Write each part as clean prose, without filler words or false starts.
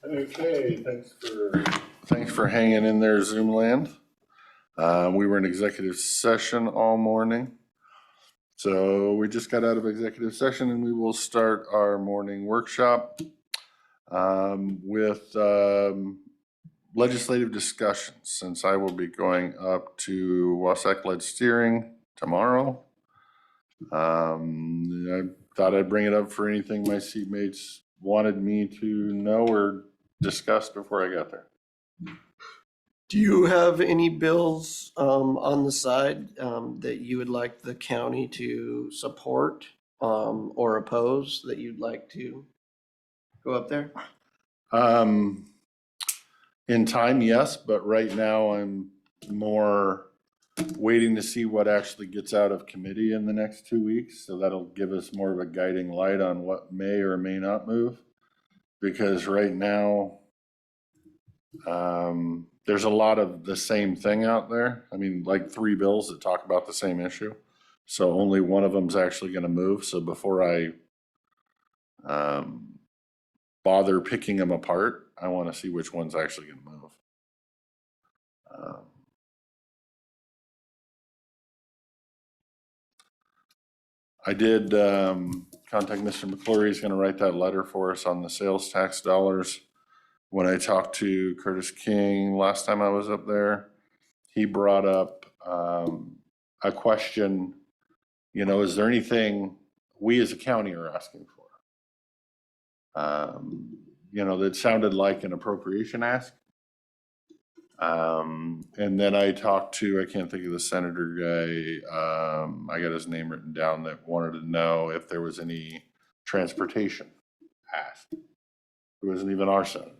Okay, thanks for hanging in there, Zoom land. We were in executive session all morning. So we just got out of executive session and we will start our morning workshop with legislative discussions, since I will be going up to Wasatch Lead Steering tomorrow. I thought I'd bring it up for anything my seatmates wanted me to know or discuss before I got there. Do you have any bills on the side that you would like the county to support or oppose that you'd like to go up there? In time, yes, but right now I'm more waiting to see what actually gets out of committee in the next 2 weeks. So that'll give us more of a guiding light on what may or may not move. Because right now, there's a lot of the same thing out there. I mean, like 3 bills that talk about the same issue. So only one of them's actually going to move. So before I bother picking them apart, I want to see which one's actually going to move. I did contact Mr. McClory. He's going to write that letter for us on the sales tax dollars. When I talked to Curtis King last time I was up there, he brought up a question, you know, is there anything we as a county are asking for? You know, that sounded like an appropriation ask. And then I talked to, I can't think of the senator guy, I got his name written down, that wanted to know if there was any transportation ask. It wasn't even our senator,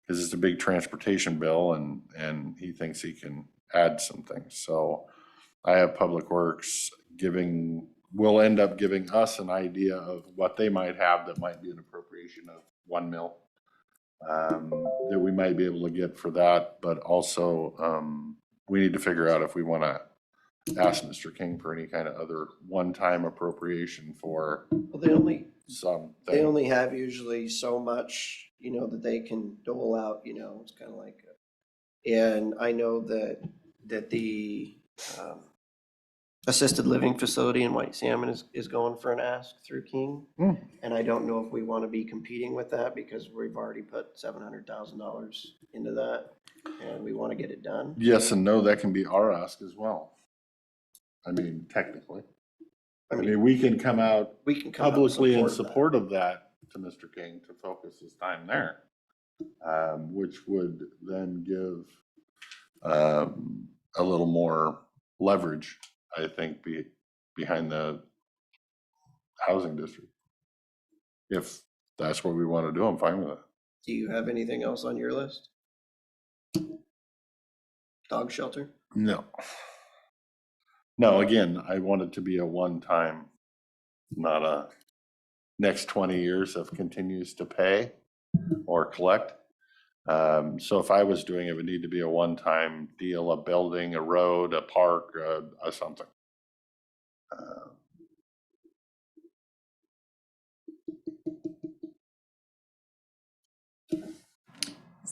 because it's a big transportation bill, and he thinks he can add some things. So I have Public Works will end up giving us an idea of what they might have that might be an appropriation of 1 mil. That we might be able to get for that, but also we need to figure out if we want to ask Mr. King for any kind of other one-time appropriation for. Well, they only have usually so much, you know, that they can dole out. You know, it's kind of like, and I know that the assisted living facility in White Salmon is going for an ask through King. And I don't know if we want to be competing with that, because we've already put $700,000 into that and we want to get it done. Yes and no, that can be our ask as well. I mean, technically. I mean, we can come out publicly in support of that to Mr. King to focus his time there, which would then give a little more leverage, I think, behind the housing district. If that's what we want to do, I'm fine with it. Do you have anything else on your list? Dog shelter? No. No, again, I want it to be a one-time, not a next 20 years of continues to pay or collect. So if I was doing it, it would need to be a one-time deal, a building, a road, a park, a something.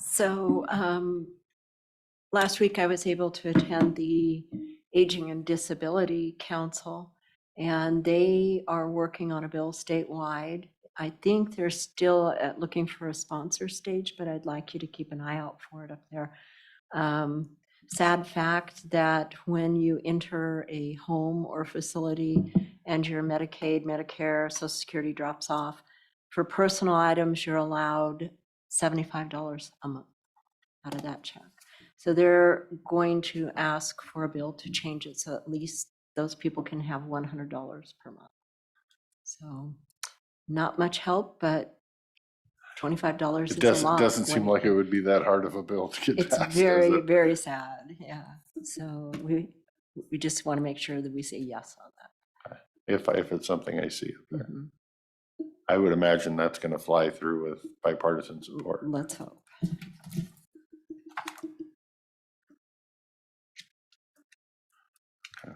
So last week I was able to attend the Aging and Disability Council, and they are working on a bill statewide. I think they're still looking for a sponsor stage, but I'd like you to keep an eye out for it up there. Sad fact that when you enter a home or facility and your Medicaid, Medicare, Social Security drops off, for personal items, you're allowed $75 a month out of that check. So they're going to ask for a bill to change it so at least those people can have $100 per month. So not much help, but $25 is a lot. It doesn't seem like it would be that hard of a bill to get passed. It's very, very sad. Yeah. So we just want to make sure that we say yes on that. If it's something I see up there. Mm-hmm. I would imagine that's going to fly through with bipartisan support. Let's hope.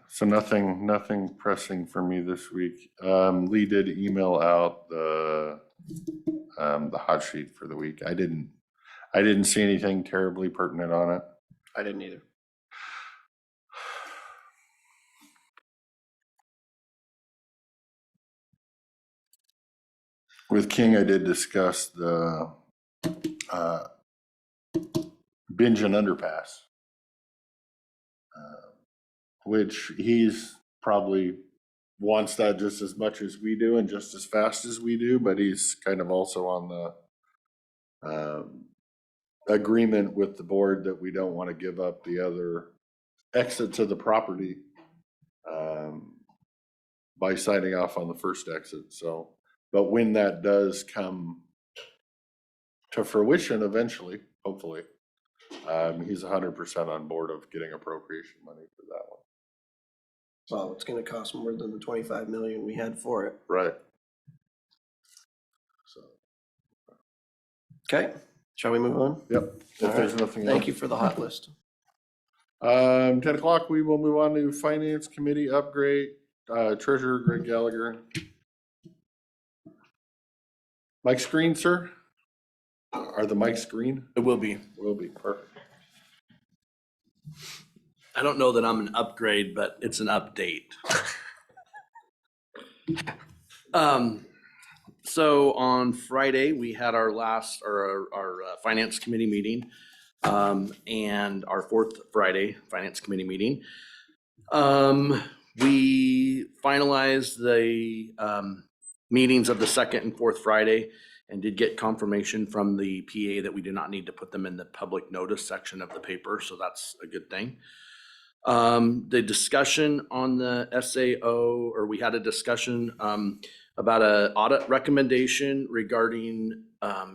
So nothing pressing for me this week. Lee did email out the hot sheet for the week. I didn't I didn't see anything terribly pertinent on it. I didn't either. With King, I did discuss the binge and underpass, which he's probably wants that just as much as we do and just as fast as we do, but he's kind of also on the agreement with the board that we don't want to give up the other exit to the property by signing off on the first exit. So, but when that does come to fruition eventually, hopefully, he's 100% on board of getting appropriation money for that one. So it's gonna cost more than the 25 million we had for it. Right. So, Okay, shall we move on? yep, if there's nothing Thank else. you for the hot list. 10 o'clock, we will move on to Finance Committee upgrade, Treasurer Greg Gallagher. Mike's green, sir? Are the mics green? It will be. Will be, perfect. I don't know that I'm an upgrade, but it's an update. So on Friday, we had our last, or our Finance Committee meeting, and our fourth Friday Finance Committee meeting. We finalized the meetings of the second and fourth Friday and did get confirmation from the PA that we do not need to put them in the public notice section of the paper, so that's a good thing. The discussion on the SAO, or we had a discussion about an audit recommendation regarding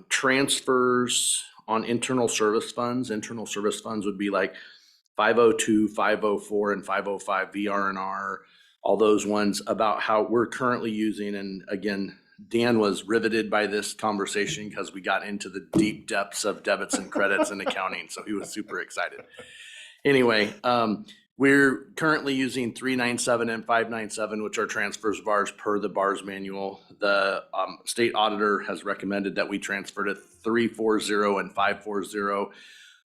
transfers on internal service funds. Internal service funds would be like 502, 504, and 505 VR&R, all those ones, about how we're currently using. And again, Dan was riveted by this conversation because we got into the deep depths of debits and credits and accounting, so he was super excited. Anyway, we're currently using 397 and 597, which are transfers bars per the bars manual. The state auditor has recommended that we transfer to 340 and 540.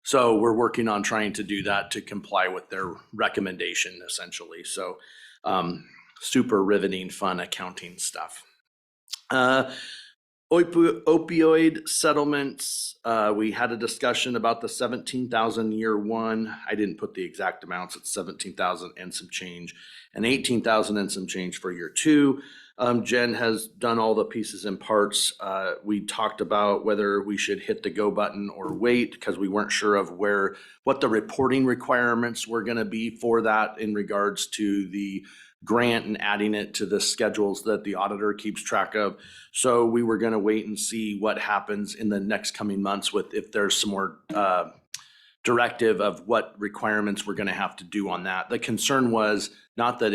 So we're working on trying to do that to comply with their recommendation, essentially. So super riveting, fun accounting stuff. Opioid settlements, we had a discussion about the 17,000 year one. I didn't put the exact amounts. It's 17,000 and some change, and 18,000 and some change for year two. Jen has done all the pieces and parts. We talked about whether we should hit the go button or wait, because we weren't sure of what the reporting requirements were going to be for that in regards to the grant and adding it to the schedules that the auditor keeps track of. So we were going to wait and see what happens in the next coming months with if there's some more directive of what requirements we're going to have to do on that. The concern was not that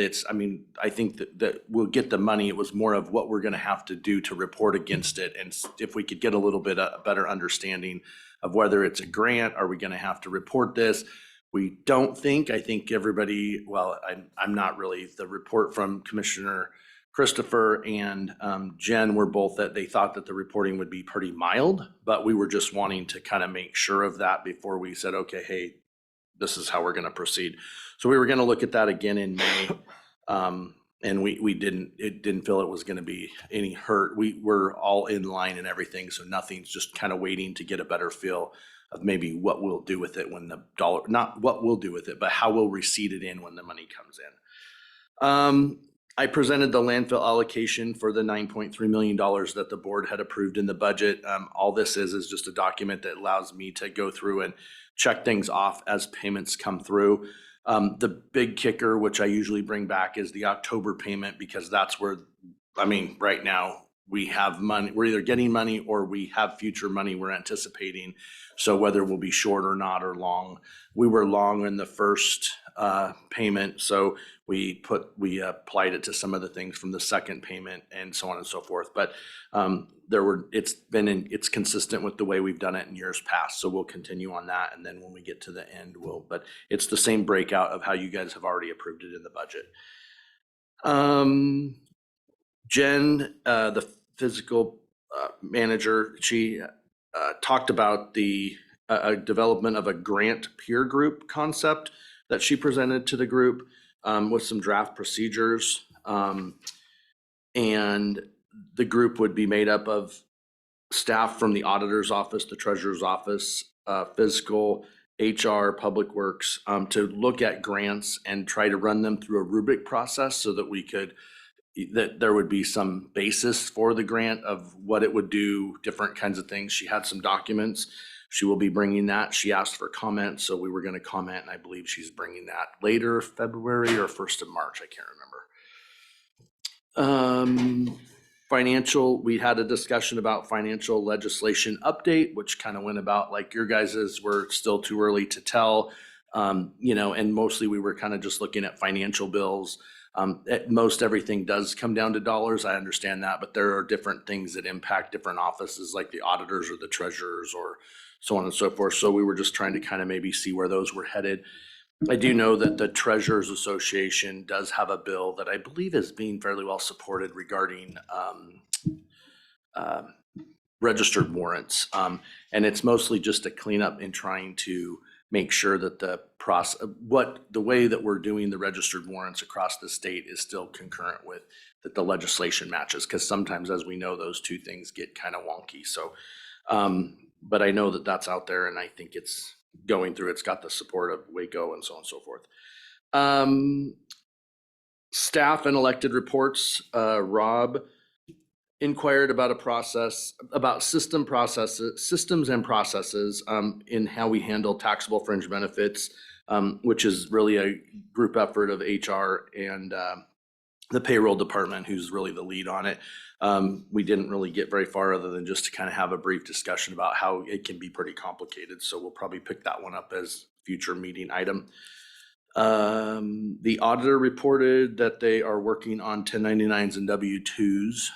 I think that we'll get the money. It was more of what we're going to have to do to report against it. And if we could get a little bit a better understanding of whether it's a grant, are we going to have to report this? We don't think. I think everybody, well, I'm not really. The report from Commissioner Christopher and Jen were both that they thought that the reporting would be pretty mild, but we were just wanting to kind of make sure of that before we said, okay, hey, this is how we're going to proceed. So we were going to look at that again in May. And we didn't feel it was going to be any hurt. We were all in line and everything. So nothing's, just kind of waiting to get a better feel of maybe what we'll do with it when the dollar, not what we'll do with it, but how we'll receipt it in when the money comes in. I presented the landfill allocation for the $9.3 million that the board had approved in the budget. All this is just a document that allows me to go through and check things off as payments come through. The big kicker, which I usually bring back, is the October payment, because that's where, right now we have money. We're either getting money or we have future money we're anticipating. So whether we'll be short or not, or long, we were long in the first payment. So we applied it to some of the things from the second payment and so on and so forth. But it's consistent with the way we've done it in years past. So we'll continue on that. And then when we get to the end, but it's the same breakout of how you guys have already approved it in the budget. Jen, the physical manager, she talked about the a development of a grant peer group concept that she presented to the group with some draft procedures. And the group would be made up of staff from the auditor's office, the treasurer's office, fiscal, HR, public works, to look at grants and try to run them through a rubric process so that there would be some basis for the grant of what it would do, different kinds of things. She had some documents. She will be bringing that. She asked for comments, so we were going to comment, and I believe she's bringing that later February or 1st of March. I can't remember. Financial, we had a discussion about financial legislation update, which kind of went about like your guys's were still too early to tell. And mostly we were kind of just looking at financial bills. Most everything does come down to dollars. I understand that, but there are different things that impact different offices, like the auditors or the treasurers or so on and so forth. So we were just trying to kind of maybe see where those were headed. I do know that the Treasurers Association does have a bill that I believe is being fairly well supported regarding registered warrants. And it's mostly just a cleanup in trying to make sure that the way that we're doing the registered warrants across the state is still concurrent with that the legislation matches, because sometimes, as we know, those two things get kind of wonky. So, but I know that that's out there, and I think it's going through. It's got the support of Waco and so on and so forth. Staff and elected reports. Rob inquired about systems and processes in how we handle taxable fringe benefits, which is really a group effort of HR and the payroll department, who's really the lead on it. We didn't really get very far other than just to kind of have a brief discussion about how it can be pretty complicated. So we'll probably pick that one up as future meeting item. The auditor reported that they are working on 1099s and W-2s.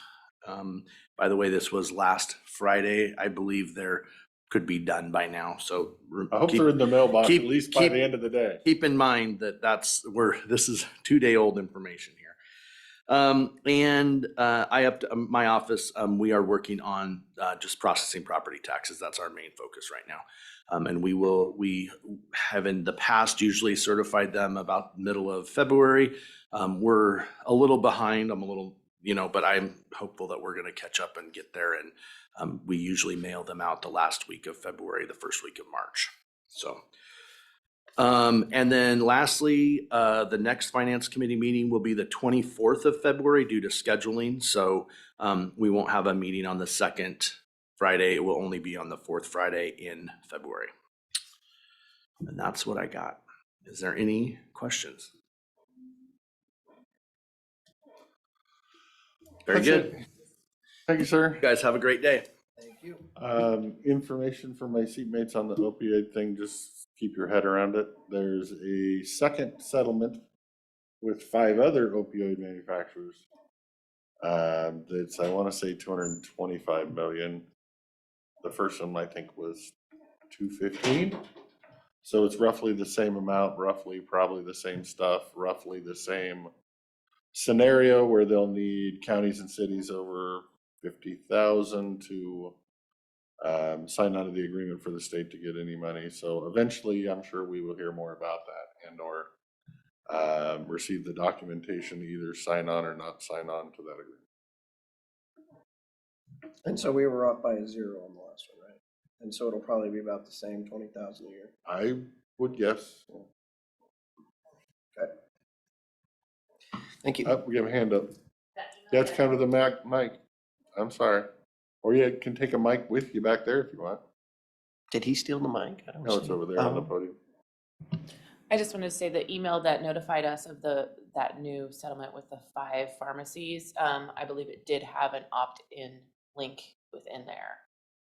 By the way, this was last Friday. I believe there could be done by now. So I hope they're in the mailbox at least by the end of the day. Keep in mind that this is 2-day-old information here. I up to my office, we are working on just processing property taxes. That's our main focus right now. And we have in the past usually certified them about middle of February. We're a little behind. I'm a little, but I'm hopeful that we're going to catch up and get there. And we usually mail them out the last week of February, the first week of March. So. And then lastly, the next finance committee meeting will be the 24th of February due to scheduling. So we won't have a meeting on the second Friday. It will only be on the fourth Friday in February. And that's what I got. Is there any questions? Very good. Thank you, sir. You guys have a great day. Thank you. Information for my seatmates on the opioid thing, just keep your head around it. There's a second settlement with 5 other opioid manufacturers. That's, I want to say 225 million. The first one I think was 215. So it's roughly the same amount, roughly probably the same stuff, roughly the same scenario where they'll need counties and cities over 50,000 to sign on to the agreement for the state to get any money. So eventually, I'm sure we will hear more about that and or receive the documentation to either sign on or not sign on to that agreement. And so we were off by a 0 on the last one, right? And so it'll probably be about the same, 20,000 a year. I would guess. Okay. Thank you. We have a hand up. That's kind of the mic. I'm sorry. Or you can take a mic with you back there if you want. Did he steal the mic? I don't No, it's see. over there on the podium. I just wanted to say the email that notified us of that new settlement with the 5 pharmacies, I believe it did have an opt-in link within there.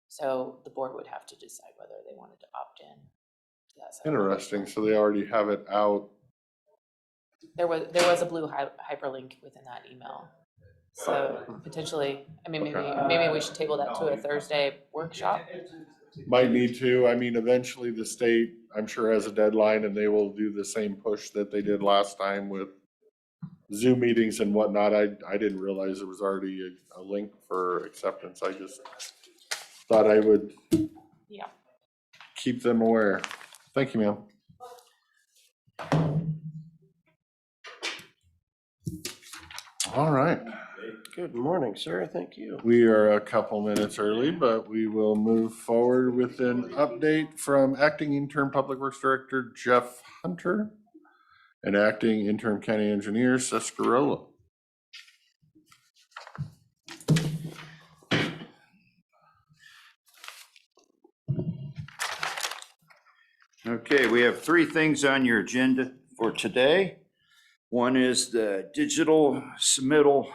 So the board would have to decide whether they wanted to opt in to that settlement. Interesting. So they already have it out. There was a blue hyperlink within that email. So potentially, I mean, maybe we should table that to a Thursday workshop. Might need to. I mean, eventually the state, I'm sure, has a deadline and they will do the same push that they did last time with Zoom meetings and whatnot. I didn't realize there was already a link for acceptance. I just thought I would keep them aware. Thank you, ma'am. All right. Good morning, sir. Thank you. We are a couple minutes early, but we will move forward with an update from Acting Interim Public Works Director Jeff Hunter and Acting Interim County Engineer Sescarola. Okay, we have three things on your agenda for today. One is the digital submittal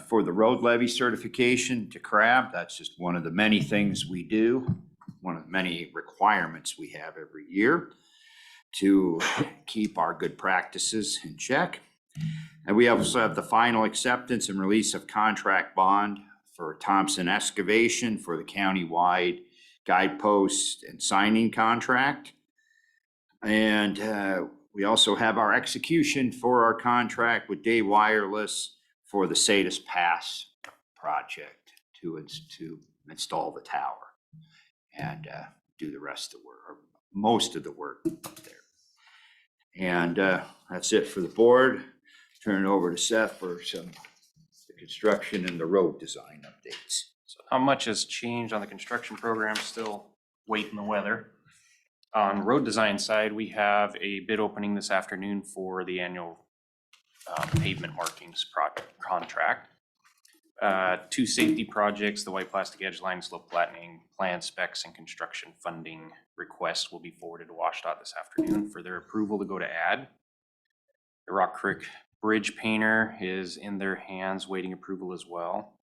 for the road levy certification to CRAB. That's just one of the many things we do, one of the many requirements we have every year to keep our good practices in check. And we also have the final acceptance and release of contract bond for Thompson Excavation for the countywide guidepost and signing contract. And we also have our execution for our contract with Day Wireless for the Sadis Pass project to install the tower and do the rest of the work, or most of the work up there. And that's it for the board. Turn it over to Seth for the construction and the road design updates. So not much has changed on the construction program, still waiting the weather. On road design side, we have a bid opening this afternoon for the annual pavement markings project contract. Two safety projects, the white plastic edge line slope flattening plan specs and construction funding request will be forwarded to WashDOT this afternoon for their approval to go to add. The Rock Creek Bridge painter is in their hands waiting approval as well.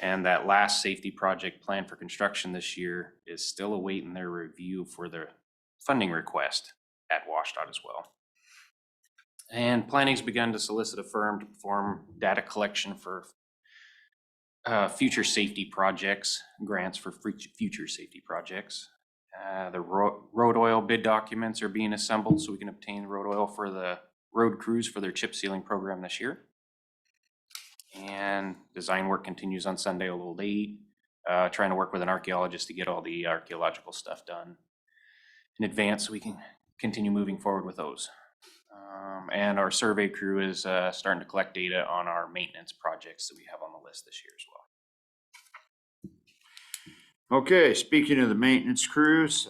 And that last safety project plan for construction this year is still awaiting their review for their funding request at WashDOT as well. And planning's begun to solicit a firm to perform data collection for future safety projects, grants for future safety projects. The road oil bid documents are being assembled so we can obtain road oil for the road crews for their chip sealing program this year. And design work continues on Sunday a little late, trying to work with an archaeologist to get all the archaeological stuff done in advance so we can continue moving forward with those. And our survey crew is starting to collect data on our maintenance projects that we have on the list this year as well. Okay, speaking of the maintenance crews,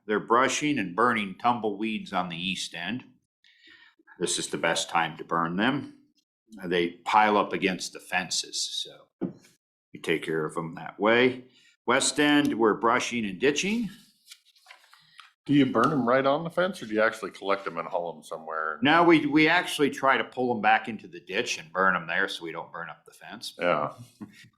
they're brushing and burning tumbleweeds on the east end. This is the best time to burn them. They pile up against the fences, so we take care of them that way. West end, we're brushing and ditching. Do you burn them right on the fence or do you actually collect them and haul them somewhere? Now we actually try to pull them back into the ditch and burn them there so we don't burn up the fence. Yeah.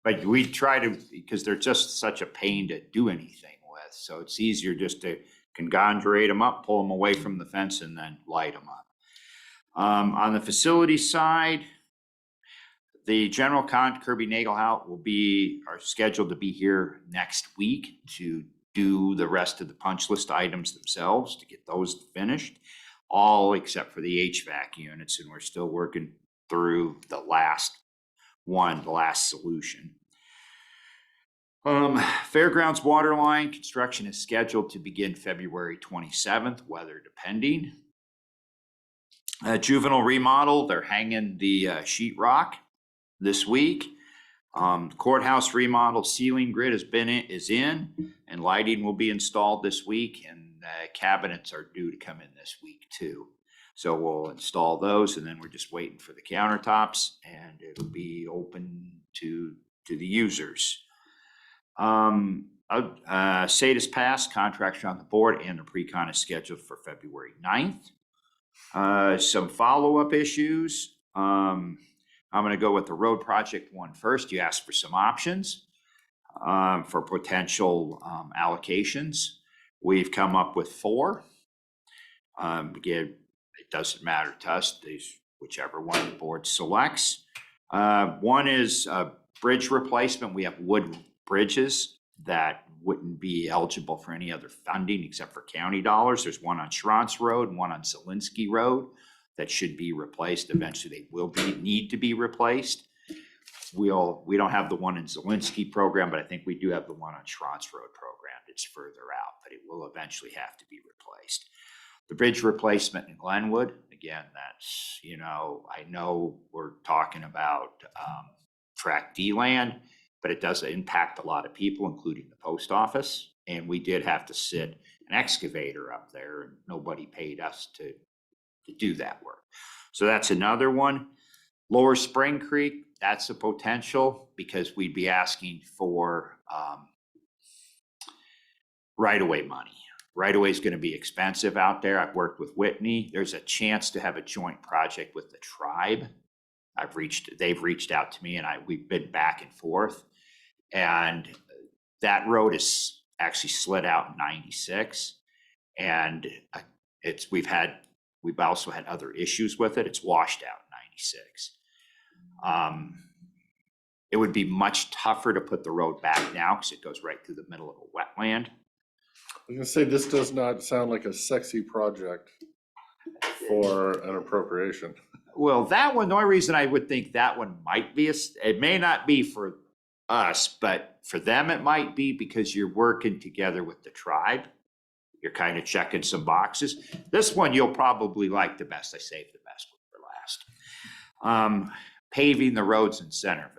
But we try to, because they're just such a pain to do anything with. So it's easier just to conglomerate them up, pull them away from the fence, and then light them up. On the facility side, the general con Kirby Nagelhout are scheduled to be here next week to do the rest of the punch list items themselves to get those finished, all except for the HVAC units, and we're still working through the last solution. Fairgrounds water line construction is scheduled to begin February 27th, weather depending. Juvenile remodel, they're hanging the sheetrock this week. Courthouse remodel ceiling grid is in, and lighting will be installed this week, and cabinets are due to come in this week too. So we'll install those, and then we're just waiting for the countertops, and it'll be open to the users. Sadis Pass contracts are on the board, and the pre-con is scheduled for February 9th. Some follow-up issues. I'm going to go with the road project one first. You asked for some options for potential allocations. We've come up with 4. Again, it doesn't matter to us, whichever one the board selects. One is bridge replacement. We have wood bridges that wouldn't be eligible for any other funding except for county dollars. There's one on Schrantz Road and one on Zielinski Road that should be replaced. Eventually they will need to be replaced. We don't have the one in Zielinski program, but I think we do have the one on Schrantz Road program. It's further out, but it will eventually have to be replaced. The bridge replacement in Glenwood, again, that's, I know we're talking about track D land, but it does impact a lot of people, including the post office. And we did have to sit an excavator up there, and nobody paid us to do that work. So that's another one. Lower Spring Creek, that's a potential because we'd be asking for right-of-way money. Right-of-way is going to be expensive out there. I've worked with Whitney. There's a chance to have a joint project with the tribe. They've reached out to me, and we've been back and forth. And that road is actually slid out in 96. And we've also had other issues with it. It's washed out in 96. It would be much tougher to put the road back now because it goes right through the middle of a wetland. I was gonna say, this does not sound like a sexy project for an appropriation. Well, that one, the only reason I would think that one might be, it may not be for us, but for them it might be because you're working together with the tribe. You're kind of checking some boxes. This one you'll probably like the best. I saved the best one for last. Paving the roads in Centerville.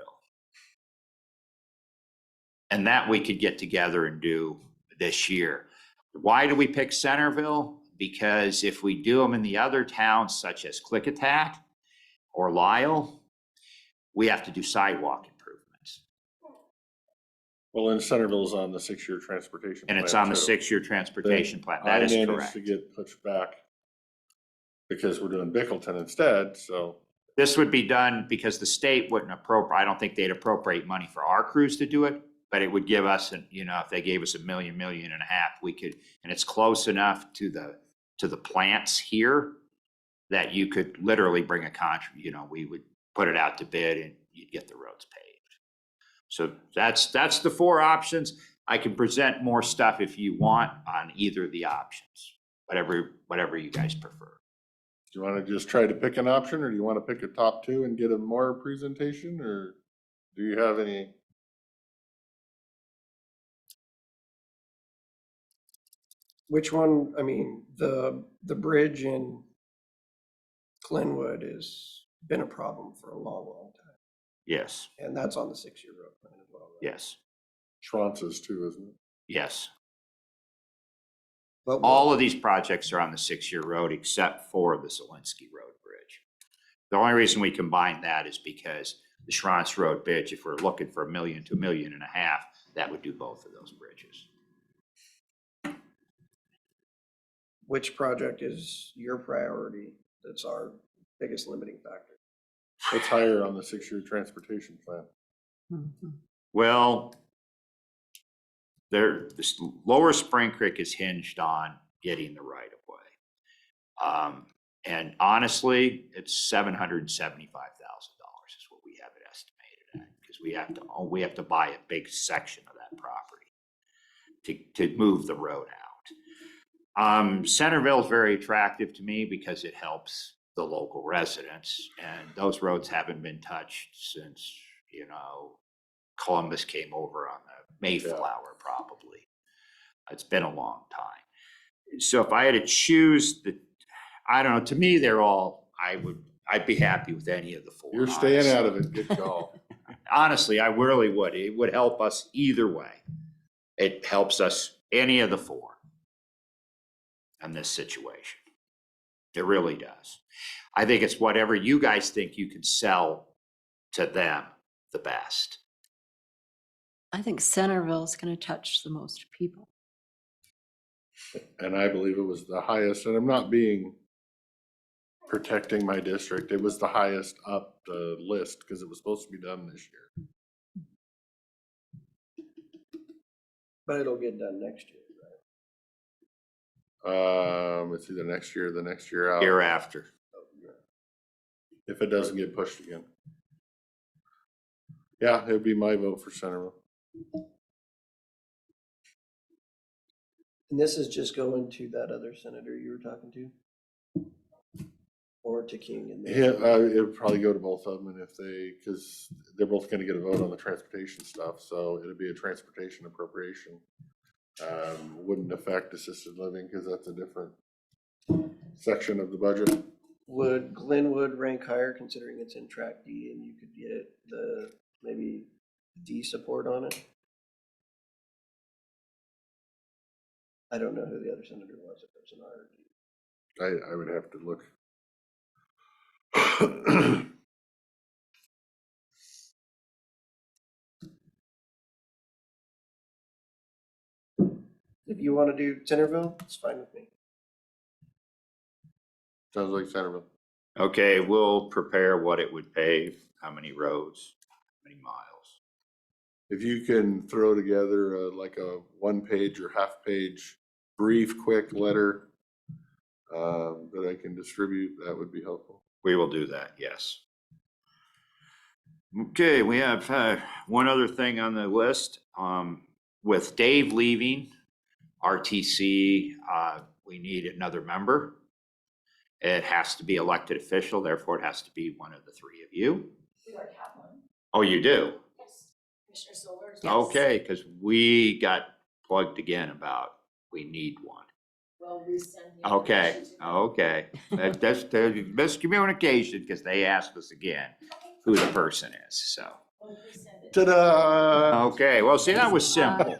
And that we could get together and do this year. Why do we pick Centerville? Because if we do them in the other towns such as Klickitat or Lyle, we have to do sidewalk improvements. Well, and Centerville's on the 6-year transportation plan. And it's on the too. 6-year transportation plan. That is I managed correct. to get pushed back because we're doing Bickleton instead, so. This would be done because the state wouldn't appropriate, I don't think they'd appropriate money for our crews to do it, but it would give us, if they gave us $1 million, $1.5 million, we could, and it's close enough to the plants here that you could literally bring a contract, we would put it out to bid and you'd get the roads paved. So that's the 4 options. I can present more stuff if you want on either of the options, whatever you guys prefer. Do you want to just try to pick an option, or do you want to pick a top 2 and get a more presentation, or do you have any? Which one, I mean, the bridge in Glenwood has been a problem for a long, long time. Yes, And that's on the 6-year road plan as well, right? yes, Schwanz's too, isn't it? yes. But All of these projects are on the 6-year road except for the Zielinski Road Bridge. The only reason we combine that is because the Schranz Road Bridge, if we're looking for $1 million to $1.5 million, that would do both of those bridges. which project is your priority? That's our biggest limiting factor. It's higher on the 6-year transportation plan. Mhm. Well, this Lower Spring Creek is hinged on getting the right of way. And honestly, it's $775,000 is what we have it estimated at, because we have to buy a big section of that property to move the road out. Centerville is very attractive to me because it helps the local residents, and those roads haven't been touched since, Columbus came over on the Mayflower, probably. It's been a long time. So if I had to choose I don't know, to me, they're all, I'd be happy with any of the 4. You're staying honestly. out of it, good call. Honestly, I really would. It would help us either way. It helps us any of the 4 in this situation. It really does. I think it's whatever you guys think you can sell to them the best. I think Centerville is going to touch the most people. And I believe it was the highest, and I'm not protecting my district. It was the highest up the list because it was supposed to be done this year. But it'll get done next year, right? It's either next year or the next year out. Year after. If it doesn't get pushed again. Yeah, it'd be my vote for Centerville. And this is just going to that other senator you were talking to? Or to King and Yeah, it would probably go to both of them, and because they're both gonna get a vote on the transportation stuff, so it'd be a transportation appropriation. Wouldn't affect assisted living because that's a different section of the budget. Would Glenwood rank higher considering it's in track D and you could get the maybe D support on it? I don't know who the other senator was, if there's an R or D. I would have to look. If you want to do Centerville, it's fine with me. Sounds like Centerville. Okay, we'll prepare what it would pave, how many roads, how many miles. If you can throw together like a 1-page or half-page brief, quick letter that I can distribute, that would be helpful. We will do that, yes. Okay, we have one other thing on the list. With Dave leaving RTC, we need another member. It has to be elected official, therefore it has to be one of the three of you. We already have one. Oh, you do? Yes. Commissioner Silvers. Yes. Okay, because we got plugged again about we need one. We'll resend the Okay, information to them. okay. That's the miscommunication because they asked us again who the person is, so. We'll resend it. Ta-da! Okay, well, see, that was simple.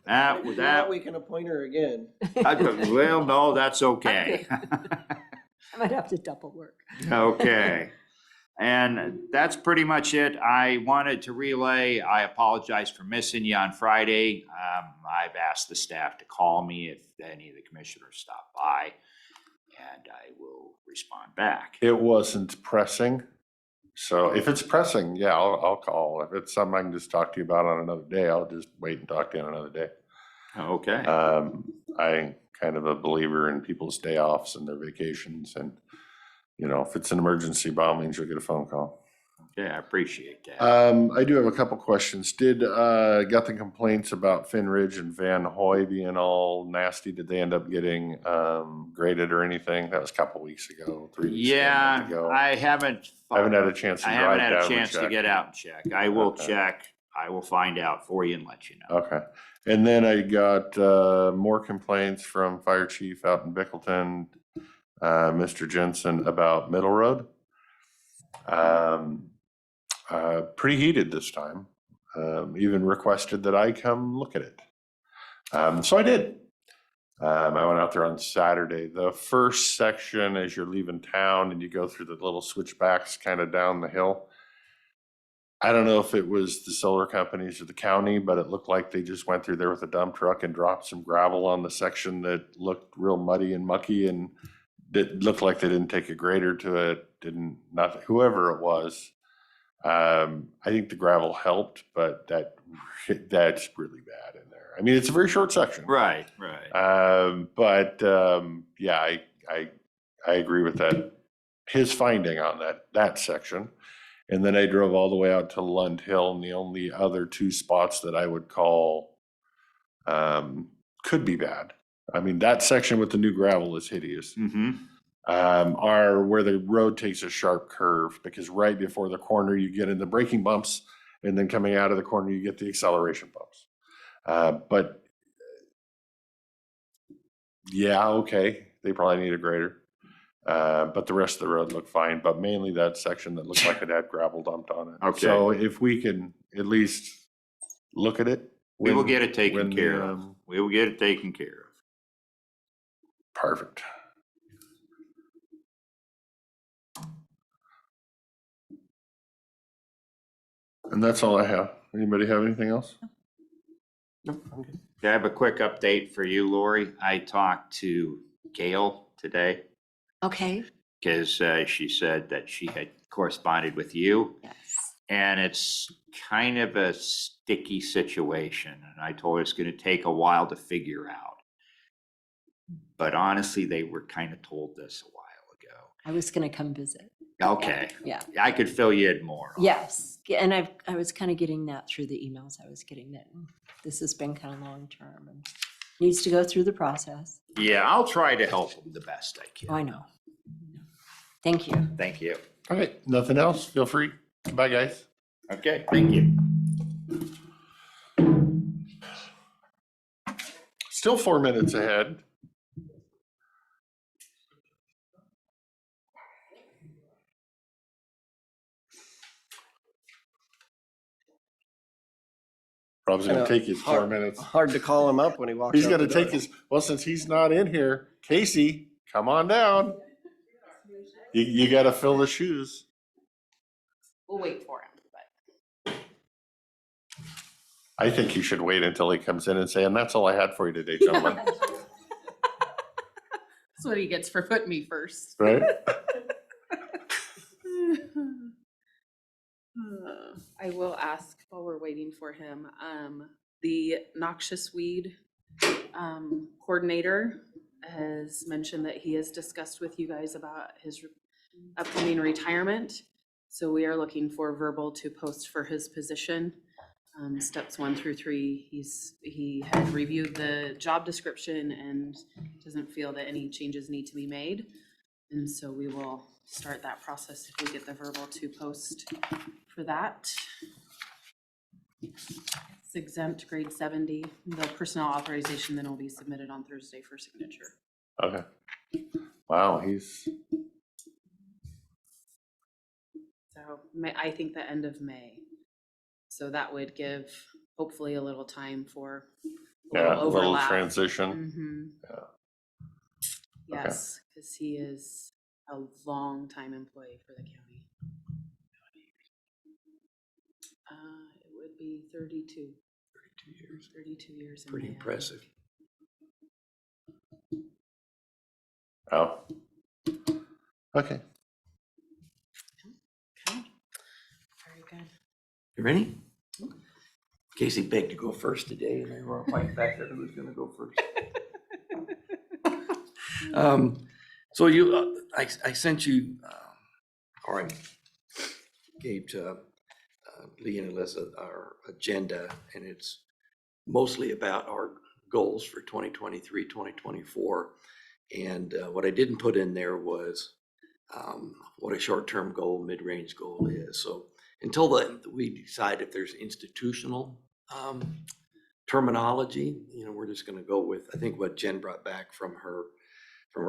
That was Now that. we can appoint her again. Well, no, that's okay. I might have to double work. Okay. And that's pretty much it. I wanted to relay, I apologize for missing you on Friday. I've asked the staff to call me if any of the commissioners stop by, and I will respond back. It wasn't pressing. So if it's pressing, yeah, I'll call. If it's something I can just talk to you about on another day, I'll just wait and talk to you on another day. Okay. I'm kind of a believer in people's day offs and their vacations, and you know, if it's an emergency, by all means, you'll get a phone call. Okay, I appreciate that. I do have a couple questions. Got the complaints about Finn Ridge and Van Hoy being all nasty? Did they end up getting graded or anything? That was a couple weeks ago, 3 weeks ago, a Yeah, month ago. I haven't. I haven't had a chance to I drive haven't had down a and chance to check. get out and check. I will Okay. check. I will find out for you and let you know. Okay. And then I got more complaints from Fire Chief out in Bickleton, Mr. Jensen, about Middle Road. Pretty heated this time. Even requested that I come look at it. So I did. I went out there on Saturday. The first section, as you're leaving town and you go through the little switchbacks kind of down the hill. I don't know if it was the solar companies or the county, but it looked like they just went through there with a dump truck and dropped some gravel on the section that looked real muddy and mucky, and it looked like they didn't take a grader to it. Whoever it was. I think the gravel helped, but that's really bad in there. I mean, it's a very short section. Right, right. Yeah, I agree with that. His finding on that section. And then I drove all the way out to Lund Hill, and the only other two spots that I would call could be bad. I mean, that section with the new gravel is hideous. Mm-hmm. Are where the road takes a sharp curve, because right before the corner you get in the braking bumps, and then coming out of the corner you get the acceleration bumps. But yeah, okay, they probably need a grader. But the rest of the road looked fine, but mainly that section that looked like it had gravel dumped on it. Okay. So if we can at least look at it. We will when- get it taken when the, care of. We will get it taken care of. Perfect. And that's all I have. Anybody have anything else? No, I'm good. I have a quick update for you, Lori. I talked to Gail today Okay, because she said that she had corresponded with you. yes. And it's kind of a sticky situation. And I told her it's going to take a while to figure out. But honestly, they were kind of told this a while ago. I was gonna come visit. Okay. Yeah. I could fill you in more. Yes, and I was kind of getting that through the emails I was getting, that this has been kind of long-term and needs to go through the process. Yeah, I'll try to help them the best I Oh, I can. know. Thank you. Thank you. Okay, nothing else? Feel free. Bye, guys. Okay, thank you. Still 4 minutes ahead. Probably gonna take his 4 minutes. Hard to call him up when he walks He's out gonna the take door. his, well, since he's not in here, Casey, come on down. You gotta fill the shoes. We'll wait for him, but. I think you should wait until he comes in and say, and that's all I had for you today, gentlemen. That's what he gets for putting me first. Right? I will ask while we're waiting for him, the noxious weed coordinator has mentioned that he has discussed with you guys about his upcoming retirement. So we are looking for verbal to post for his position. Steps 1 through 3, he had reviewed the job description and doesn't feel that any changes need to be made. And so we will start that process if we get the verbal to post for that. It's exempt grade 70. The personnel authorization then will be submitted on Thursday for signature. Okay. Wow, he's, So I think the end of May. So that would give hopefully a little time for a yeah, little a little overlap. transition. Mhm. Yeah. Yes, because he is a long time employee for the county. It would be 32. 32 years. 32 years. in Pretty May. impressive. Oh. Okay. Okay. Very good. You ready? Casey begged to go first today, and they were fighting back there who was gonna go first. So you, I sent you, or I gave to Lee and Alyssa our agenda, and it's mostly about our goals for 2023, 2024. And what I didn't put in there was what a short-term goal, mid-range goal is. So until we decide if there's institutional terminology, we're just going to go with, I think, what Jen brought back from her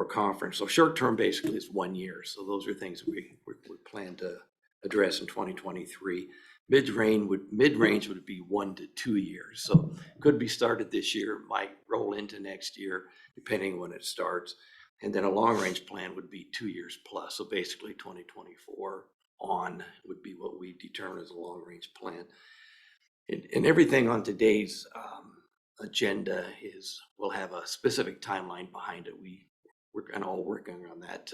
conference. So short-term basically is 1 year. So those are things we plan to address in 2023. Mid-range would be 1 to 2 years. So could be started this year, might roll into next year, depending when it starts. And then a long-range plan would be 2 years plus. So basically 2024 on would be what we determine as a long-range plan. And everything on today's agenda will have a specific timeline behind it. We're kind of all working on that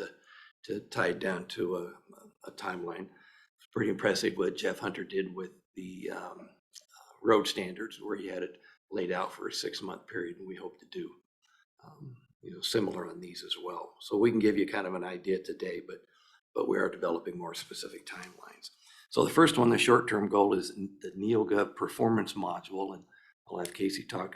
to tie it down to a timeline. It's pretty impressive what Jeff Hunter did with the road standards, where he had it laid out for a 6-month period, and we hope to do similar on these as well. So we can give you kind of an idea today, but we are developing more specific timelines. So the first one, the short-term goal, is the NeoGov performance module, and I'll have Casey talk.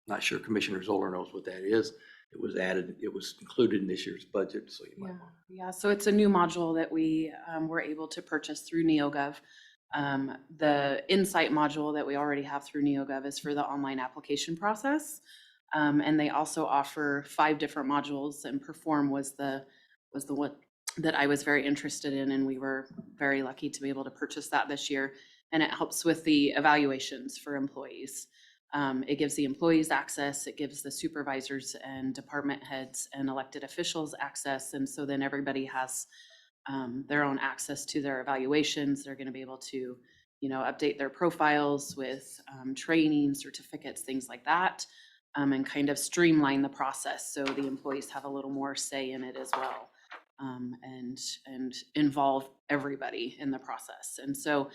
Not sure Commissioner Zoller knows what that is. It was added, it was included in this year's budget, so you might want. Yeah, so it's a new module that we were able to purchase through NeoGov. The Insight module that we already have through NeoGov is for the online application process. And they also offer 5 different modules, and Perform was the one that I was very interested in, and we were very lucky to be able to purchase that this year. And it helps with the evaluations for employees. It gives the employees access, it gives the supervisors and department heads and elected officials access. And so then everybody has their own access to their evaluations. They're going to be able to, update their profiles with training, certificates, things like that, and kind of streamline the process so the employees have a little more say in it as well, and involve everybody in the process. And so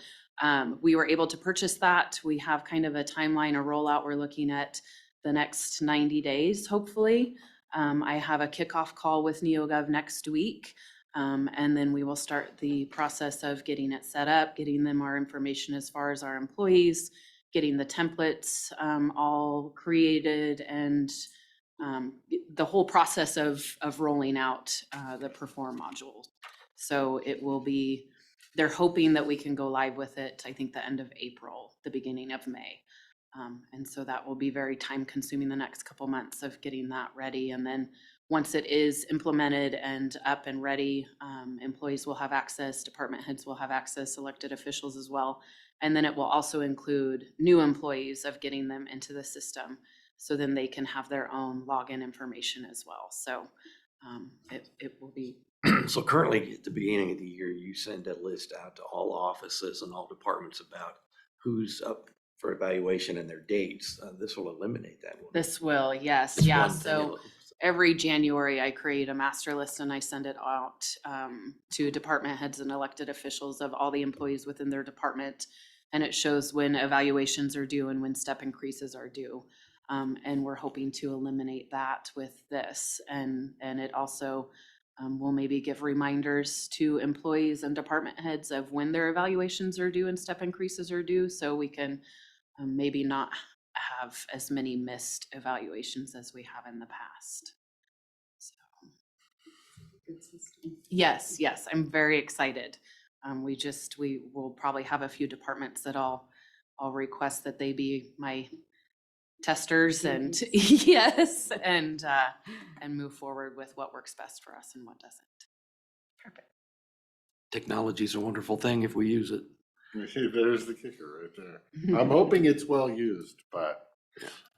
we were able to purchase that. We have kind of a timeline, a rollout. We're looking at the next 90 days, hopefully. I have a kickoff call with NeoGov next week. And then we will start the process of getting it set up, getting them our information as far as our employees, getting the templates all created, and the whole process of rolling out the Perform module. So it will be, they're hoping that we can go live with it, I think, the end of April, the beginning of May. And so that will be very time consuming the next couple months of getting that ready. And then once it is implemented and up and ready, employees will have access, department heads will have access, elected officials as well. And then it will also include new employees of getting them into the system. So then they can have their own login information as well. So it will be. So currently, at the beginning of the year, you send a list out to all offices and all departments about who's up for evaluation and their dates. This will eliminate that one. This will, yes, This yeah. one thing So will- every January, I create a master list and I send it out to department heads and elected officials of all the employees within their department. And it shows when evaluations are due and when step increases are due. And we're hoping to eliminate that with this. And it also will maybe give reminders to employees and department heads of when their evaluations are due and step increases are due, so we can maybe not have as many missed evaluations as we have in the past. So, yes, I'm very excited. We will probably have a few departments that I'll request that they be my testers and yes, and move forward with what works best for us and what doesn't. Perfect. Technology is a wonderful thing if we use it. There's the kicker right there. I'm hoping it's well used, but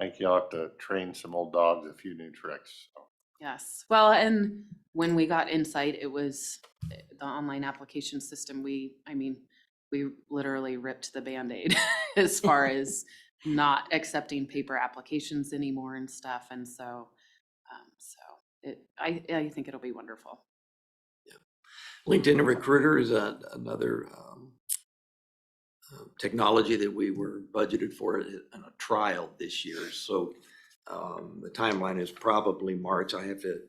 I think you'll have to train some old dogs a few new tricks. So. Yes, well, and when we got Insight, it was the online application system. We literally ripped the Band-Aid as far as not accepting paper applications anymore and stuff. And so, I think it'll be wonderful. LinkedIn Recruiter is another technology that we were budgeted for in a trial this year. So the timeline is probably March. I have to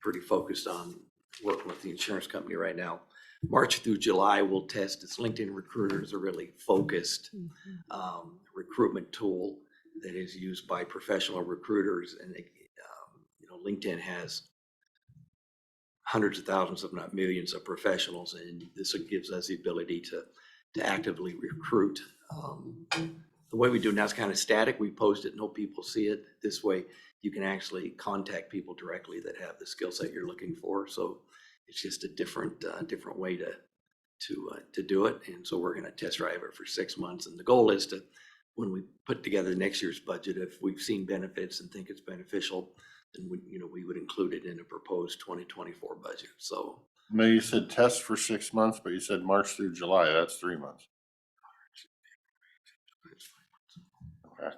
pretty focused on working with the insurance company right now. March through July, we'll test this. LinkedIn Recruiter is a really focused recruitment tool that is used by professional recruiters. And LinkedIn has hundreds of thousands, if not millions, of professionals, and this gives us the ability to actively recruit. The way we do it now is kind of static. We post it, no people see it. This way, you can actually contact people directly that have the skill set you're looking for. So it's just a different way to do it. And so we're going to test drive it for 6 months. And the goal is to, when we put together next year's budget, if we've seen benefits and think it's beneficial, then we would include it in a proposed 2024 budget. So. No, you said test for 6 months, but you said March through July. That's 3 months. Okay.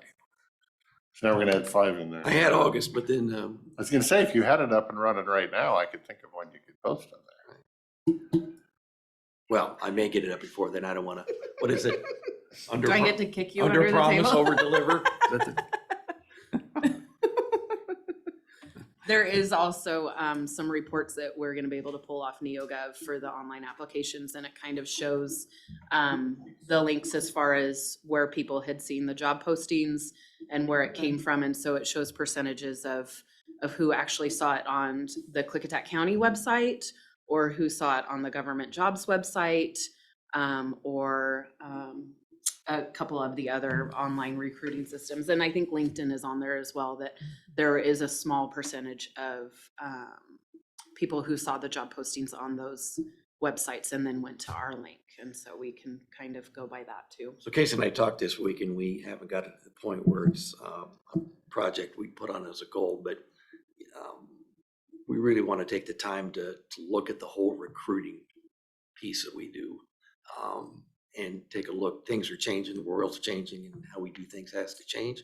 So now we're gonna add 5 in there. I had August, but then I was gonna say, if you had it up and running right now, I could think of when you could post on there. well, I may get it up before then. I don't want to. What is it? Do I get to kick you under the promise, table? over deliver. There is also some reports that we're going to be able to pull off NeoGov for the online applications, and it kind of shows the links as far as where people had seen the job postings and where it came from. And so it shows percentages of who actually saw it on the Klickitat County website, or who saw it on the government jobs website, or a couple of the other online recruiting systems. And I think LinkedIn is on there as well, that there is a small percentage of people who saw the job postings on those websites and then went to our link. And so we can kind of go by that too. So Casey and I talked this week, and we haven't got it to the point where it's a project we put on as a goal, but we really want to take the time to look at the whole recruiting piece that we do. And take a look. Things are changing, the world's changing, and how we do things has to change.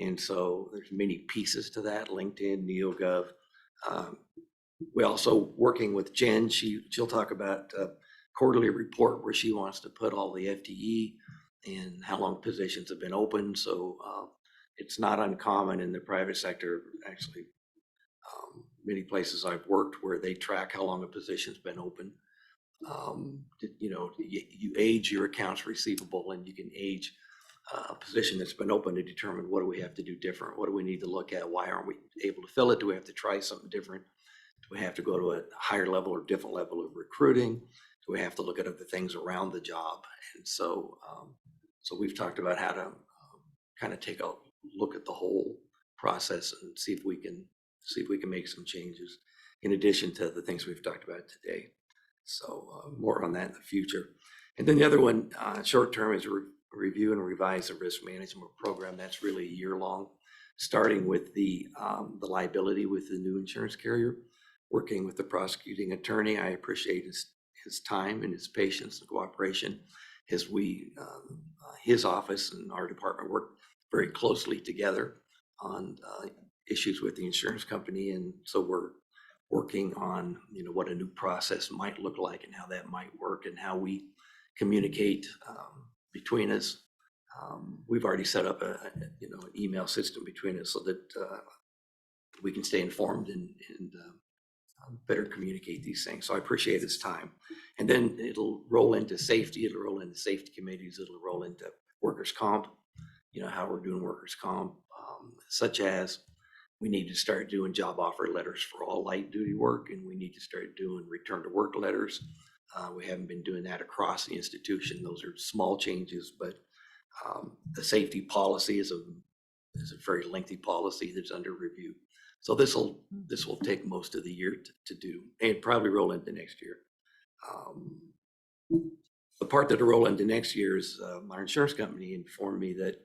And so there's many pieces to that, LinkedIn, NeoGov. We also working with Jen, she'll talk about a quarterly report where she wants to put all the FTE and how long positions have been open. So it's not uncommon in the private sector, actually, many places I've worked where they track how long a position's been open. You age your accounts receivable, and you can age a position that's been open to determine what do we have to do different? What do we need to look at? Why aren't we able to fill it? Do we have to try something different? Do we have to go to a higher level or different level of recruiting? Do we have to look at other things around the job? And so, so we've talked about how to kind of take a look at the whole process and see if we can make some changes in addition to the things we've talked about today. So more on that in the future. And then the other one, short term, is review and revise the risk management program. That's really a year long, starting with the liability with the new insurance carrier, working with the prosecuting attorney. I appreciate his time and his patience and cooperation as we, his office and our department work very closely together on issues with the insurance company. And so we're working on, what a new process might look like and how that might work and how we communicate between us. We've already set up an email system between us so that we can stay informed and better communicate these things. So I appreciate his time. And then it'll roll into safety. It'll roll into safety committees. It'll roll into workers' comp, how we're doing workers' comp, such as we need to start doing job offer letters for all light duty work, and we need to start doing return to work letters. We haven't been doing that across the institution. Those are small changes, but the safety policy is a very lengthy policy that's under review. So this will take most of the year to do, and probably roll into next year. The part that'll roll into next year is my insurance company informed me that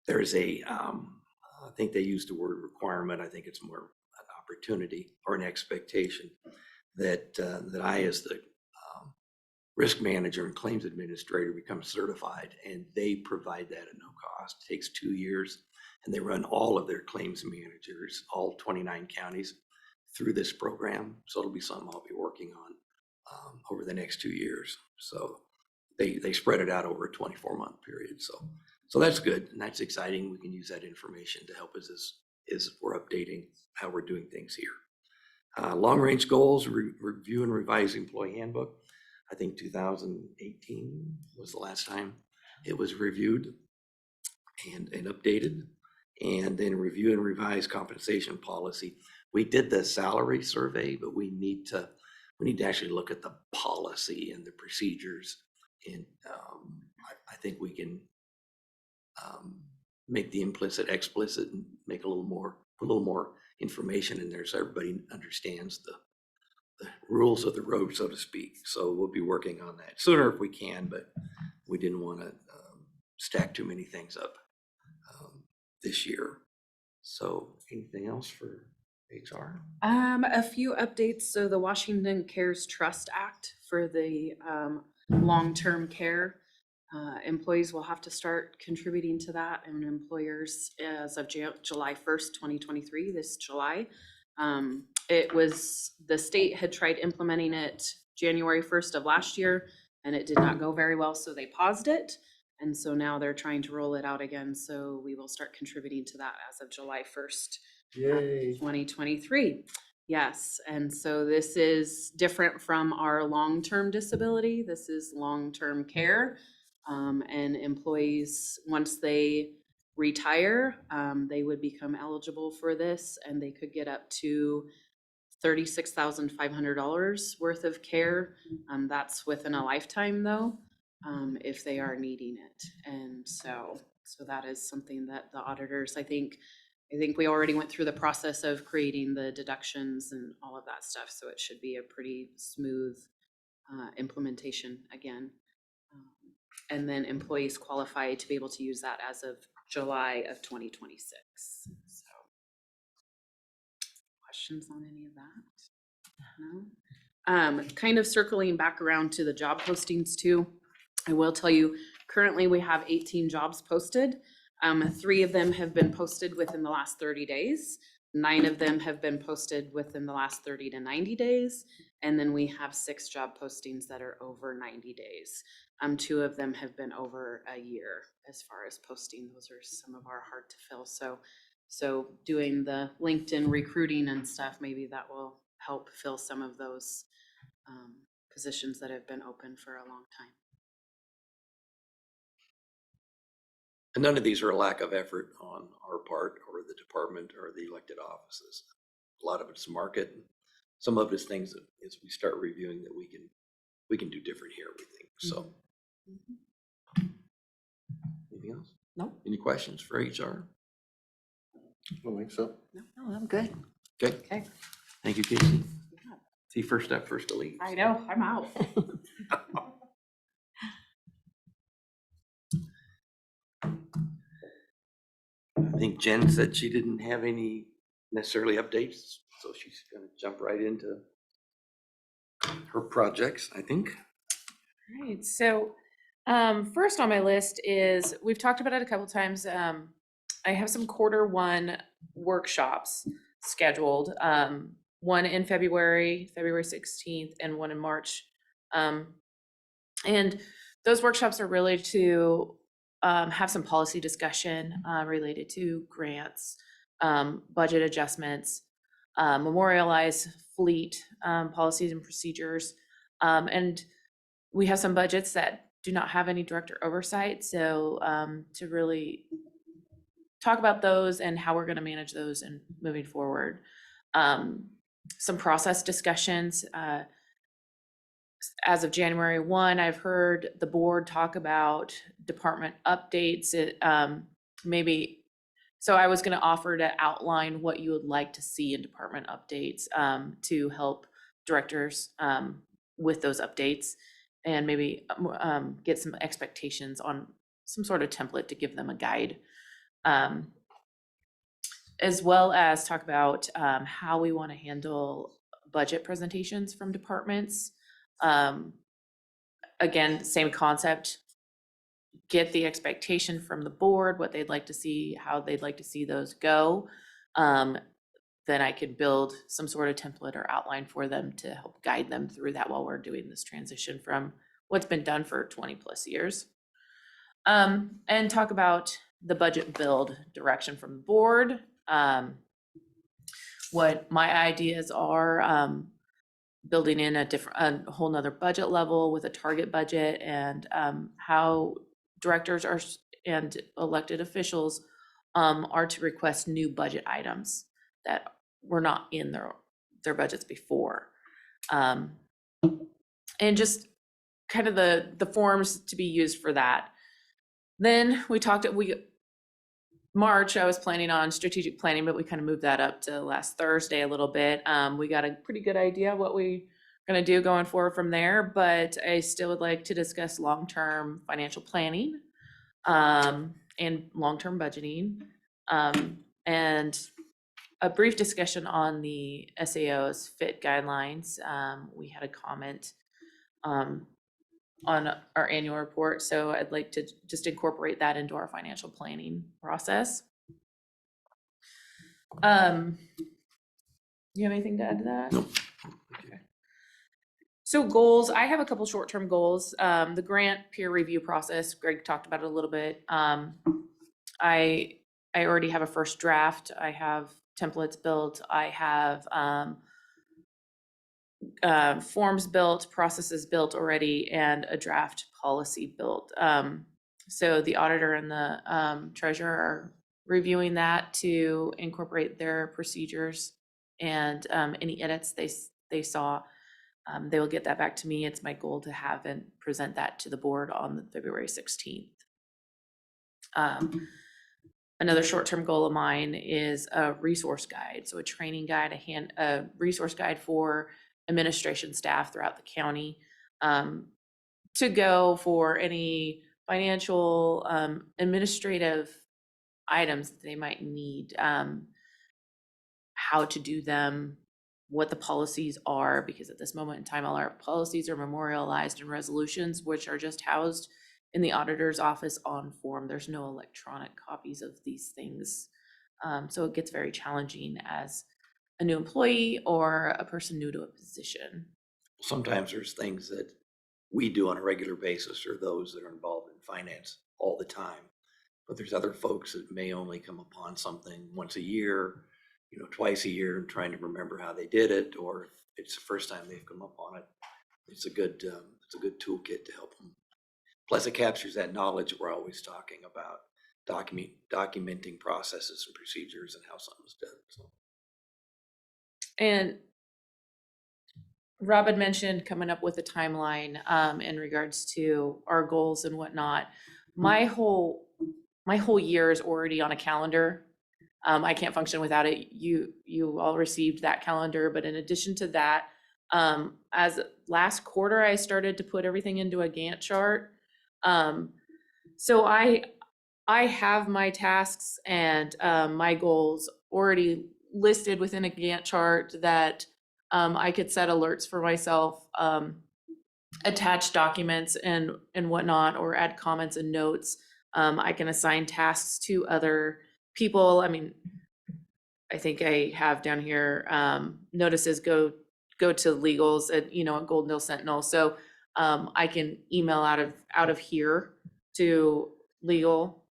there's I think they used the word requirement. I think it's more an opportunity or an expectation that I, as the risk manager and claims administrator, become certified, and they provide that at no cost. It takes 2 years, and they run all of their claims managers, all 29 counties, through this program. So it'll be something I'll be working on over the next 2 years. So they spread it out over a 24-month period. So that's good, and that's exciting. We can use that information to help us as we're updating how we're doing things here. Long-range goals, review and revise employee handbook. I think 2018 was the last time it was reviewed and updated. And then review and revise compensation policy. We did the salary survey, but we need to actually look at the policy and the procedures. And I think we can make the implicit explicit and make a little more information in there so everybody understands the rules of the road, so to speak. So we'll be working on that sooner if we can, but we didn't want to stack too many things up this year. So anything else for HR? A few updates. So the Washington Cares Trust Act for the long-term care, employees will have to start contributing to that, and employers as of July 1st, 2023, this July. The state had tried implementing it January 1st of last year, and it did not go very well, so they paused it. And so now they're trying to roll it out again. So we will start contributing to that as of July 1st, Yay. 2023. Yes. And so this is different from our long-term disability. This is long-term care. And employees, once they retire, they would become eligible for this, and they could get up to $36,500 worth of care. That's within a lifetime though, if they are needing it. And so that is something that the auditors, I think we already went through the process of creating the deductions and all of that stuff. So it should be a pretty smooth implementation again. And then employees qualify to be able to use that as of July of 2026. So questions on any of that? No? Kind of circling back around to the job postings too. I will tell you, currently we have 18 jobs posted. 3 of them have been posted within the last 30 days. 9 of them have been posted within the last 30 to 90 days. And then we have 6 job postings that are over 90 days. 2 of them have been over a year as far as posting. Those are some of our hard to fill. So doing the LinkedIn recruiting and stuff, maybe that will help fill some of those positions that have been open for a long time. And none of these are a lack of effort on our part or the department or the elected offices. A lot of it's market. Some of it's things that as we start reviewing that we can do different here, we think. So anything else? No, Any questions for HR? I don't think so. no, I'm good. Okay, Okay. thank you, Casey. See, first step, first to leave. I know, I'm out. I think Jen said she didn't have any necessarily updates, so she's gonna jump right into her projects, I think. Right, so first on my list is, we've talked about it a couple times. I have some quarter 1 workshops scheduled. One in February 16th, and one in March. And those workshops are really to have some policy discussion related to grants, budget adjustments, memorialize fleet policies and procedures. And we have some budgets that do not have any director oversight. So to really talk about those and how we're going to manage those and moving forward. Some process discussions. As of January 1, I've heard the board talk about department updates. Maybe, so I was going to offer to outline what you would like to see in department updates to help directors with those updates, and maybe get some expectations on some sort of template to give them a guide. As well as talk about how we want to handle budget presentations from departments. Again, same concept, get the expectation from the board, what they'd like to see, how they'd like to see those go. Then I could build some sort of template or outline for them to help guide them through that while we're doing this transition from what's been done for 20+ years. And talk about the budget build direction from the board. What my ideas are, building in a whole nother budget level with a target budget, and how directors are and elected officials are to request new budget items that were not in their budgets before. And just kind of the forms to be used for that. Then March, I was planning on strategic planning, but we kind of moved that up to last Thursday a little bit. We got a pretty good idea of what we're going to do going forward from there, but I still would like to discuss long-term financial planning and long-term budgeting, and a brief discussion on the SAO's FIT guidelines. We had a comment on our annual report, so I'd like to just incorporate that into our financial planning process. You have anything to add to that? Nope. Okay. So goals, I have a couple short-term goals. The grant peer review process, Greg talked about it a little bit. I already have a first draft. I have templates built. I have forms built, processes built already, and a draft policy built. So the auditor and the treasurer are reviewing that to incorporate their procedures, and any edits they saw, they will get that back to me. It's my goal to have and present that to the board on the February 16th. Another short-term goal of mine is a resource guide. So a training guide, a resource guide for administration staff throughout the county, to go for any financial, administrative items that they might need, how to do them, what the policies are, because at this moment in time, all our policies are memorialized in resolutions, which are just housed in the auditor's office on form. There's no electronic copies of these things. So it gets very challenging as a new employee or a person new to a position. Sometimes there's things that we do on a regular basis, or those that are involved in finance all the time. But there's other folks that may only come upon something once a year, twice a year, and trying to remember how they did it, or if it's the first time they've come upon it. It's a good toolkit to help them. Plus, it captures that knowledge that we're always talking about, documenting processes and procedures and how something's done. So. And Rob had mentioned coming up with a timeline in regards to our goals and whatnot. My whole my whole year is already on a calendar. I can't function without it. You all received that calendar, but in addition to that, as last quarter, I started to put everything into a Gantt chart. So I have my tasks and my goals already listed within a Gantt chart that I could set alerts for myself, attach documents and whatnot, or add comments and notes. I can assign tasks to other people. I mean, I think I have down here, notices go to legals at, at Golden Hill Sentinel. So I can email out of here to legal,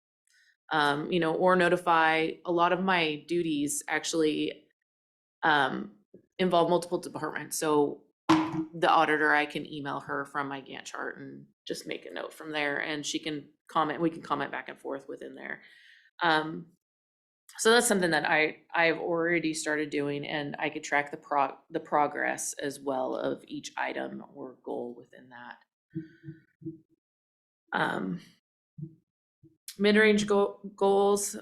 or notify. A lot of my duties actually involve multiple departments. So the auditor, I can email her from my Gantt chart and just make a note from there, and she can comment. We can comment back and forth within there. So that's something that I've already started doing, and I could track the progress as well of each item or goal within that. Mid-range goals.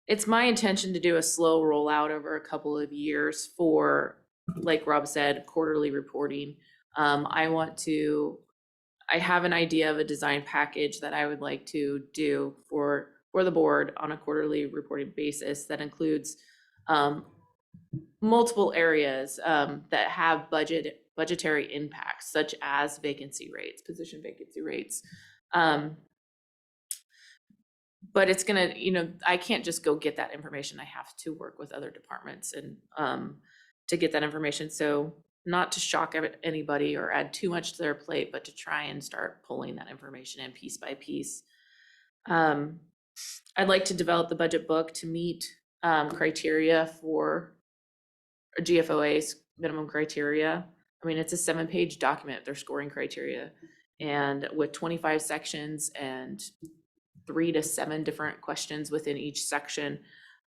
It's my intention to do a slow rollout over a couple of years for, like Rob said, quarterly reporting. I have an idea of a design package that I would like to do for the board on a quarterly reporting basis that includes multiple areas that have budgetary impacts, such as vacancy rates, position vacancy rates. But it's gonna, I can't just go get that information. I have to work with other departments and to get that information. So not to shock anybody or add too much to their plate, but to try and start pulling that information in piece by piece. I'd like to develop the budget book to meet criteria for GFOA's minimum criteria. I mean, it's a 7-page document, their scoring criteria, and with 25 sections and 3 to 7 different questions within each section.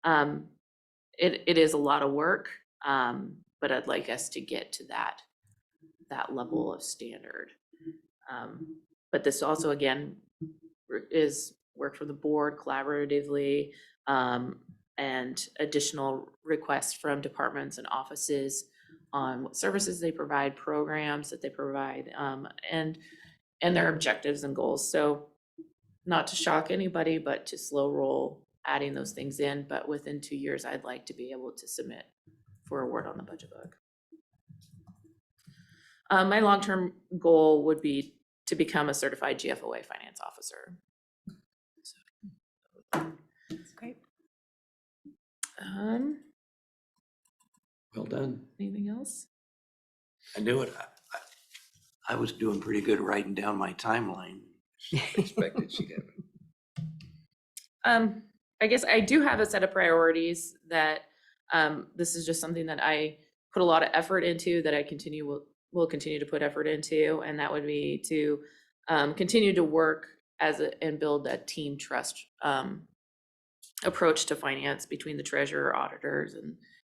It is a lot of work, but I'd like us to get to that level of standard. But this also, again, is work from the board collaboratively, and additional requests from departments and offices on what services they provide, programs that they provide, and their objectives and goals. So not to shock anybody, but to slow roll adding those things in. But within 2 years, I'd like to be able to submit for award on the budget book. My long-term goal would be to become a certified GFOA finance officer. That's great. Well done. Anything else? I knew it. I was doing pretty good writing down my timeline. Expected she'd have it. I guess I do have a set of priorities that this is just something that I put a lot of effort into, that I will continue to put effort into, and that would be to continue to work and build a team trust approach to finance between the treasurer, auditors,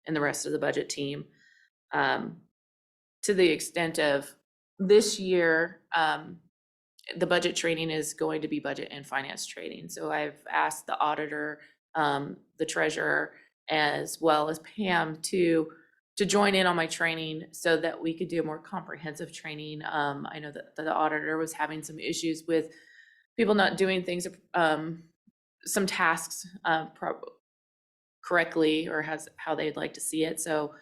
and the rest of the budget team. To the extent of this year, the budget training is going to be budget and finance training. So I've asked the auditor, the treasurer, as well as Pam to join in on my training so that we could do a more comprehensive training. I know that the auditor was having some issues with people not doing things, some tasks correctly, or how they'd like to see it. So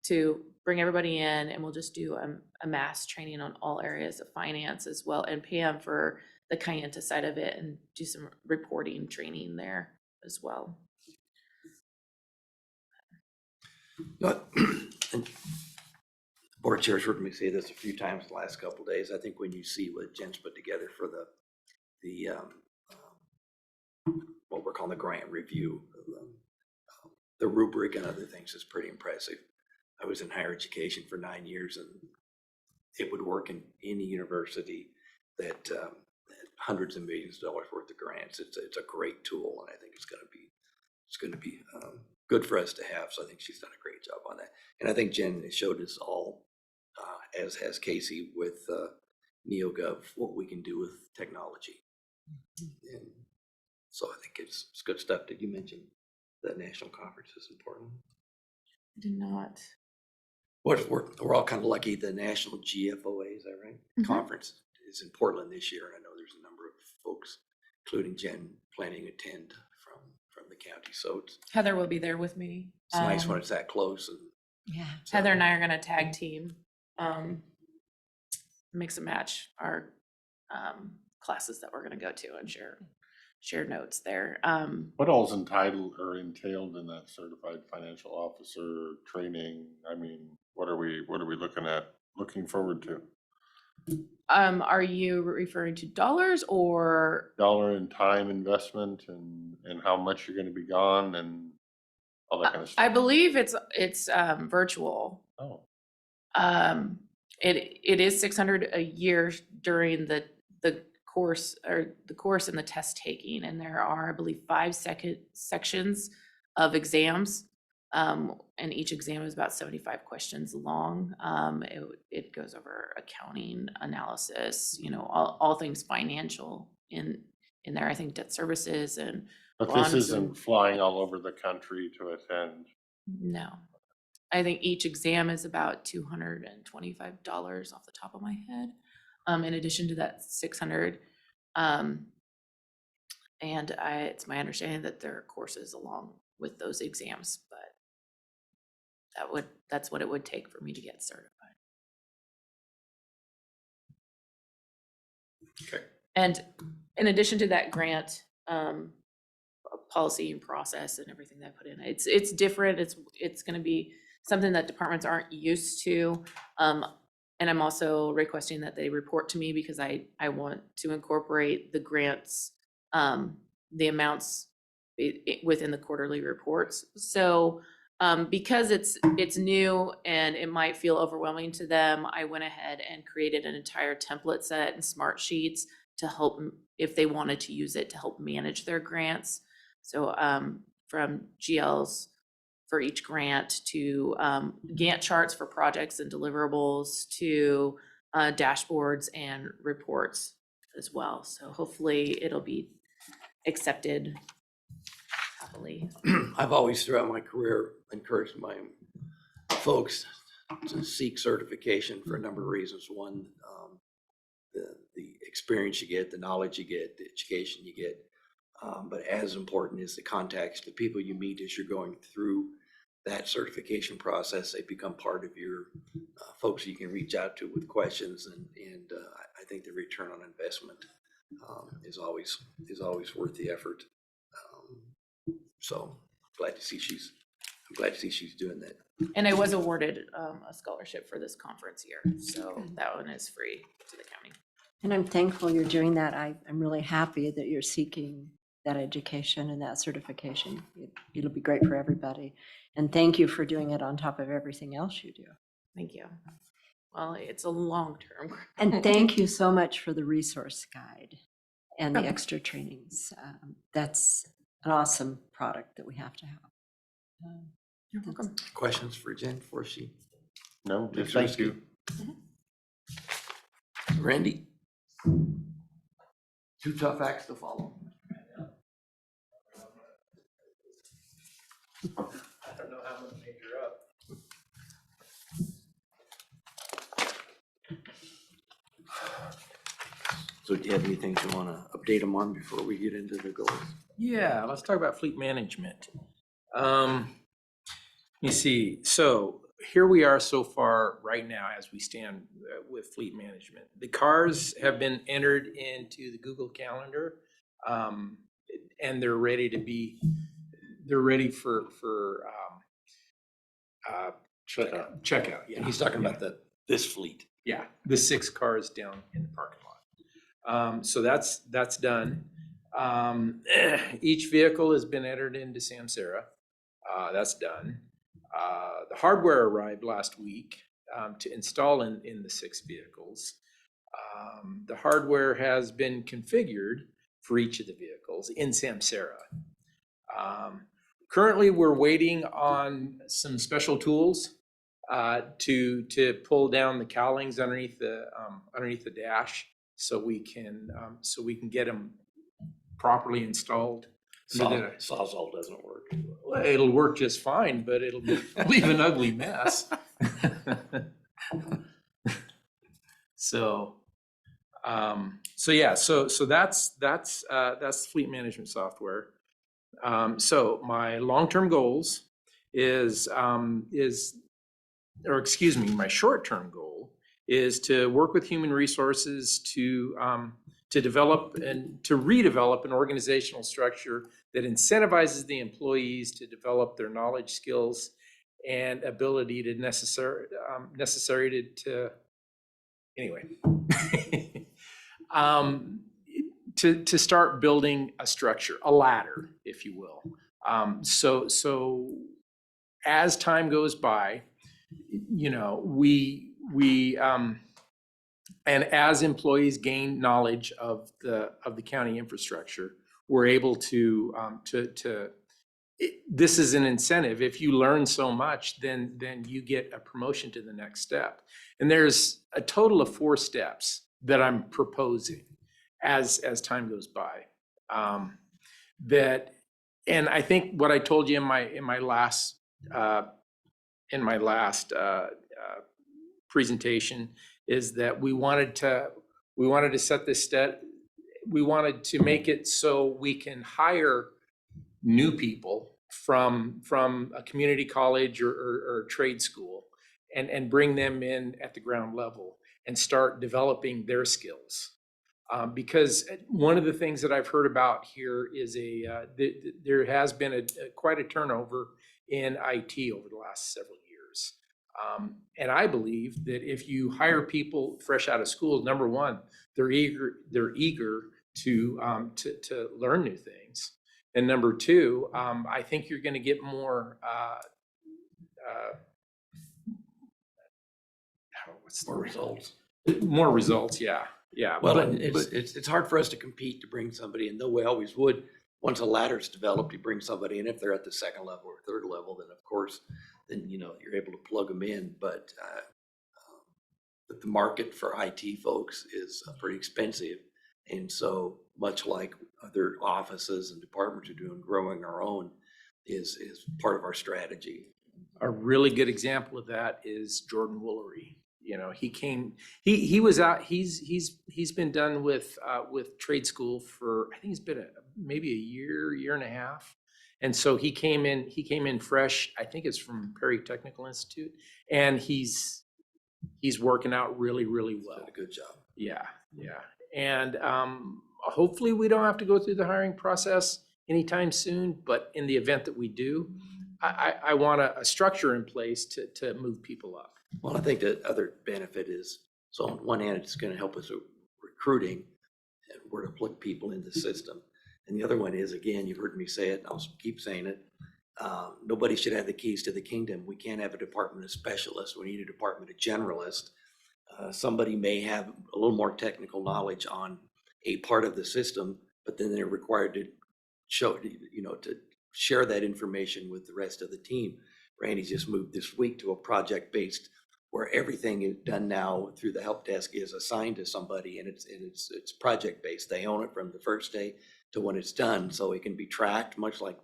to bring everybody in, and we'll just do a mass training on all areas of finance as well, and Pam for the Kayenta side of it, and do some reporting training there as well. But and board chair's heard me say this a few times the last couple of days. I think when you see what Jen's put together for the what we're calling the grant review, the rubric and other things is pretty impressive. I was in higher education for 9 years, and it would work in any university that hundreds of millions of dollars worth of grants. It's a great tool, and I think it's going to be good for us to have. So I think she's done a great job on that. And I think Jen showed us all, as has Casey with NeoGov, what we can do with technology. And So I think it's good stuff. Did you mention the national conference is important? Did not. We're all kind of lucky. The national GFOA, is that right? Mhm. Conference is in Portland this year. And I know there's a number of folks, including Jen, planning to attend from the county. So it's Heather will be there with me. nice when it's that close. And Yeah. so- Heather and I are gonna tag team, mix and match our classes that we're gonna go to and share notes there. What all's entitled or entailed in that certified financial officer training? I mean, what are we looking forward to? Are you referring to dollars or? Dollar and time investment and how much you're gonna be gone and all that kind of I stuff? believe it's virtual. Oh, It is 600 a year during the course or the course and the test taking, and there are, I believe, 5 sections of exams. And each exam is about 75 questions long. It goes over accounting analysis, all things financial in there. I think debt services and but this bonds isn't and- flying all over the country to attend. No. I think each exam is about $225 off the top of my head. In addition to that 600. And it's my understanding that there are courses along with those exams, but that's what it would take for me to get certified. Okay. And in addition to that grant, policy and process and everything that I put in, it's different. It's gonna be something that departments aren't used to. And I'm also requesting that they report to me because I want to incorporate the grants, the amounts within the quarterly reports. So because it's new and it might feel overwhelming to them, I went ahead and created an entire template set and smart sheets to help if they wanted to use it to help manage their grants. So from GLs for each grant to Gantt charts for projects and deliverables to dashboards and reports as well. So hopefully it'll be accepted happily. I've always throughout my career encouraged my folks to seek certification for a number of reasons. One, the experience you get, the knowledge you get, the education you get. But as important is the contacts, the people you meet as you're going through that certification process. They become part of your folks you can reach out to with questions, and I think the return on investment is always worth the effort. So I'm glad to see she's doing that. And I was awarded a scholarship for this conference year. So that one is free to the county. And I'm thankful you're doing that. I'm really happy that you're seeking that education and that certification. It'll be great for everybody. And thank you for doing it on top of everything else you do. Thank you. Well, it's a long term. And thank you so much for the resource guide and the extra trainings. That's an awesome product that we have to have. You're welcome. Questions for Jen before she? No, Yes, thank you. Randy? 2 tough acts to follow. I don't know how I'm gonna make her up. So do you have anything you want to update them on before we get into the goals? Yeah, let's talk about fleet management. You see, so here we are so far right now as we stand with fleet management. The cars have been entered into the Google Calendar, and they're ready for checkout. Yeah, And he's talking about this fleet. yeah, the 6 cars down in the parking lot. So that's done. Each vehicle has been entered into Samsara. That's done. The hardware arrived last week to install in the 6 vehicles. The hardware has been configured for each of the vehicles in Samsara. Currently, we're waiting on some special tools to pull down the cowlings underneath the dash, so we can get them properly installed. Sawzall doesn't work. Well, it'll work just fine, but it'll leave an ugly mess. So, so that's fleet management software. So my long-term goals my short-term goal is to work with human resources to develop and to redevelop an organizational structure that incentivizes the employees to develop their knowledge, skills, and ability to necessary to start building a structure, a ladder, if you will. So as time goes by, and as employees gain knowledge of the county infrastructure, we're able to this is an incentive. If you learn so much, then you get a promotion to the next step. And there's a total of 4 steps that I'm proposing as time goes by. And I think what I told you in my last presentation is that we wanted to set this step. We wanted to make it so we can hire new people from a community college or trade school and bring them in at the ground level and start developing their skills. Because one of the things that I've heard about here is there has been quite a turnover in IT over the last several years. And I believe that if you hire people fresh out of school, number one, they're eager to learn new things. And number two, I think you're going to get more results. More results, yeah. Well, But it's hard for us to compete to bring somebody in, though we always would. Once a ladder's developed, you bring somebody in. If they're at the second level or third level, then of course, you're able to plug them in. But the market for IT folks is pretty expensive. And so much like other offices and departments are doing, growing our own is part of our strategy. a really good example of that is Jordan Woolery. He was out, he's been done with trade school for, I think it's been maybe a year and a half. And so he came in fresh, I think it's from Perry Technical Institute, and he's working out really, really well. Did a good job. Yeah. And hopefully we don't have to go through the hiring process anytime soon, but in the event that we do, I want a structure in place to move people up. Well, I think the other benefit is, so on one hand, it's going to help us with recruiting and where to plug people in the system. And the other one is, again, you've heard me say it, and I'll keep saying it. Nobody should have the keys to the kingdom. We can't have a department of specialists. We need a department of generalists. Somebody may have a little more technical knowledge on a part of the system, but then they're required to to share that information with the rest of the team. Randy just moved this week to a project-based where everything is done now through the help desk is assigned to somebody, and it's project-based. They own it from the first day to when it's done, so it can be tracked, much like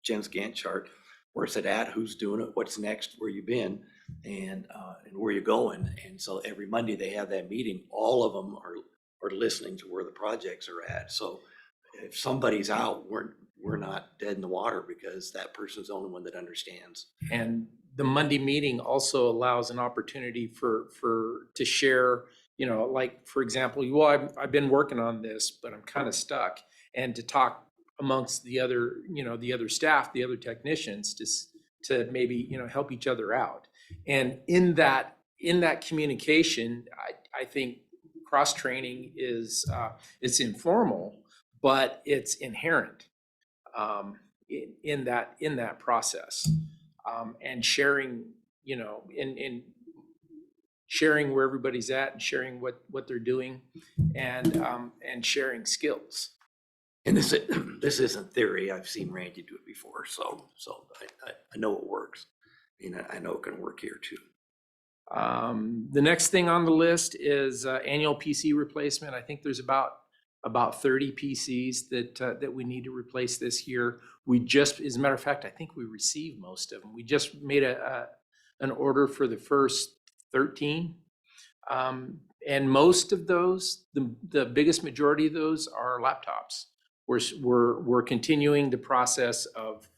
Jen's Gantt chart. Where's it at? Who's doing it? What's next? Where you been? And where you going? And so every Monday they have that meeting. All of them are listening to where the projects are at. So if somebody's out, we're not dead in the water because that person's the only one that understands. And the Monday meeting also allows an opportunity to share, like, for example, well, I've been working on this, but I'm kind of stuck, and to talk amongst the other, the other staff, the other technicians, to maybe, help each other out. And in that communication, I think cross-training is, it's informal, but it's inherent in that process. And sharing, in sharing where everybody's at and sharing what they're doing, and sharing skills. And this isn't theory. I've seen Randy do it before, so I know it works. I know it can work here too. The next thing on the list is annual PC replacement. I think there's about about 30 PCs that we need to replace this year. We just, as a matter of fact, I think we received most of them. We just made an order for the first 13. And most of those, the biggest majority of those are laptops. We're continuing the process of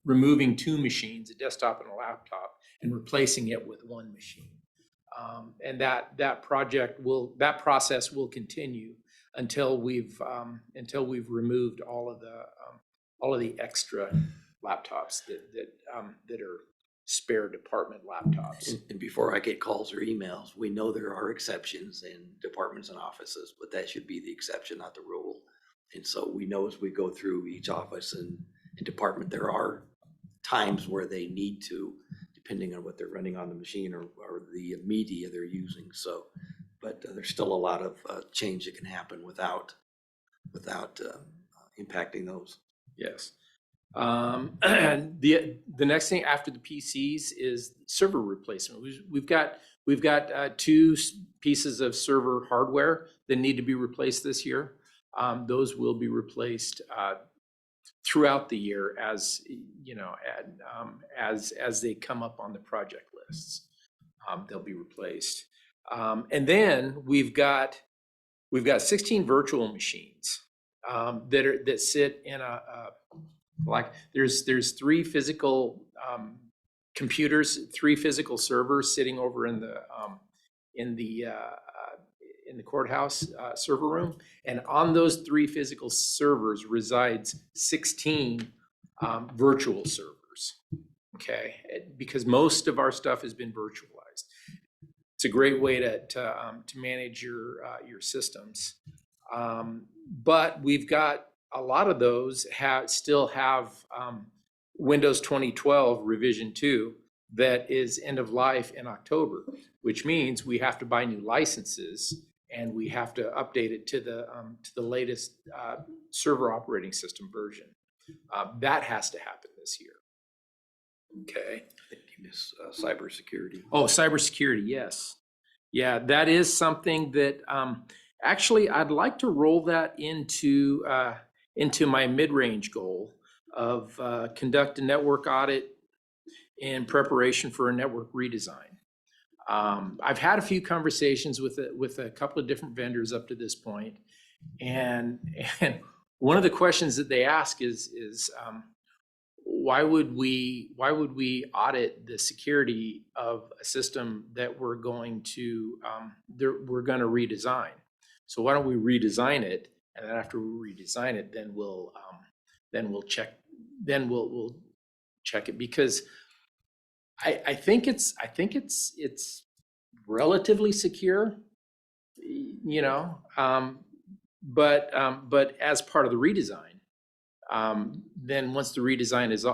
removing 2 machines, a desktop and a laptop, and replacing it with 1 machine. And that process will continue until we've removed all of the extra laptops that are spare department laptops. And before I get calls or emails, we know there are exceptions in departments and offices, but that should be the exception, not the rule. And so we know as we go through each office and department, there are times where they need to, depending on what they're running on the machine or the media they're using. So, but there's still a lot of change that can happen without impacting those. Yes. And the next thing after the PCs is server replacement. We've got 2 pieces of server hardware that need to be replaced this year. Those will be replaced throughout the year, as you know, as they come up on the project lists. They'll be replaced. And then we've got 16 virtual machines that sit in like there's 3 physical computers, 3 physical servers sitting over in the courthouse server room, and on those 3 physical servers resides 16 virtual servers. Okay, because most of our stuff has been virtualized. It's a great way to manage your systems, but we've got a lot of those still have Windows 2012 revision 2 that is end of life in October, which means we have to buy new licenses and we have to update it to the latest server operating system version. That has to happen this year. Okay. You miss cybersecurity. Oh, cybersecurity, yes. Yeah, that is something that actually I'd like to roll that into my mid-range goal of conduct a network audit in preparation for a network redesign. I've had a few conversations with a couple of different vendors up to this point, and one of the questions that they ask is why would we audit the security of a system that we're going to redesign? So why don't we redesign it, and then after we redesign it, then we'll check it, because I think it's relatively secure, you know, but as part of the redesign, then once the redesign is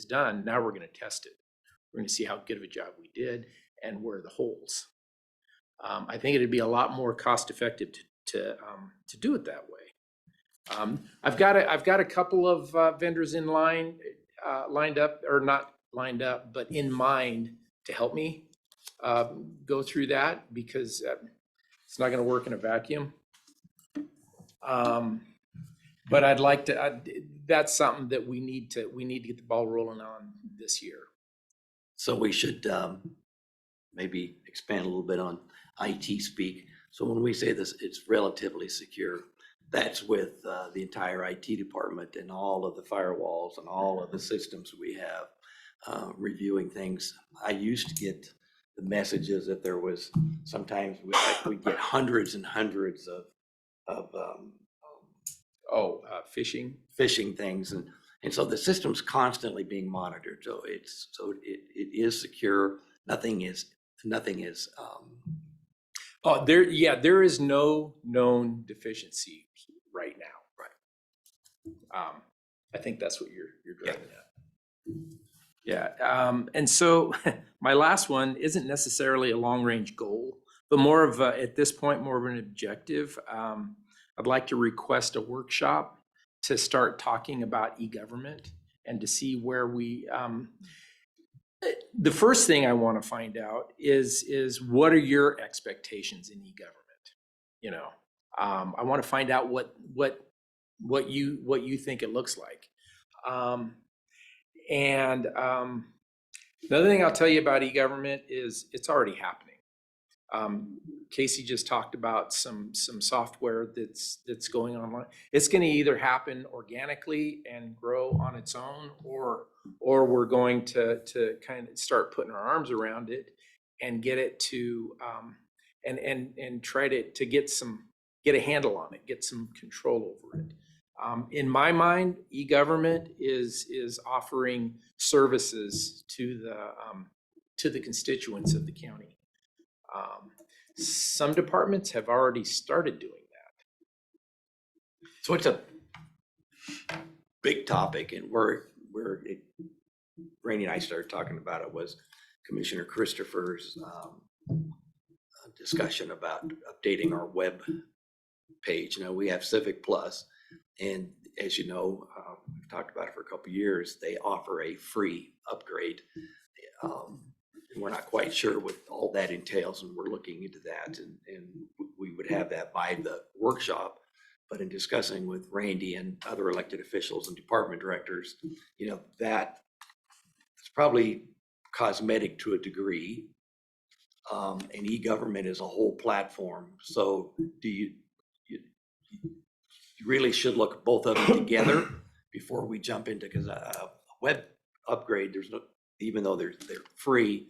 done, now we're going to test it. We're going to see how good of a job we did and where are the holes. I think it'd be a lot more cost effective to do it that way. I've got a couple of vendors in line, lined up, or not lined up, but in mind to help me go through that, because it's not going to work in a vacuum. But I'd like to. That's something that we need to get the ball rolling on this year. So we should maybe expand a little bit on IT speak. So when we say this, it's relatively secure. That's with the entire IT department and all of the firewalls and all of the systems we have reviewing things. I used to get the messages that there was sometimes we'd get hundreds and hundreds of phishing things, and so the system's constantly being monitored. So it is secure. Nothing is. There is no known deficiency right now. Right. I think that's what you're driving at. Yeah. And so my last one isn't necessarily a long range goal, but more of at this point, more of an objective. I'd like to request a workshop to start talking about e-government and to see where we, the first thing I want to find out is what are your expectations in e-government? You know, I want to find out what you think it looks like. Another thing I'll tell you about e-government is it's already happening. Casey just talked about some software that's going online. It's going to either happen organically and grow on its own, or we're going to kind of start putting our arms around it and get it to and try to get a handle on it, get some control over it. In my mind, e-government is offering services to the constituents of the county. Some departments have already started doing that. So it's a big topic, and Rainey and I started talking about it was Commissioner Christopher's discussion about updating our web page. You know, we have Civic Plus, and as you know, we've talked about it for a couple of years. They offer a free upgrade. And we're not quite sure what all that entails, and we're looking into that, and we would have that by the workshop. But in discussing with Randy and other elected officials and department directors, you know, that it's probably cosmetic to a degree. And e-government is a whole platform. So you really should look at both of them together before we jump into, because a web upgrade, there's no, even though they're free,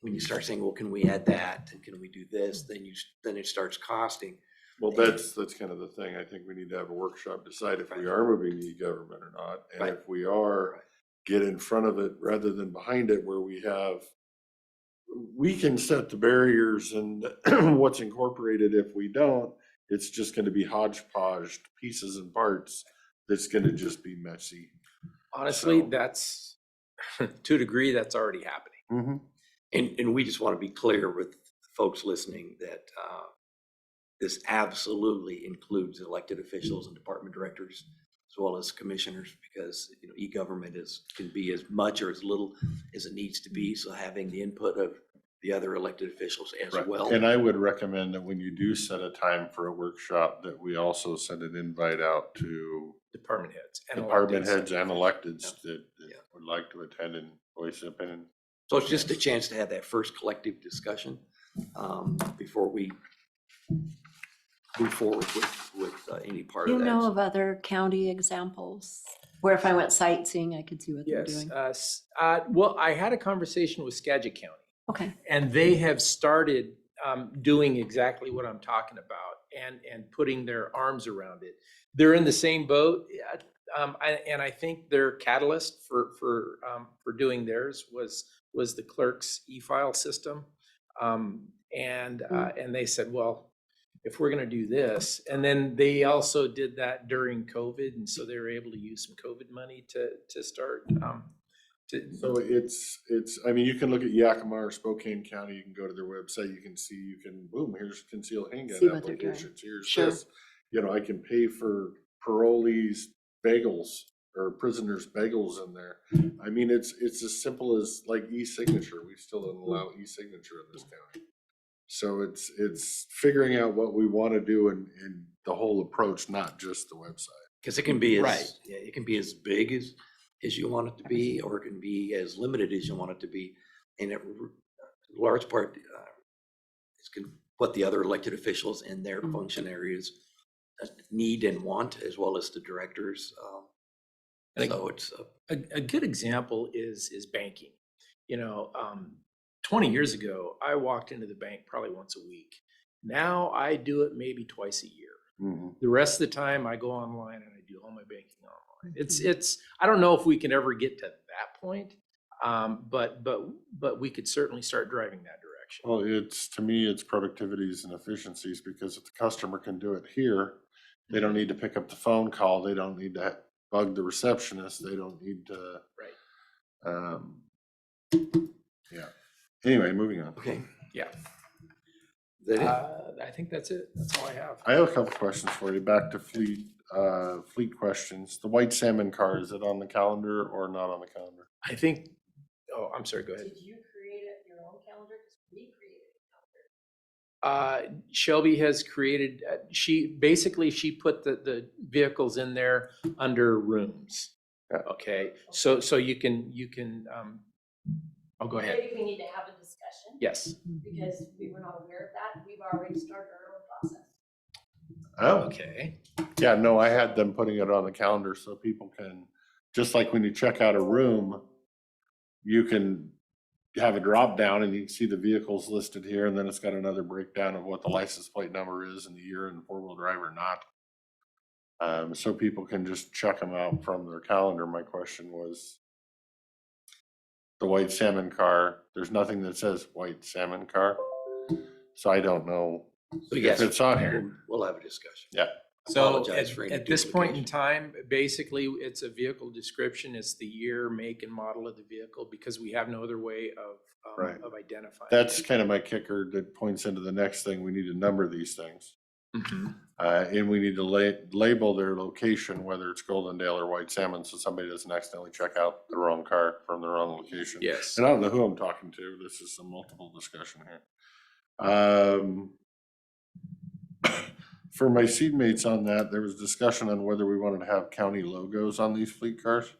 when you start saying, well, can we add that and can we do this, then it starts costing. Well, that's kind of the thing. I think we need to have a workshop, decide if we are moving to e-government or not. And Right. if we are, get in front of it rather than behind it, where we can set the barriers and what's incorporated. If we don't, it's just going to be hodgepodge pieces and parts. That's going to just be messy. Honestly, So- that's to a degree that's already happening. Mm-hmm. And we just want to be clear with folks listening that this absolutely includes elected officials and department directors, as well as commissioners, because, you know, e-government can be as much or as little as it needs to be. So having the input of the other elected officials as Right. well. And I would recommend that when you do set a time for a workshop, that we also send an invite out to Department heads and department electeds. heads and electeds that Yeah. would like to attend and voice their opinion. So it's just a chance to have that first collective discussion before we move forward with any part Do of you that. know of other county examples where if I went sightseeing, I could see what they're Yes. doing? Well, I had a conversation with Skagit County, Okay, and they have started doing exactly what I'm talking about and putting their arms around it. They're in the same boat. And I think their catalyst for doing theirs was the clerk's e-file system. And they said, well, if we're going to do this, and then they also did that during COVID, and so they were able to use some COVID money to start. So it's, I mean, you can look at Yakima or Spokane County, you can go to their website, boom, here's concealed See handgun what they're doing. applications, here's Sure. this. You know, I can pay for parolees bagels or prisoners bagels in there. I mean, it's as simple as like e-signature. We still don't allow e-signature in this county. So it's figuring out what we want to do and the whole approach, not just the website. Because it can be Right. it can be as big as you want it to be, or it can be as limited as you want it to be. And in large part, it's what the other elected officials in their function areas need and want, as well as the directors. And So it's a good example is banking. You know, 20 years ago, I walked into the bank probably once a week. Now I do it maybe twice a year. The rest of the time I go online and I do all my banking online. It's I don't know if we can ever get to that point, but we could certainly start driving that direction. Well, to me, it's productivities and efficiencies, because if the customer can do it here, they don't need to pick up the phone call. They don't need to bug the receptionist. They don't need to. Right. Yeah. Anyway, moving on. okay. Yeah. Is that it? I think that's it. That's all I have. I have a couple questions for you. Back to fleet questions. The white salmon car, is it on the calendar or not on the calendar? I think, oh, I'm sorry, go ahead. Did you create it your own calendar? Because we created a calendar. Shelby has created, she put the vehicles in there under rooms. Yeah. Okay, so you can, oh, go ahead. Maybe we need to have a discussion, Yes. because we were not aware of that. We've already started our own process. Oh, Okay. yeah, no, I had them putting it on the calendar so people can, just like when you check out a room, you can have a drop down and you can see the vehicles listed here, and then it's got another breakdown of what the license plate number is and the year and four-wheel drive or not. So people can just check them out from their calendar. My question was, the white salmon car, there's nothing that says white salmon car. So I don't know So if yes, it's on here. we'll have a discussion. Yeah. So Apologize for any at this point in duplication. time, basically, it's a vehicle description. It's the year, make, and model of the vehicle, because we have no other way Right. of identifying. That's kind of my kicker that points into the next thing. We need to number these things. Mhm. And we need to label their location, whether it's Goldendale or White Salmon, so somebody doesn't accidentally check out the wrong car from the wrong location. Yes. And I don't know who I'm talking to. This is a multiple discussion here. For my seatmates on that, there was discussion on whether we wanted to have county logos on these fleet cars.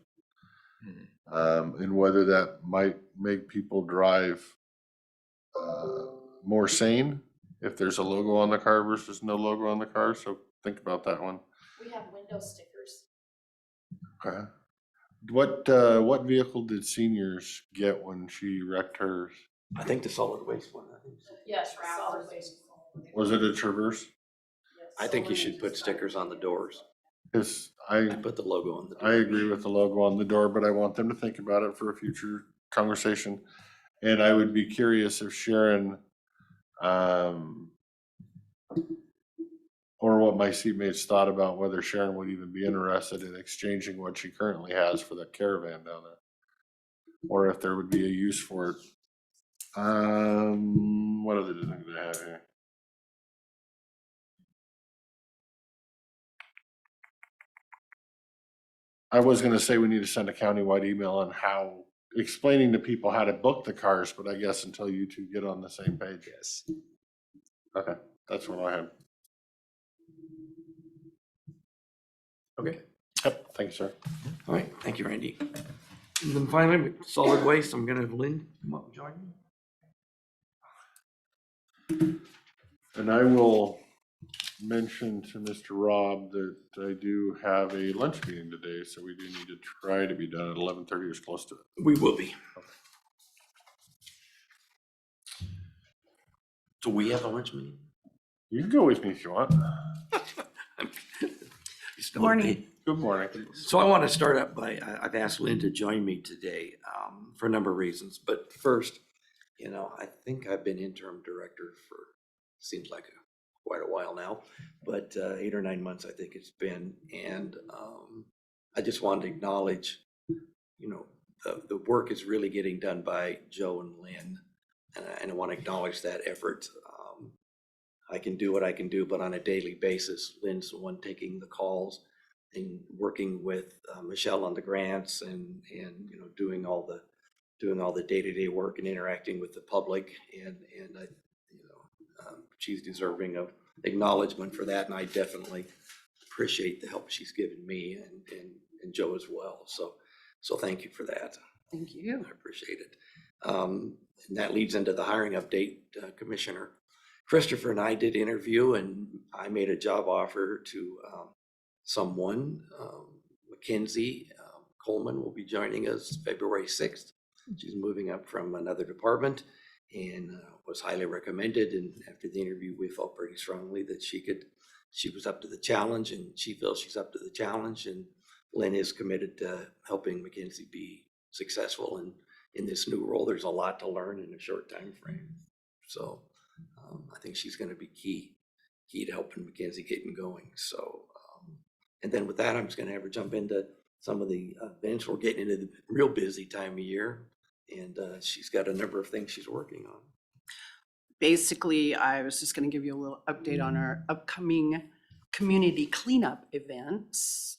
And whether that might make people drive more sane if there's a logo on the car versus no logo on the car. So think about that one. We have window stickers. Okay. What vehicle did seniors get when she wrecked hers? I think the solid waste one, I think. Yes, solid waste. Was it a Traverse? I think you should put stickers on the doors. Because I put the logo on the door. I agree with the logo on the door, but I want them to think about it for a future conversation. And I would be curious if Sharon, or what my seatmates thought about whether Sharon would even be interested in exchanging what she currently has for that caravan down there. Or if there would be a use for it. What other things do I have here? I was gonna say we need to send a countywide email on how, explaining to people how to book the cars, but I guess until you two get on the same page. Yes. Okay, that's what I have. Okay. Yep, thank you, sir. All right, thank you, Randy. And then finally, solid waste, I'm gonna have Lynn come up and join me. And I will mention to Mr. Rob that I do have a lunch meeting today, so we do need to try to be done at 11:30 or as close to it. We will be. So we have a lunch meeting? You can go with me if you want. Morning. Good morning. So I want to start up by, I've asked Lynn to join me today for a number of reasons. But first, I think I've been interim director for, seems like quite a while now, but 8 or 9 months I think it's been. And I just wanted to acknowledge, the work is really getting done by Joe and Lynn. And I want to acknowledge that effort. I can do what I can do, but on a daily basis, Lynn's the one taking the calls and working with Michelle on the grants and doing all the day-to-day work and interacting with the public. And I, she's deserving of acknowledgement for that. And I definitely appreciate the help she's given me and Joe as well. So thank you for that. Thank you. I appreciate it. And that leads into the hiring update. Commissioner Christopher and I did interview, and I made a job offer to someone. Mackenzie Coleman will be joining us February 6th. She's moving up from another department and was highly recommended. And after the interview, we felt pretty strongly that she was up to the challenge, and she feels she's up to the challenge. And Lynn is committed to helping Mackenzie be successful in this new role. There's a lot to learn in a short time frame. So I think she's going to be key to helping Mackenzie getting going. So, and then with that, I'm just going to have her jump into some of the events. We're getting into the real busy time of year, and she's got a number of things she's working on. Basically, I was just going to give you a little update on our upcoming community cleanup events.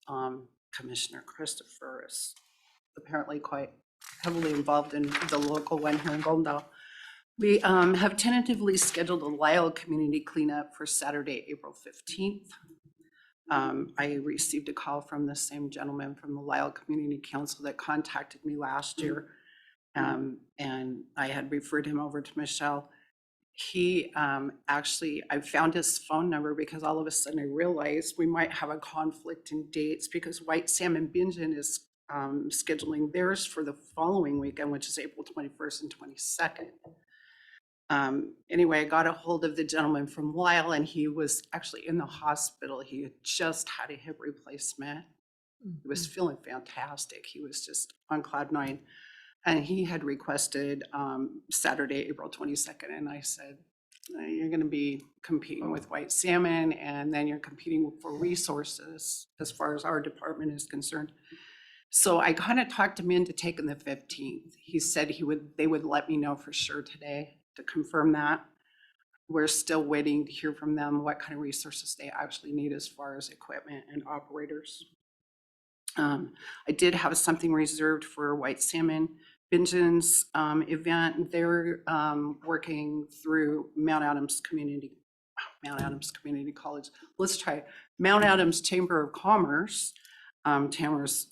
Commissioner Christopher is apparently quite heavily involved in the local one here in Goldendale. We have tentatively scheduled a Lyle community cleanup for Saturday, April 15th. I received a call from the same gentleman from the Lyle Community Council that contacted me last year. And I had referred him over to Michelle. He actually, I found his phone number because all of a sudden I realized we might have a conflict in dates because White Salmon Bingen is scheduling theirs for the following weekend, which is April 21st and 22nd. Anyway, I got a hold of the gentleman from Lyle and he was actually in the hospital. He had just had a hip replacement. He was feeling fantastic. He was just on cloud nine. And he had requested Saturday, April 22nd. And I said, you're going to be competing with White Salmon and then you're competing for resources as far as our department is concerned. So I kind of talked him into taking the 15th. He said they would let me know for sure today to confirm that. We're still waiting to hear from them what kind of resources they actually need as far as equipment and operators. I did have something reserved for White Salmon Bingen's event. They're working through Mount Adams Community College. Let's try it. Mount Adams Chamber of Commerce. Tamara's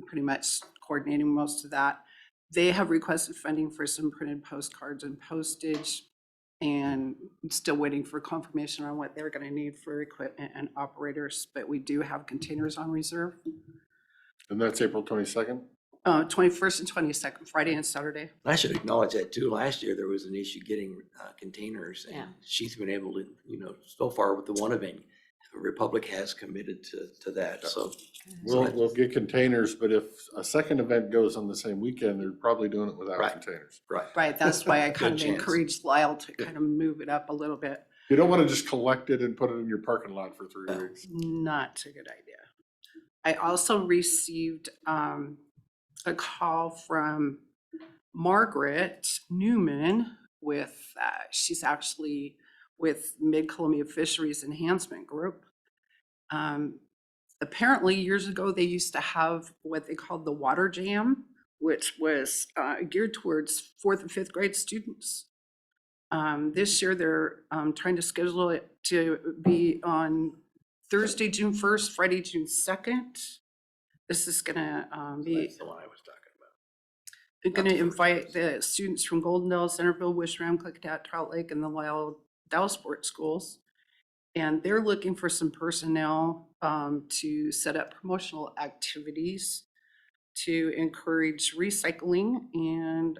pretty much coordinating most of that. They have requested funding for some printed postcards and postage, and still waiting for confirmation on what they're going to need for equipment and operators, but we do have containers on reserve. And that's April 22nd? 21st and 22nd, Friday and Saturday. I should acknowledge that too. Last year, there was an issue getting containers Yeah. and she's been able to, so far with the one event, Republic has committed to that, so. We'll get containers, but if a second event goes on the same weekend, they're probably doing it without Right. containers. Right, that's why I kind of Good chance. encouraged Lyle to kind of move it up a little bit. You don't want to just collect it and put it in your parking lot for 3 No. weeks. Not a good idea. I also received a call from Margaret Newman with, she's actually with Mid-Columbia Fisheries Enhancement Group. Apparently years ago, they used to have what they called the Water Jam, which was geared towards 4th and 5th grade students. This year, they're trying to schedule it to be on Thursday, June 1st, Friday, June 2nd. This is gonna be, That's the one I was talking about. they're Not gonna the first invite one. the students from Goldendale, Centerville, Wishram, Klickitat, Trout Lake, and the Lyle Dalsport schools. And they're looking for some personnel to set up promotional activities to encourage recycling and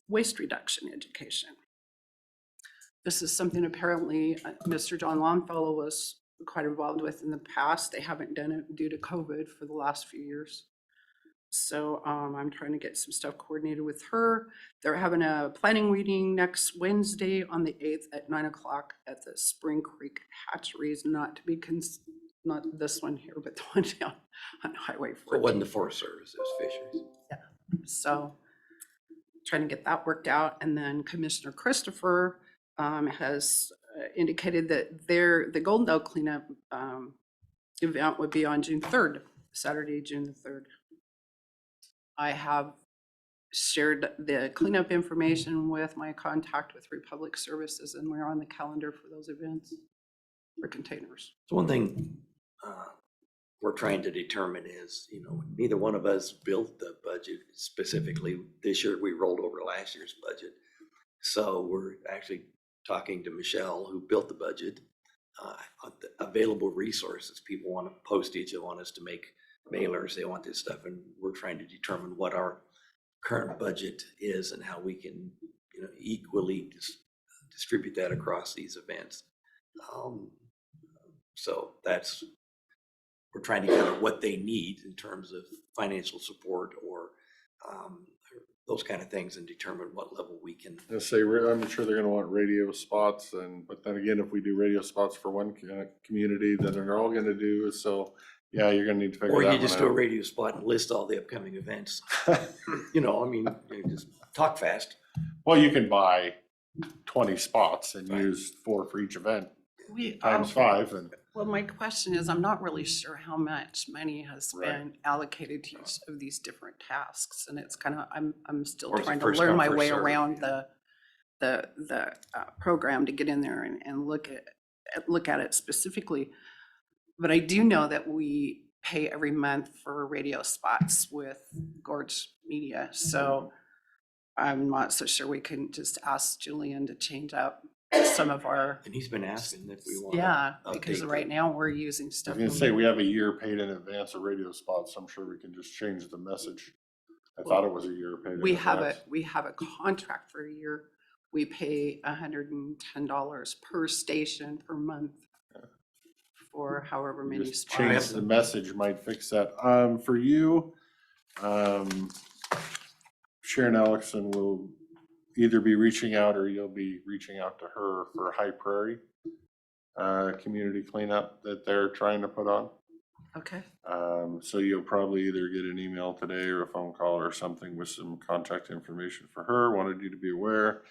waste reduction education. This is something apparently Mr. John Longfellow was quite involved with in the past. They haven't done it due to COVID for the last few years. So I'm trying to get some stuff coordinated with her. They're having a planning meeting next Wednesday on the 8th at 9 o'clock at the Spring Creek Hatcheries, not to be, not this one here, but the one down on Highway 14. So it wasn't the Forest Service, it was fisheries. So trying to get that worked out. And then Commissioner Christopher has indicated that the Goldendale cleanup event would be on June 3rd, Saturday, June the 3rd. I have shared the cleanup information with my contact with Republic Services, and we're on the calendar for those events for containers. So one thing we're trying to determine is, neither one of us built the budget specifically. This year, we rolled over last year's budget. So we're actually talking to Michelle, who built the budget, on the available resources. People want postage, they want us to make mailers, they want this stuff, and we're trying to determine what our current budget is and how we can, equally distribute that across these events. So we're trying to gather what they need in terms of financial support or those kind of things and determine what level we can. I'm sure they're gonna want radio spots but then again, if we do radio spots for one community, then they're all gonna do, so yeah, you're gonna need to figure that Or one out. you just do a radio spot and list all the upcoming events. You just talk fast. Well, you can buy 20 spots and use 4 for each event, times 5 and. Well, my question is, I'm not really sure how much money has Right. been allocated to each of these different tasks. And it's kind of, I'm still Or is it trying to first learn come, my first way served? around the program to get in there and look at it specifically. But I do know that we pay every month for radio spots with Gorge Media, so I'm not so sure we can just ask Julian to change up some of our, And he's been asking if we want. yeah, because right now we're using I stuff. was gonna say, we have a year paid in advance of radio spots, so I'm sure we can just change the message. I thought it was a year paid in We have advance. we have a contract for a year. We pay $110 per station per month for however many Just change spots. the message might fix that. For you, Sharon Alexson will either be reaching out or you'll be reaching out to her for High Prairie community cleanup that they're trying to put on. Okay. So you'll probably either get an email today or a phone call or something with some contact information for her. Wanted you to be aware.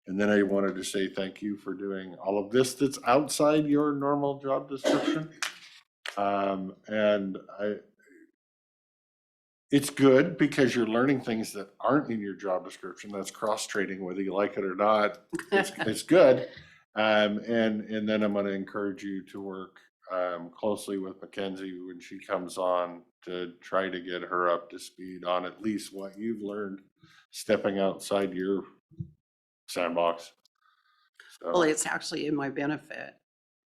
And then I wanted to say thank you for doing all of this that's outside your normal job description. It's good because you're learning things that aren't in your job description. That's cross-training, whether you like it or not. It's good. And then I'm going to encourage you to work closely with Mackenzie when she comes on to try to get her up to speed on at least what you've learned stepping outside your sandbox. Well, it's actually in my benefit,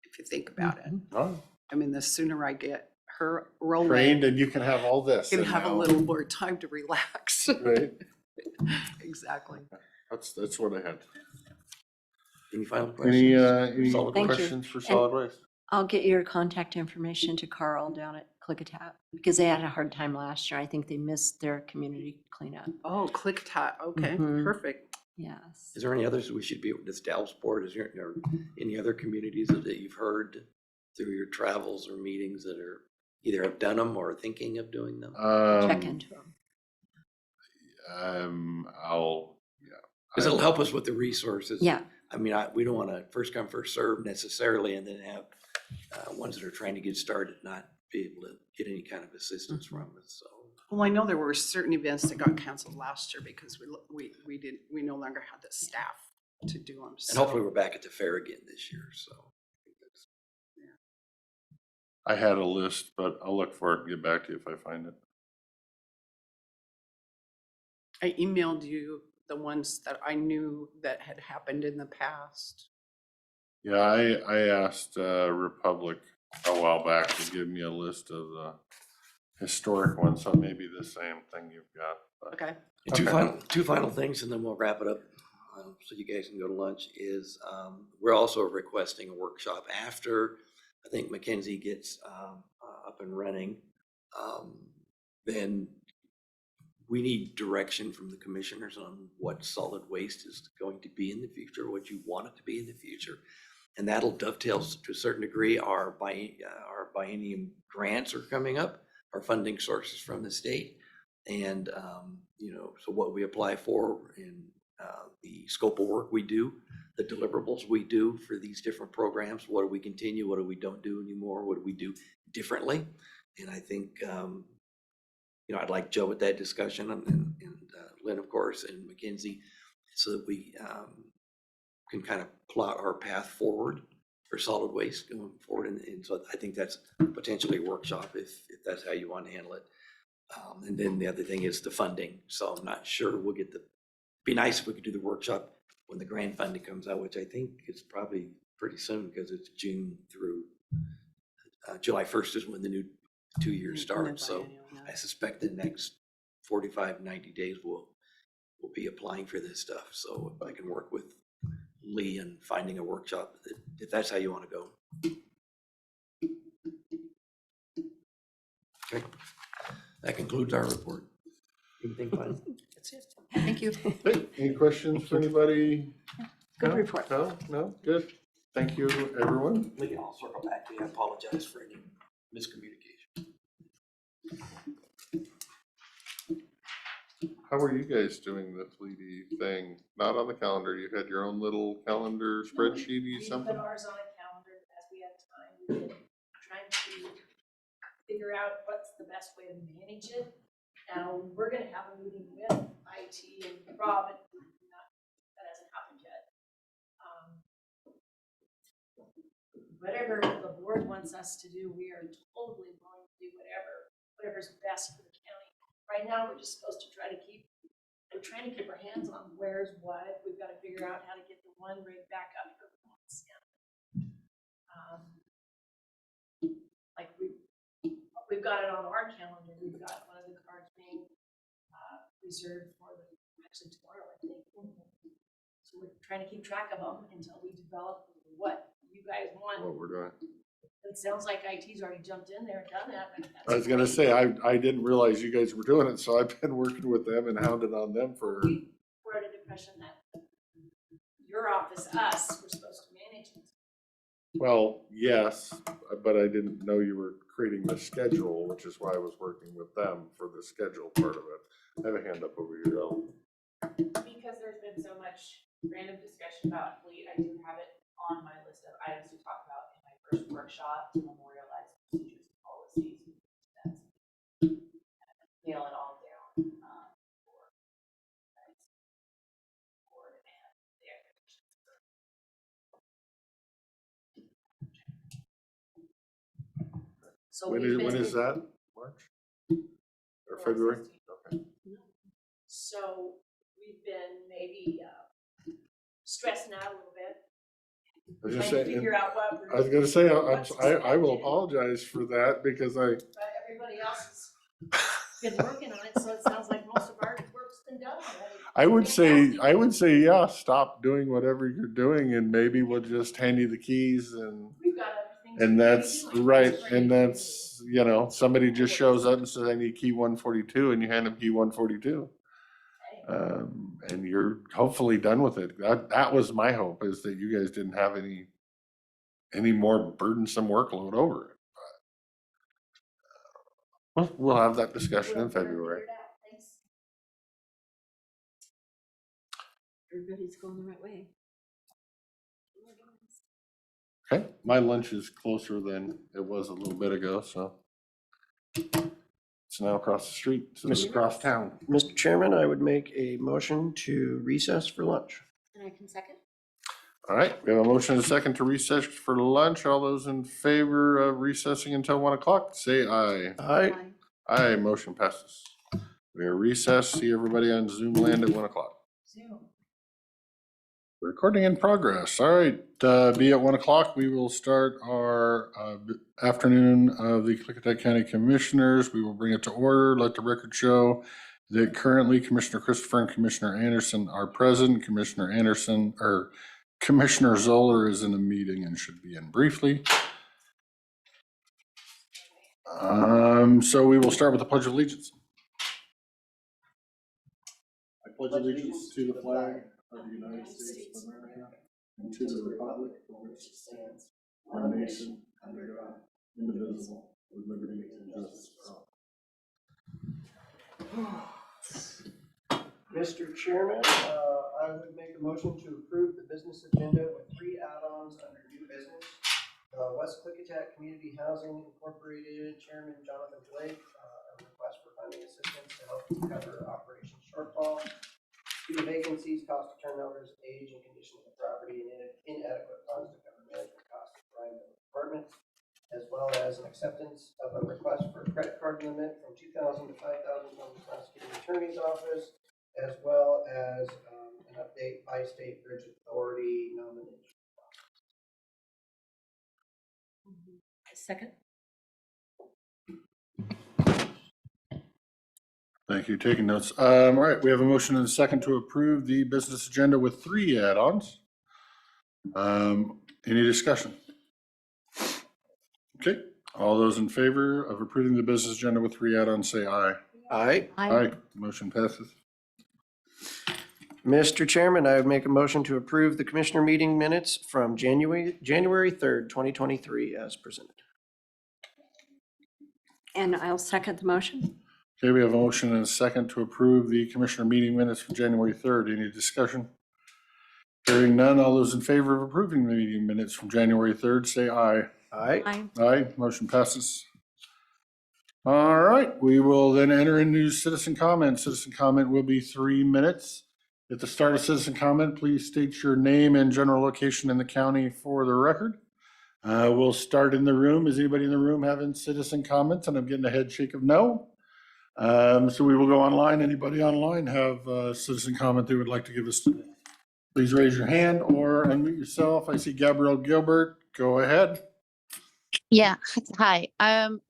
if you think about it. Oh, I mean, the sooner I get her rolling, trained and you can have all this. can and have a now- little more time to relax. Right. Exactly. That's what I had. Any final questions? Any Solid Thank you. questions for solid waste? I'll get your contact information to Carl down at Klickitat because they had a hard time last year. I think they missed their community cleanup. Oh, Klickitat. Okay, Mhm. perfect. Yes. Is there any others we should be, this Dallas board, is there or any other communities that you've heard through your travels or meetings that are either have done them or thinking of doing them? Check into them. Because it'll help us with the resources. Yeah. I mean, we don't want to first come, first serve necessarily, and then have ones that are trying to get started not be able to get any kind of assistance from us, so. Well, I know there were certain events that got canceled last year because we no longer had the staff to do them. And hopefully we're back at the fair again this year, so. I had a list, but I'll look for it and get back to you if I find it. I emailed you the ones that I knew that had happened in the past. Yeah, I asked Republic a while back to give me a list of the historic ones, so maybe the same thing you've got. But Okay. And two final things, and then we'll wrap it up, so you guys can go to lunch, is we're also requesting a workshop after I think Mackenzie gets up and running. Then we need direction from the commissioners on what solid waste is going to be in the future, what you want it to be in the future. And that'll dovetail to a certain degree. Our biennium grants are coming up, our funding sources from the state. And, so what we apply for in the scope of work we do, the deliverables we do for these different programs, what do we continue, what do we don't do anymore, what do we do differently? And I think, I'd like Joe with that discussion and Lynn, of course, and Mackenzie, so that we can kind of plot our path forward for solid waste going forward. And so I think that's potentially a workshop if that's how you want to handle it. And then the other thing is the funding. So I'm not sure we'll get be nice if we could do the workshop when the grant funding comes out, which I think is probably pretty soon because it's June through July 1st is when the new 2 years starts. So I suspect the next 45, 90 days we'll be applying for this stuff. So if I can work with Lee and finding a workshop, if that's how you want to go. Okay. That concludes our report. Anything final? That's it. Thank you. Hey, any questions for anybody? Good No? report. No, good. Thank you, everyone. Lee, I'll circle back to you. I apologize for any miscommunication. How are you guys doing the 3D thing? Not on the calendar. You had your own little calendar spreadsheety We something? put ours on a calendar as we have time. We've been trying to figure out what's the best way to manage it. Now, we're gonna have a meeting with IT and Rob, and that hasn't happened yet. whatever the board wants us to do, we are totally willing to do whatever's best for the county. Right now, we're just supposed to try to we're trying to keep our hands on where's what. We've got to figure out how to get the one rig back up here. Like we've got it on our calendar. We've got one of the cars being reserved for actually tomorrow, I think. So we're trying to keep track of them until we develop what you guys want. What we're doing. It sounds like IT's already jumped in there and done that. But that's I was gonna great. say, I didn't realize you guys were doing it, so I've been working with them and hounded on them for, We're under the impression that your office, us, we're supposed to manage it. well, yes, but I didn't know you were creating the schedule, which is why I was working with them for the schedule part of it. I have a hand up over here, though. Because there's been so much random discussion about fleet, I do have it on my list of items to talk about in my first workshop to memorialize procedures and policies. That's nail it all down for board and the expectations. So When is that? March? Or February? Okay. So we've been maybe stressing out a little bit. I was just Trying to saying, figure out what we're. I was gonna say, what's I will expected. apologize for that because But everybody else has been working on it, so it sounds like most of our work's been done already. I would say, yeah, stop doing whatever you're doing and maybe we'll just hand you the keys and, We've got other things. and we need to that's do. right. great. And that's, you know, somebody just shows up and says, I need key 142 and you hand them key 142. And you're hopefully done with it. That was my hope, is that you guys didn't have any more burdensome workload over it. But we'll have that discussion in We'll figure February. it out. Thanks. Everybody's going the right way. Okay, my lunch is closer than it was a little bit ago, so. It's now across the street, so it's across town. Mr. Chairman, I would make a motion to recess for lunch. And I can second? All right, we have a motion and a second to recess for lunch. All those in favor of recessing until 1 o'clock, say aye. Aye. Aye, motion passes. We are recessed. See everybody on Zoom land at 1 o'clock. Zoom. Recording in progress. All right, be at 1 o'clock. We will start our afternoon of the Klickitat County Commissioners. We will bring it to order. Let the record show that currently Commissioner Christopher and Commissioner Anderson are present. Commissioner Zoller is in a meeting and should be in briefly. So we will start with the Pledge of Allegiance. I pledge allegiance to the flag of the United States of America and to the republic for which it stands, one nation, under God, indivisible, with liberty and justice for all. Mr. Chairman, I would make a motion to approve the business agenda with 3 add-ons under new business. West Klickitat Community Housing Incorporated Chairman Jonathan Blake, a request for funding assistance to help cover operations shortfall due to vacancies, cost of turnovers, age and condition of the property, and inadequate funds to cover management costs of private departments, as well as an acceptance of a request for a credit card limit from $2,000 to $5,000 from the prosecuting attorney's office, as well as an update by State Bridge Authority nomination. Second? Thank you. Taking notes. All right, we have a motion and a second to approve the business agenda with 3 add-ons. Any discussion? Okay, all those in favor of approving the business agenda with 3 add-ons, say aye. Aye. Aye. Motion passes. Mr. Chairman, I would make a motion to approve the commissioner meeting minutes from January 3rd, 2023 as presented. And I'll second the motion. Okay, we have a motion and a second to approve the commissioner meeting minutes for January 3rd. Any discussion? Hearing none, all those in favor of approving the meeting minutes from January 3rd, say aye. Aye. Aye. Aye, motion passes. All right, we will then enter into citizen comment. Citizen comment will be 3 minutes. At the start of citizen comment, please state your name and general location in the county for the record. We'll start in the room. Is anybody in the room having citizen comments? And I'm getting a head shake of no. So we will go online. Anybody online have a citizen comment they would like to give us today? Please raise your hand or unmute yourself. I see Gabrielle Gilbert. Go ahead. Yeah, hi.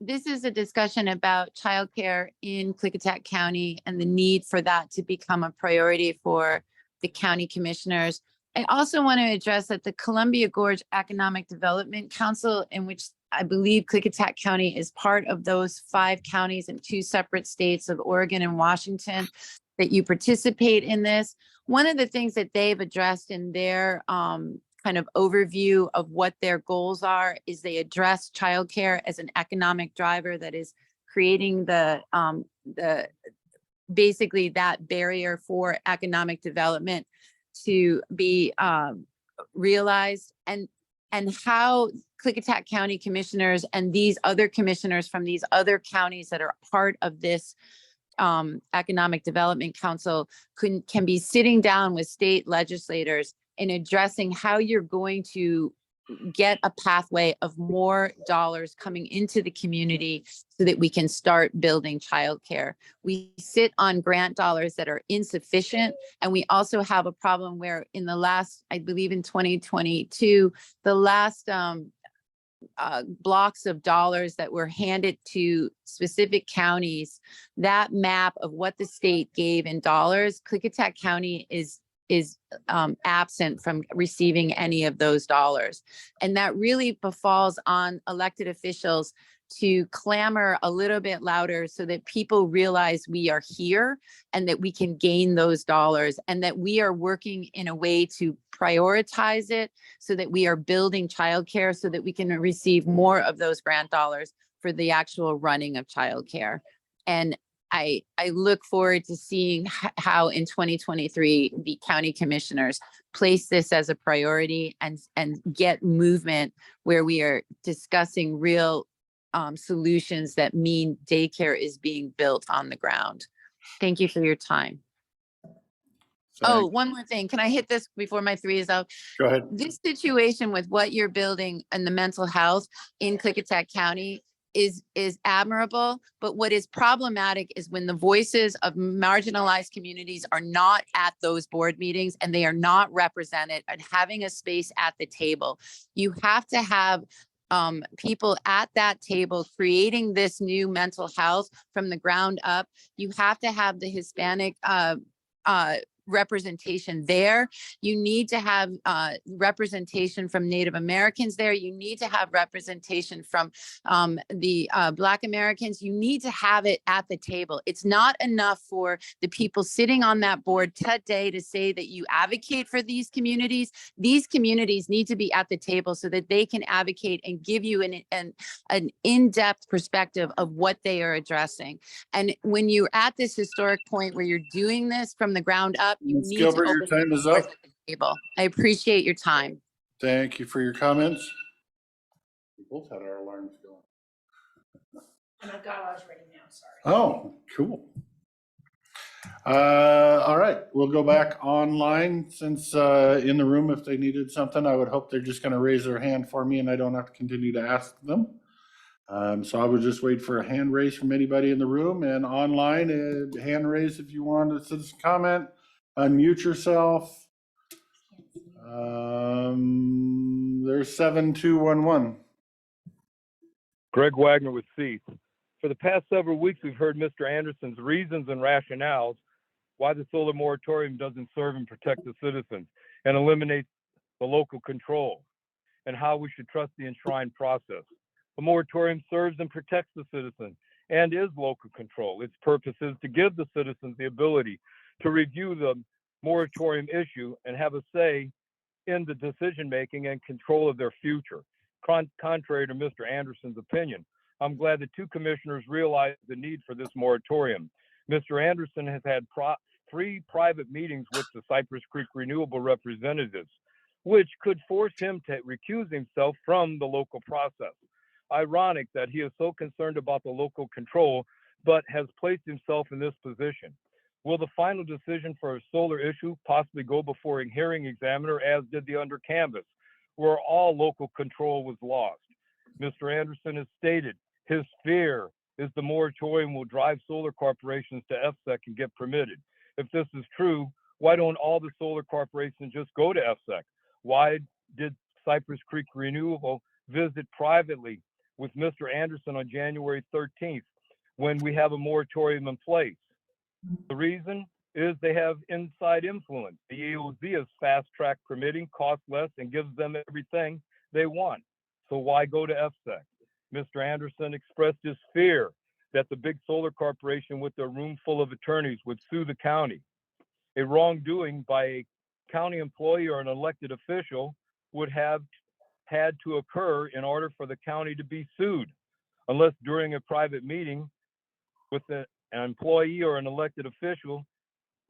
This is a discussion about childcare in Klickitat County and the need for that to become a priority for the county commissioners. I also want to address that the Columbia Gorge Economic Development Council, in which I believe Klickitat County is part of those 5 counties in 2 separate states of Oregon and Washington, that you participate in this. One of the things that they've addressed in their kind of overview of what their goals are is they address childcare as an economic driver that is creating the basically that barrier for economic development to be realized, and how Klickitat County commissioners and these other commissioners from these other counties that are part of this Economic Development Council can be sitting down with state legislators in addressing how you're going to get a pathway of more dollars coming into the community so that we can start building childcare. We sit on grant dollars that are insufficient. And we also have a problem where in the last, I believe in 2022, the last blocks of dollars that were handed to specific counties, that map of what the state gave in dollars, Klickitat County is absent from receiving any of those dollars. And that really befalls on elected officials to clamor a little bit louder so that people realize we are here and that we can gain those dollars and that we are working in a way to prioritize it so that we are building childcare so that we can receive more of those grant dollars for the actual running of childcare. And I look forward to seeing how in 2023 the county commissioners place this as a priority and get movement where we are discussing real solutions that mean daycare is being built on the ground. Thank you for your time. Oh, one more thing. Can I hit this before my 3 is out? Go ahead. This situation with what you're building and the mental health in Klickitat County is admirable, but what is problematic is when the voices of marginalized communities are not at those board meetings and they are not represented and having a space at the table. You have to have people at that table creating this new mental health from the ground up. You have to have the Hispanic representation there. You need to have representation from Native Americans there. You need to have representation from the Black Americans. You need to have it at the table. It's not enough for the people sitting on that board today to say that you advocate for these communities. These communities need to be at the table so that they can advocate and give you an in-depth perspective of what they are addressing. And when you're at this historic point where you're doing this from the ground up, you Ms. need Gilbert, to your open time is the doors up. at the table. I appreciate your time. Thank you for your comments. We both had our alarms going. And I've got ours ready now, sorry. Oh, cool. All right, we'll go back online since in the room, if they needed something, I would hope they're just gonna raise their hand for me and I don't have to continue to ask them. So I would just wait for a hand raise from anybody in the room, and online, hand raise if you want a citizen comment, unmute yourself. There's 7211. Greg Wagner with Seats. For the past several weeks, we've heard Mr. Anderson's reasons and rationales why the solar moratorium doesn't serve and protect the citizens and eliminate the local control, and how we should trust the enshrined process. The moratorium serves and protects the citizens and is local control. Its purpose is to give the citizens the ability to review the moratorium issue and have a say in the decision-making and control of their future. Contrary to Mr. Anderson's opinion, I'm glad that 2 commissioners realized the need for this moratorium. Mr. Anderson has had 3 private meetings with the Cypress Creek Renewable representatives, which could force him to recuse himself from the local process. Ironic that he is so concerned about the local control, but has placed himself in this position. Will the final decision for a solar issue possibly go before a hearing examiner, as did the under canvas? where all local control was lost. Mr. Anderson has stated his fear is the moratorium will drive solar corporations to FSEC and get permitted. If this is true, why don't all the solar corporations just go to FSEC? Why did Cypress Creek Renewable visit privately with Mr. Anderson on January 13th when we have a moratorium in place? The reason is they have inside influence. The EOZ is fast-track permitting, costs less, and gives them everything they want. So why go to FSEC? Mr. Anderson expressed his fear that the big solar corporation with their room full of attorneys would sue the county. A wrongdoing by a county employee or an elected official would have had to occur in order for the county to be sued, unless during a private meeting with an employee or an elected official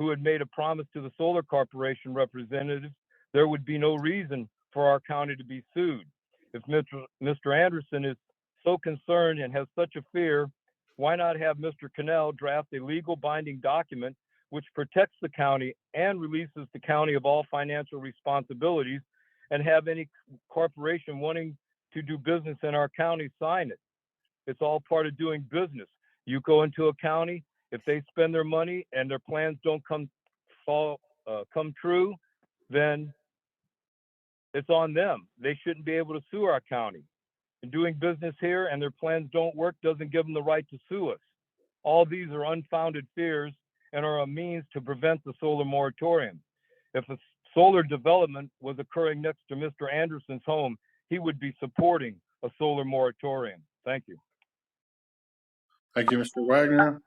who had made a promise to the solar corporation representatives, there would be no reason for our county to be sued. If Mr. Anderson is so concerned and has such a fear, why not have Mr. Cannell draft a legal binding document which protects the county and releases the county of all financial responsibilities, and have any corporation wanting to do business in our county sign it? It's all part of doing business. You go into a county, if they spend their money and their plans don't come true, then it's on them. They shouldn't be able to sue our county. And doing business here and their plans don't work doesn't give them the right to sue us. All these are unfounded fears and are a means to prevent the solar moratorium. If a solar development was occurring next to Mr. Anderson's home, he would be supporting a solar moratorium. Thank you. Thank you, Mr. Wagner.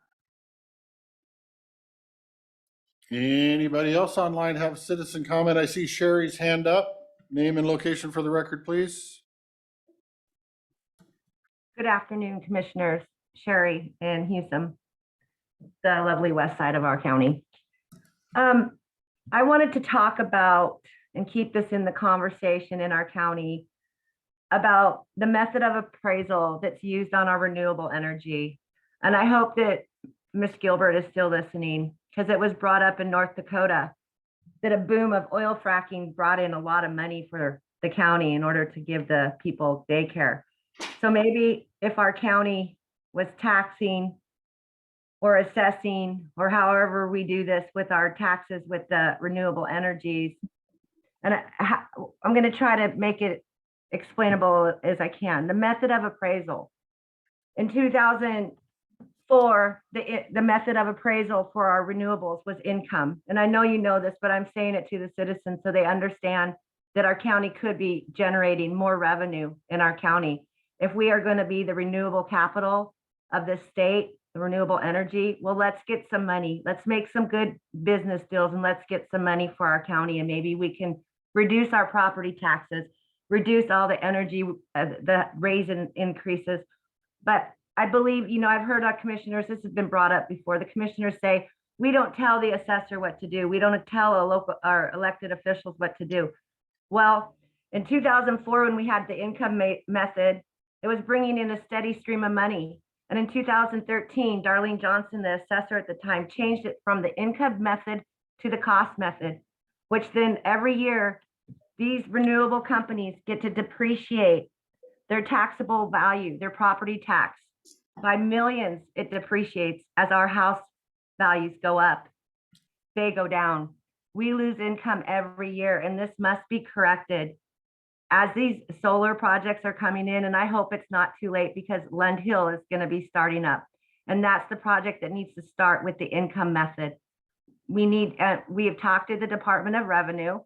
Anybody else online have citizen comment? I see Sherry's hand up. Name and location for the record, please. Good afternoon, Commissioners. Sherry in Houston, the lovely west side of our county. I wanted to talk about and keep this in the conversation in our county about the method of appraisal that's used on our renewable energy. And I hope that Ms. Gilbert is still listening, because it was brought up in North Dakota that a boom of oil fracking brought in a lot of money for the county in order to give the people daycare. So maybe if our county was taxing or assessing, or however we do this with our taxes with the renewable energies, and I'm going to try to make it explainable as I can. The method of appraisal. In 2004, the method of appraisal for our renewables was income. And I know you know this, but I'm saying it to the citizens so they understand that our county could be generating more revenue in our county. If we are going to be the renewable capital of the state, the renewable energy, well, let's get some money. Let's make some good business deals and let's get some money for our county. And maybe we can reduce our property taxes, reduce all the energy, the raise and increases. But I believe, I've heard our commissioners, this has been brought up before. The commissioners say, we don't tell the assessor what to do. We don't tell our elected officials what to do. Well, in 2004, when we had the income method, it was bringing in a steady stream of money. And in 2013, Darlene Johnson, the assessor at the time, changed it from the income method to the cost method, which then every year, these renewable companies get to depreciate their taxable value, their property tax. By millions, it depreciates as our house values go up. They go down. We lose income every year, and this must be corrected as these solar projects are coming in. And I hope it's not too late, because Lund Hill is going to be starting up. And that's the project that needs to start with the income method. We have talked to the Department of Revenue,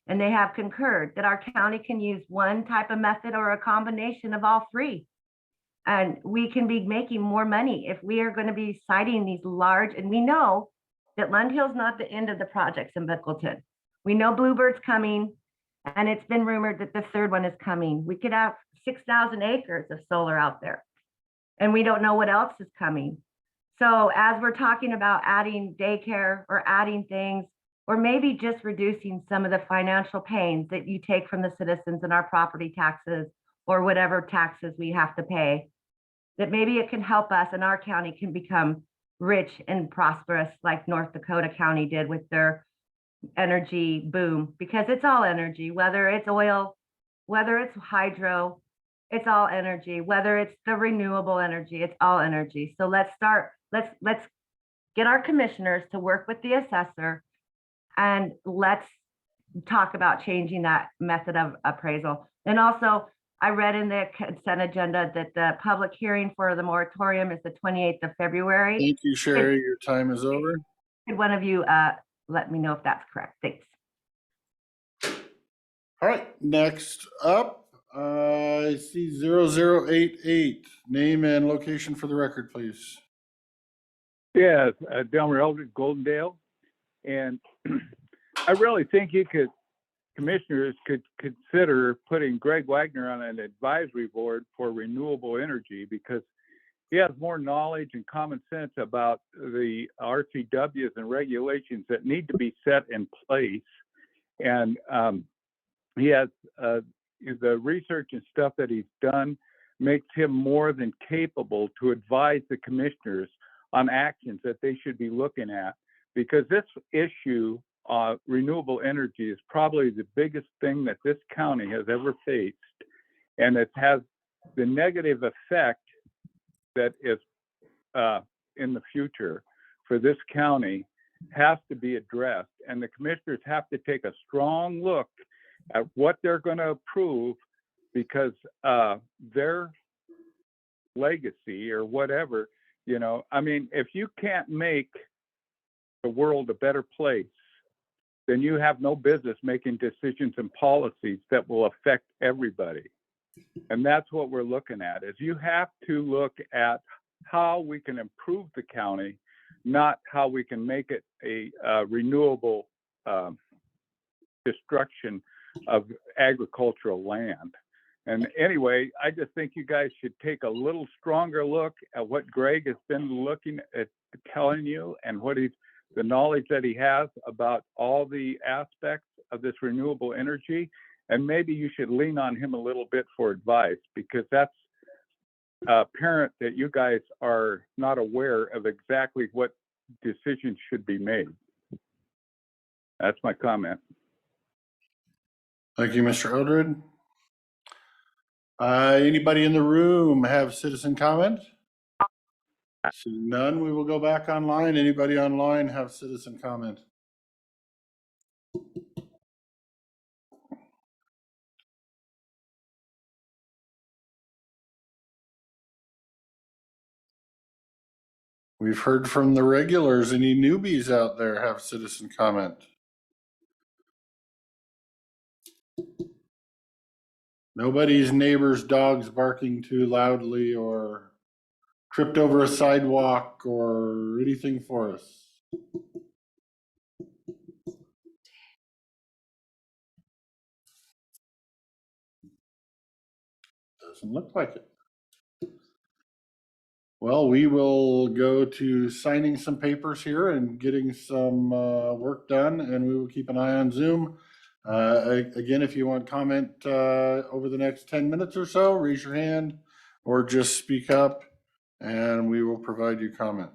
and they have concurred that our county can use one type of method or a combination of all three. And we can be making more money if we are going to be citing these large, and we know that Lund Hill's not the end of the projects in Bickleton. We know Bluebird's coming, and it's been rumored that the third one is coming. We could have 6,000 acres of solar out there, and we don't know what else is coming. So as we're talking about adding daycare or adding things, or maybe just reducing some of the financial pains that you take from the citizens in our property taxes or whatever taxes we have to pay, that maybe it can help us and our county can become rich and prosperous like North Dakota County did with their energy boom, because it's all energy, whether it's oil whether it's hydro, it's all energy. Whether it's the renewable energy, it's all energy. So let's get our commissioners to work with the assessor, and let's talk about changing that method of appraisal. And also, I read in the consent agenda that the public hearing for the moratorium is the 28th of February. Thank you, Sherry. Your time is over. Could one of you let me know if that's correct? Thanks. All right, next up, I see 0088. Name and location for the record, please. Yes, Delmer Eldred, Goldendale. And I really think commissioners could consider putting Greg Wagner on an advisory board for renewable energy, because he has more knowledge and common sense about the RCWs and regulations that need to be set in place. And he has the research and stuff that he's done makes him more than capable to advise the commissioners on actions that they should be looking at, because this issue, renewable energy, is probably the biggest thing that this county has ever faced, and it has the negative effect that is in the future for this county has to be addressed, and the commissioners have to take a strong look at what they're going to approve, because their legacy or whatever, I mean, if you can't make the world a better place, then you have no business making decisions and policies that will affect everybody. And that's what we're looking at, is you have to look at how we can improve the county, not how we can make it a renewable destruction of agricultural land. And anyway, I just think you guys should take a little stronger look at what Greg has been looking at, telling you, and the knowledge that he has about all the aspects of this renewable energy. And maybe you should lean on him a little bit for advice, because that's apparent that you guys are not aware of exactly what decisions should be made. That's my comment. Thank you, Mr. Eldred. Anybody in the room have citizen comment? Seeing none, we will go back online. Anybody online have citizen comment? We've heard from the regulars. Any newbies out there have citizen comment? Nobody's neighbor's dog's barking too loudly or tripped over a sidewalk or anything for us. Doesn't look like it. Well, we will go to signing some papers here and getting some work done, and we will keep an eye on Zoom. Again, if you want comment over the next 10 minutes or so, raise your hand or just speak up, and we will provide you comment.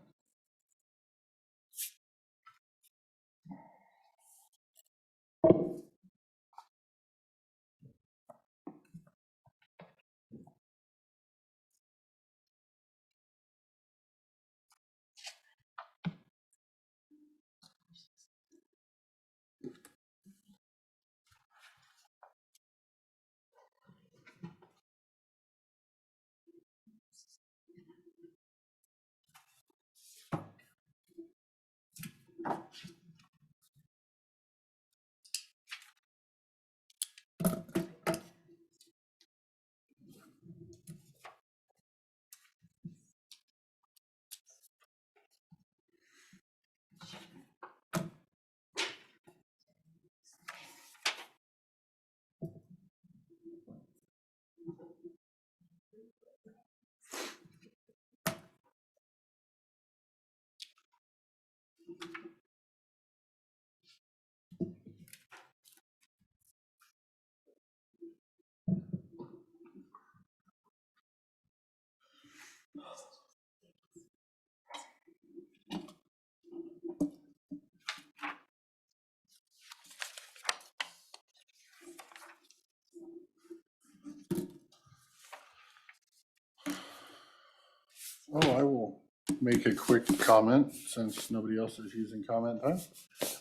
Oh, I will make a quick comment since nobody else is using comment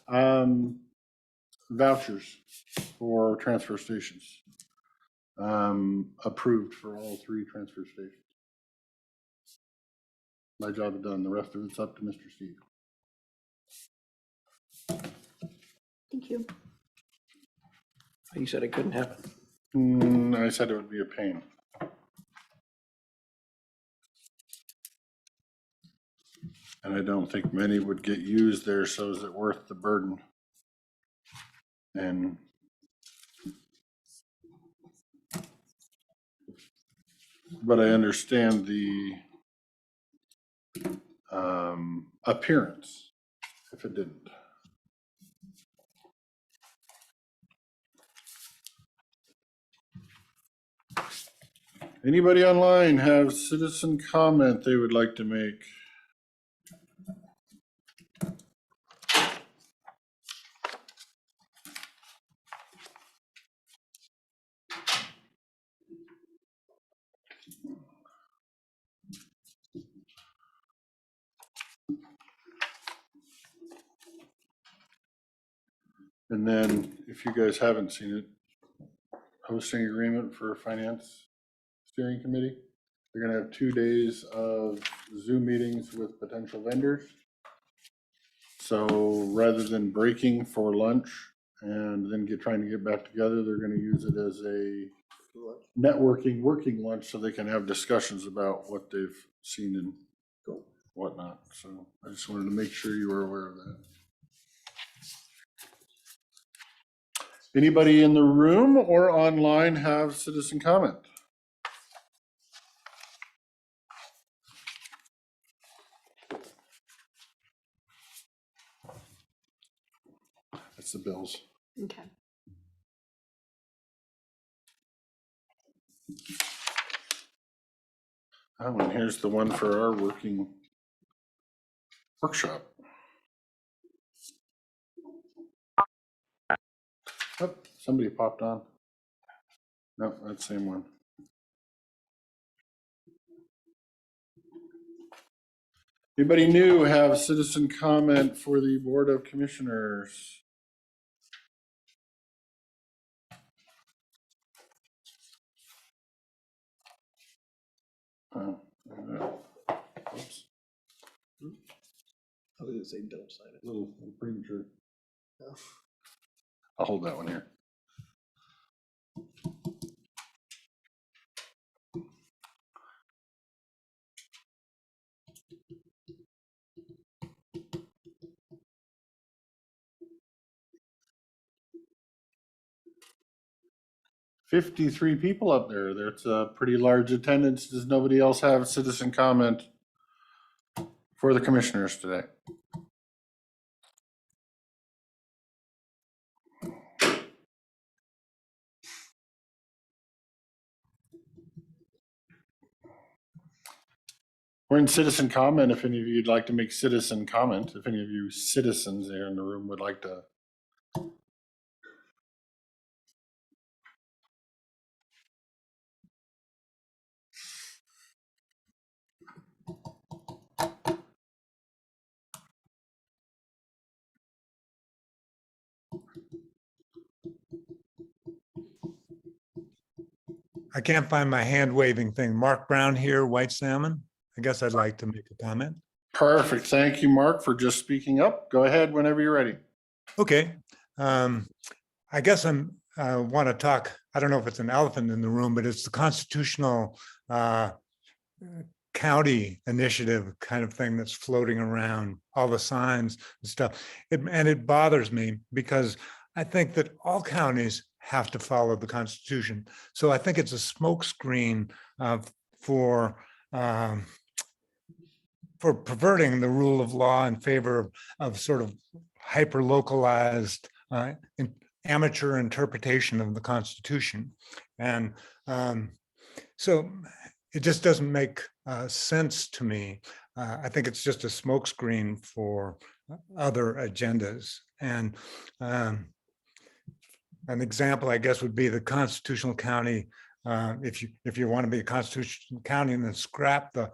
time. Vouchers for transfer stations. Approved for all 3 transfer stations. My job is done. The rest of it's up to Mr. Steve. Thank you. You said it couldn't happen. I said it would be a pain. And I don't think many would get used there, so is it worth the burden? And but I understand the appearance if it didn't. Anybody online have citizen comment they would like to make? And then if you guys haven't seen it, hosting agreement for finance steering committee. They're gonna have 2 days of Zoom meetings with potential vendors. So rather than breaking for lunch and then trying to get back together, they're gonna use it as a networking, working lunch so they can have discussions about what they've seen and whatnot. So I just wanted to make sure you were aware of that. Anybody in the room or online have citizen comment? That's the bills. Okay. Oh, and here's the one for our working workshop. Oh, somebody popped on. No, that same one. Anybody new have citizen comment for the Board of Commissioners? Oh, oops. I was gonna say don't sign it. A little premature. I'll hold that one here. $53 people up there. That's a pretty large attendance. Does nobody else have citizen comment for the commissioners today? We're in citizen comment. If any of you'd like to make citizen comment, if any of you citizens there in the room would like to. I can't find my hand waving thing. Mark Brown here, White Salmon. I guess I'd like to make a comment. Perfect. Thank you, Mark, for just speaking up. Go ahead whenever you're ready. Okay. I guess I want to talk, I don't know if it's an elephant in the room, but it's the constitutional county initiative kind of thing that's floating around, all the signs and stuff. And it bothers me because I think that all counties have to follow the Constitution. So I think it's a smokescreen for perverting the rule of law in favor of sort of hyper-localized amateur interpretation of the Constitution. And so it just doesn't make sense to me. I think it's just a smokescreen for other agendas. And an example, I guess, would be the constitutional county if you want to be a constitutional county, and then scrap the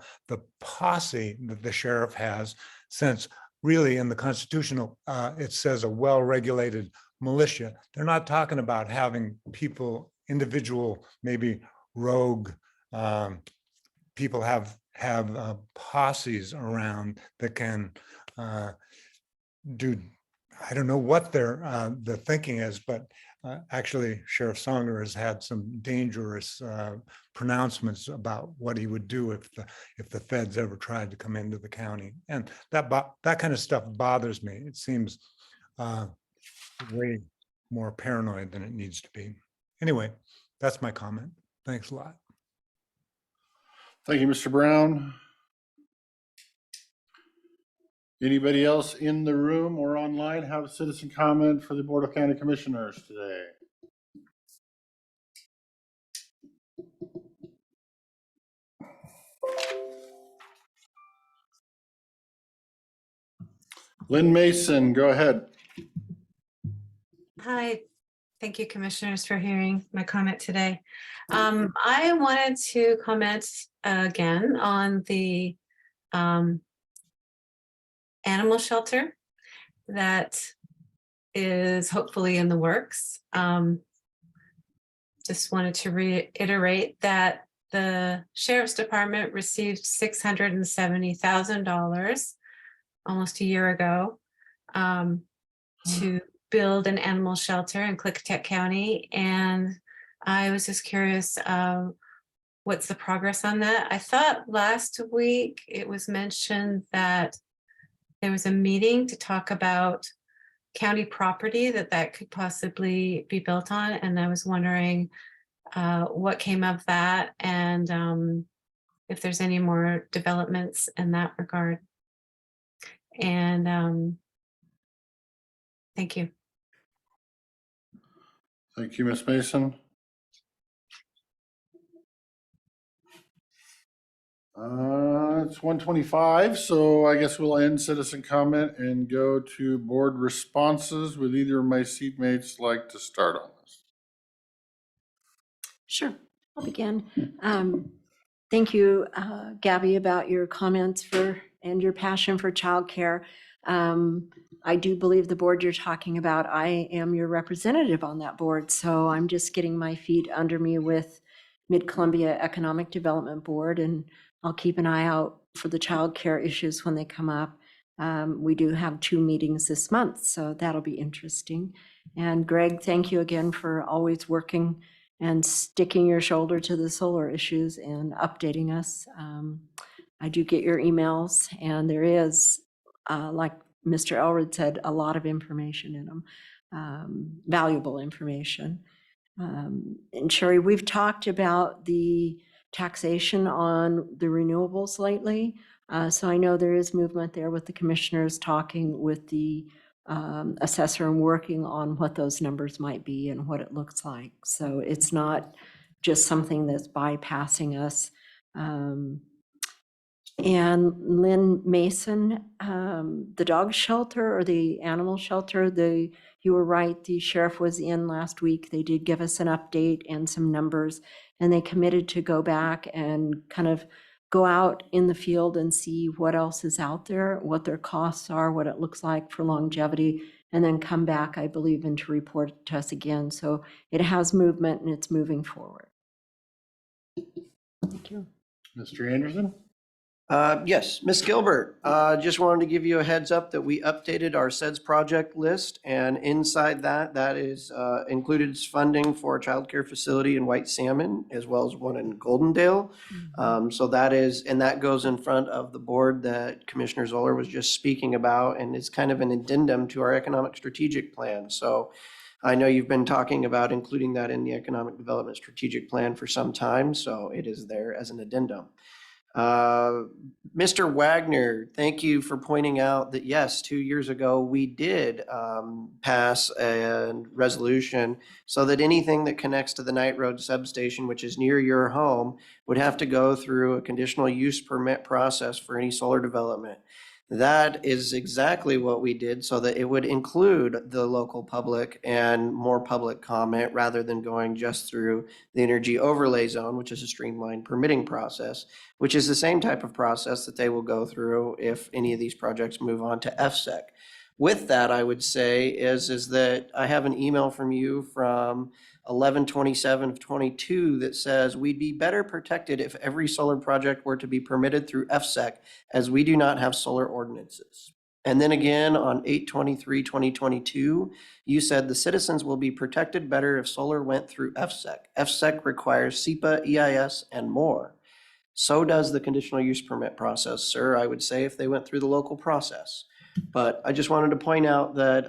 posse that the sheriff has, since really in the constitutional, it says a well-regulated militia. They're not talking about having people, individual, maybe rogue people have posses around that can do, I don't know what the thinking is, but actually Sheriff Songer has had some dangerous pronouncements about what he would do if the feds ever tried to come into the county. And that kind of stuff bothers me. It seems way more paranoid than it needs to be. Anyway, that's my comment. Thanks a lot. Thank you, Mr. Brown. Anybody else in the room or online have a citizen comment for the Board of County Commissioners today? Lynn Mason, go ahead. Hi, thank you, commissioners, for hearing my comment today. I wanted to comment again on the animal shelter that is hopefully in the works. Just wanted to reiterate that the Sheriff's Department received $670,000 almost a year ago to build an animal shelter in Klickitat County. And I was just curious, what's the progress on that? I thought last week it was mentioned that there was a meeting to talk about county property that could possibly be built on. And I was wondering what came of that, and if there's any more developments in that regard. And thank you. Thank you, Ms. Mason. It's 1:25, so I guess we'll end citizen comment and go to board responses. Would either of my seatmates like to start on this? Sure, I'll begin. Thank you, Gabby, about your comments and your passion for childcare. I do believe the board you're talking about, I am your representative on that board, so I'm just getting my feet under me with Mid-Columbia Economic Development Board, and I'll keep an eye out for the childcare issues when they come up. We do have 2 meetings this month, so that'll be interesting. And Greg, thank you again for always working and sticking your shoulder to the solar issues and updating us. I do get your emails, and there is, like Mr. Elred said, a lot of information in them, valuable information. And Sherry, we've talked about the taxation on the renewables lately. So I know there is movement there with the commissioners talking with the assessor and working on what those numbers might be and what it looks like. So it's not just something that's bypassing us. And Lynn Mason, the dog shelter or the animal shelter, you were right, the sheriff was in last week. They did give us an update and some numbers, and they committed to go back and kind of go out in the field and see what else is out there, what their costs are, what it looks like for longevity, and then come back, I believe, and to report to us again. So it has movement and it's moving forward. Thank you. Mr. Anderson? Yes, Ms. Gilbert, just wanted to give you a heads up that we updated our SEDS project list, and inside that is included funding for a childcare facility in White Salmon as well as one in Goldendale. So that is, and that goes in front of the board that Commissioner Zoller was just speaking about, and it's kind of an addendum to our economic strategic plan. So I know you've been talking about including that in the economic development strategic plan for some time, so it is there as an addendum. Mr. Wagner, thank you for pointing out that yes, 2 years ago we did pass a resolution so that anything that connects to the Knight Road substation, which is near your home, would have to go through a conditional use permit process for any solar development. That is exactly what we did so that it would include the local public and more public comment rather than going just through the energy overlay zone, which is a streamlined permitting process, which is the same type of process that they will go through if any of these projects move on to FSEC. With that, I would say is that I have an email from you from 11/27 of 22 that says we'd be better protected if every solar project were to be permitted through FSEC, as we do not have solar ordinances. And then again on 8/23/2022, you said the citizens will be protected better if solar went through FSEC. FSEC requires SEPA, EIS, and more. So does the conditional use permit process, sir. I would say if they went through the local process. But I just wanted to point out that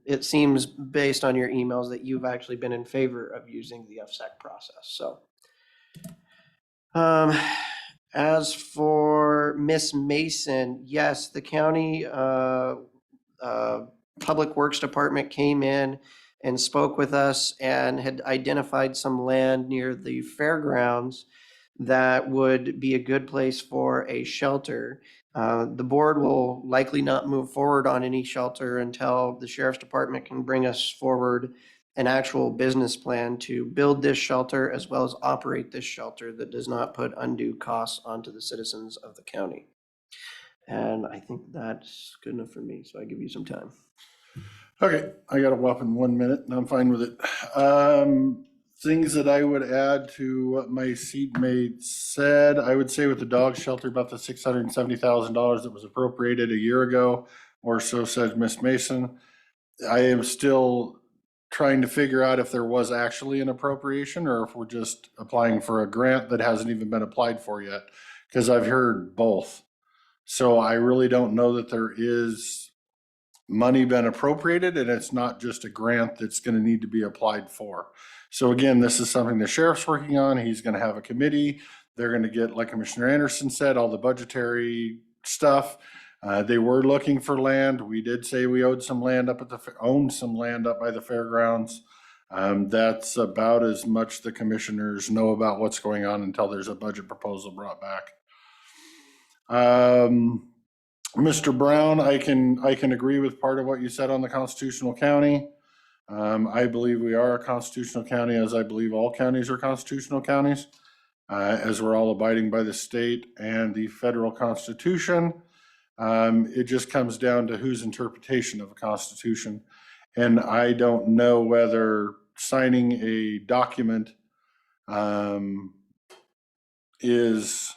it seems based on your emails that you've actually been in favor of using the FSEC process. So as for Miss Mason, yes, the county Public Works Department came in and spoke with us and had identified some land near the fairgrounds that would be a good place for a shelter. The board will likely not move forward on any shelter until the sheriff's department can bring us forward an actual business plan to build this shelter as well as operate this shelter that does not put undue costs onto the citizens of the county. And I think that's good enough for me, so I give you some time. Okay, I got a whopping 1 minute and I'm fine with it. Things that I would add to what my seatmate said, I would say with the dog shelter, about the $670,000 that was appropriated a year ago, or so said Miss Mason. I am still trying to figure out if there was actually an appropriation or if we're just applying for a grant that hasn't even been applied for yet, because I've heard both. So I really don't know that there is money been appropriated and it's not just a grant that's going to need to be applied for. So again, this is something the sheriff's working on. He's going to have a committee. They're going to get, like Commissioner Anderson said, all the budgetary stuff. They were looking for land. We did say we owned some land up by the fairgrounds. That's about as much the commissioners know about what's going on until there's a budget proposal brought back. Mr. Brown, I can agree with part of what you said on the constitutional county. I believe we are a constitutional county, as I believe all counties are constitutional counties, as we're all abiding by the state and the federal constitution. It just comes down to whose interpretation of a constitution. And I don't know whether signing a document is,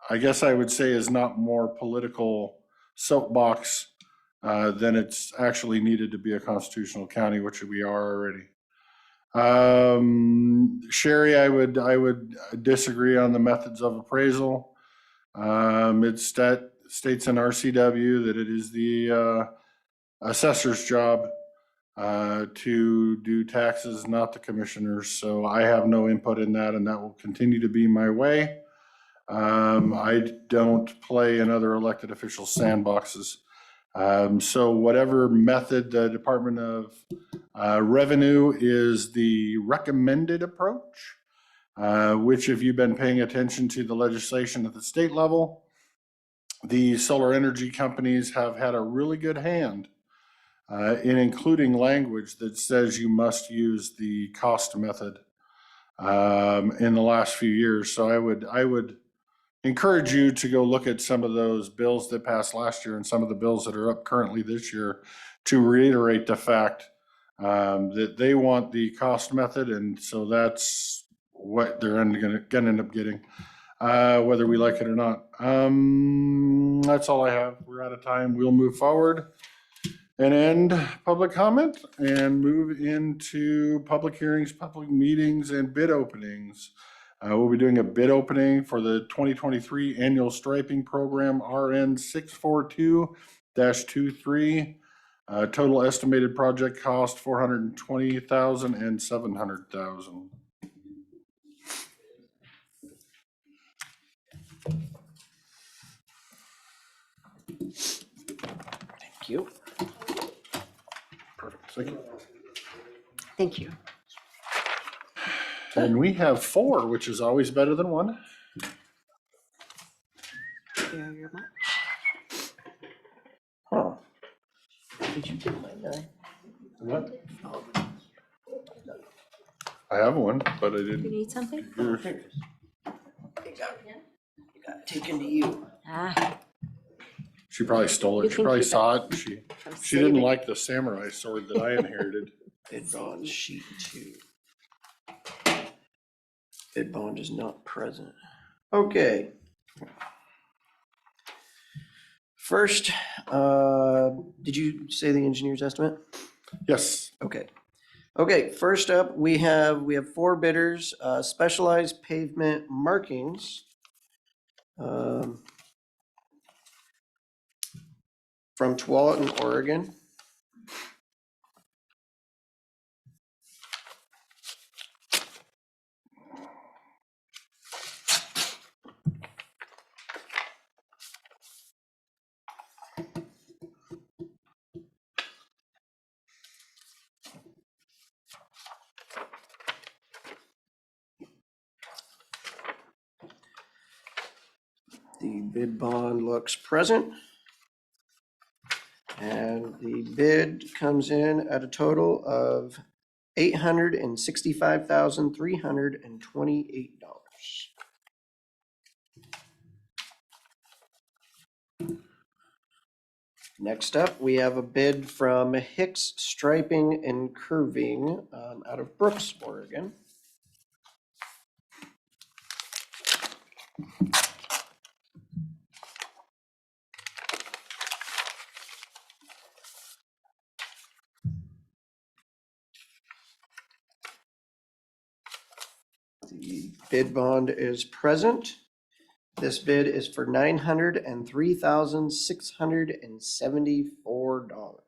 I guess I would say, is not more political soapbox than it's actually needed to be a constitutional county, which we are already. Sherry, I would disagree on the methods of appraisal. It states in RCW that it is the assessor's job to do taxes, not the commissioners. So I have no input in that, and that will continue to be my way. I don't play in other elected officials' sandboxes. So whatever method the Department of Revenue is the recommended approach, which if you've been paying attention to the legislation at the state level, the solar energy companies have had a really good hand in including language that says you must use the cost method in the last few years. So I would encourage you to go look at some of those bills that passed last year and some of the bills that are up currently this year to reiterate the fact that they want the cost method, and so that's what they're going to end up getting, whether we like it or not. That's all I have. We're out of time. We'll move forward and end public comment and move into public hearings, public meetings, and bid openings. We'll be doing a bid opening for the 2023 annual striping program RN 642-23. Total estimated project cost $420,000 and $700,000. Thank you. Perfect. Thank you. Thank you. And we have 4, which is always better than 1. Very much. Did you take my knife? What? I have one, but I You didn't. need something? Yours. It got taken to you. Ah, She probably stole You it. She can probably keep it. saw it. And I'm she didn't saving. like the samurai sword that I inherited. Bid bond sheet 2. Bid bond is not present. Okay. First, did you say the engineer's estimate? Yes. Okay. Okay, first up, we have 4 bidders, specialized pavement markings. From Tualatin, Oregon. The bid bond looks present. And the bid comes in at a total of $865,328. Next up, we have a bid from Hicks Striping and Curving out of Brooks, Oregon. The bid bond is present. This bid is for $903,674.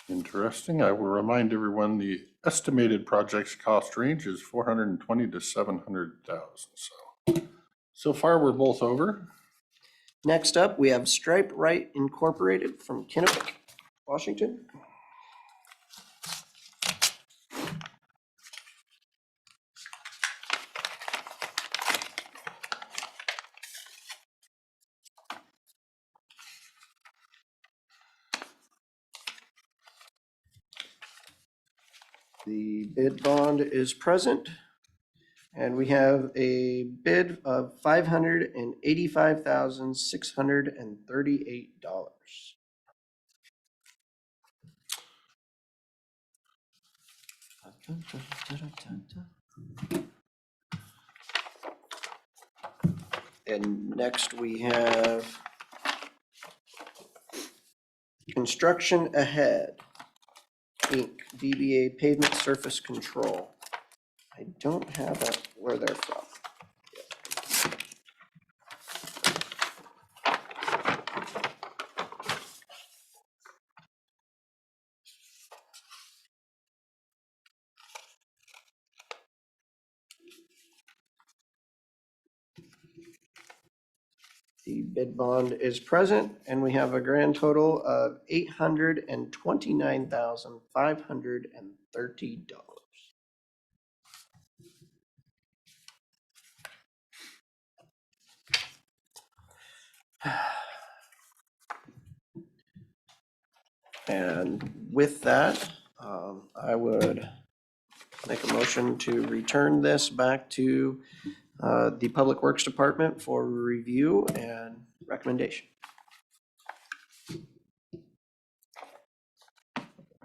Interesting. I will remind everyone the estimated project's cost range is 420 to 700,000. So far we're both over. Next up, we have Stripe Right Incorporated from Kennewick, Washington. The bid bond is present, and we have a bid of $585,638. And next we have Construction Ahead, Inc., DBA Pavement Surface Control. I don't have where they're from. The bid bond is present, and we have a grand total of $829,530. And with that, I would make a motion to return this back to the Public Works Department for review and recommendation.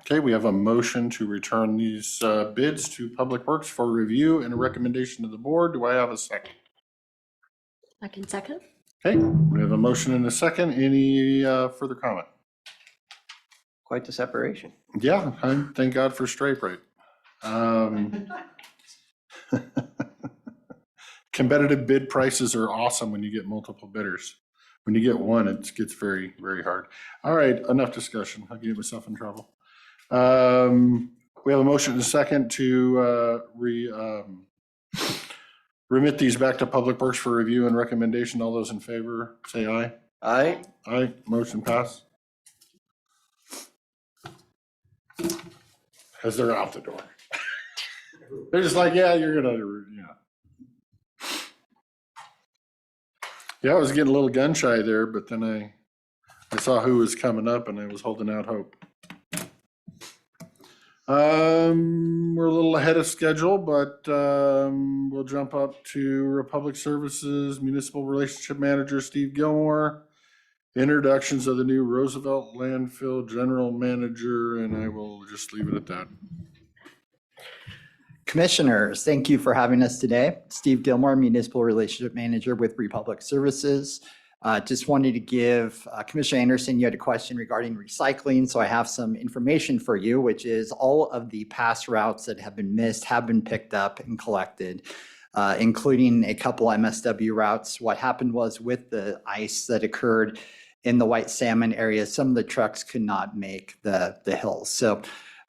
Okay, we have a motion to return these bids to Public Works for review and a recommendation to the board. Do I have a second? I can second. Okay, we have a motion and a second. Any further comment? Quite the separation. Yeah, thank God for Stripe Right. Competitive bid prices are awesome when you get multiple bidders. When you get one, it gets very, very hard. All right, enough discussion. I'll get myself in trouble. We have a motion and a second to remit these back to Public Works for review and recommendation. All those in favor, say aye. Aye. Aye, motion passed. As they're out the door. They're just like, yeah, you're gonna, yeah. Yeah, I was getting a little gun shy there, but then I I saw who was coming up and I was holding out hope. We're a little ahead of schedule, but we'll jump up to Republic Services Municipal Relationship Manager Steve Gilmore. Introductions of the new Roosevelt Landfill General Manager, and I will just leave it at that. Commissioners, thank you for having us today. Steve Gilmore, Municipal Relationship Manager with Republic Services. Just wanted to give Commissioner Anderson, you had a question regarding recycling, so I have some information for you, which is all of the past routes that have been missed have been picked up and collected, including a couple MSW routes. What happened was with the ice that occurred in the White Salmon area, some of the trucks could not make the hills. So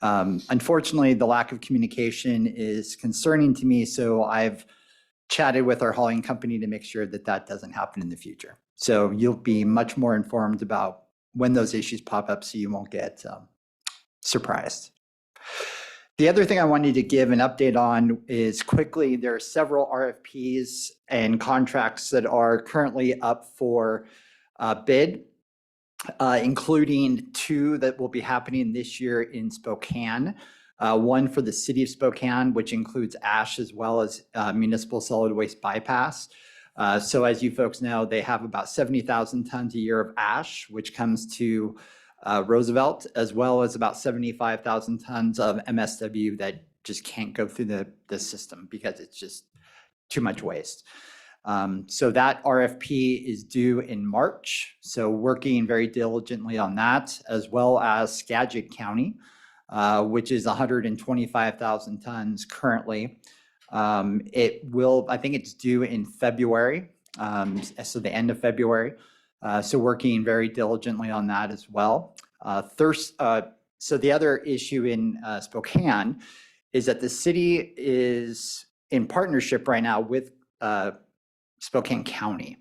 unfortunately, the lack of communication is concerning to me, so I've chatted with our hauling company to make sure that that doesn't happen in the future. So you'll be much more informed about when those issues pop up so you won't get surprised. The other thing I wanted to give an update on is quickly, there are several RFPs and contracts that are currently up for bid, including 2 that will be happening this year in Spokane. One for the city of Spokane, which includes ash as well as municipal solid waste bypass. So as you folks know, they have about 70,000 tons a year of ash, which comes to Roosevelt, as well as about 75,000 tons of MSW that just can't go through the system because it's just too much waste. So that RFP is due in March. So working very diligently on that, as well as Skagit County, which is 125,000 tons currently. It will, I think it's due in February, so the end of February. So working very diligently on that as well. So the other issue in Spokane is that the city is in partnership right now with Spokane County.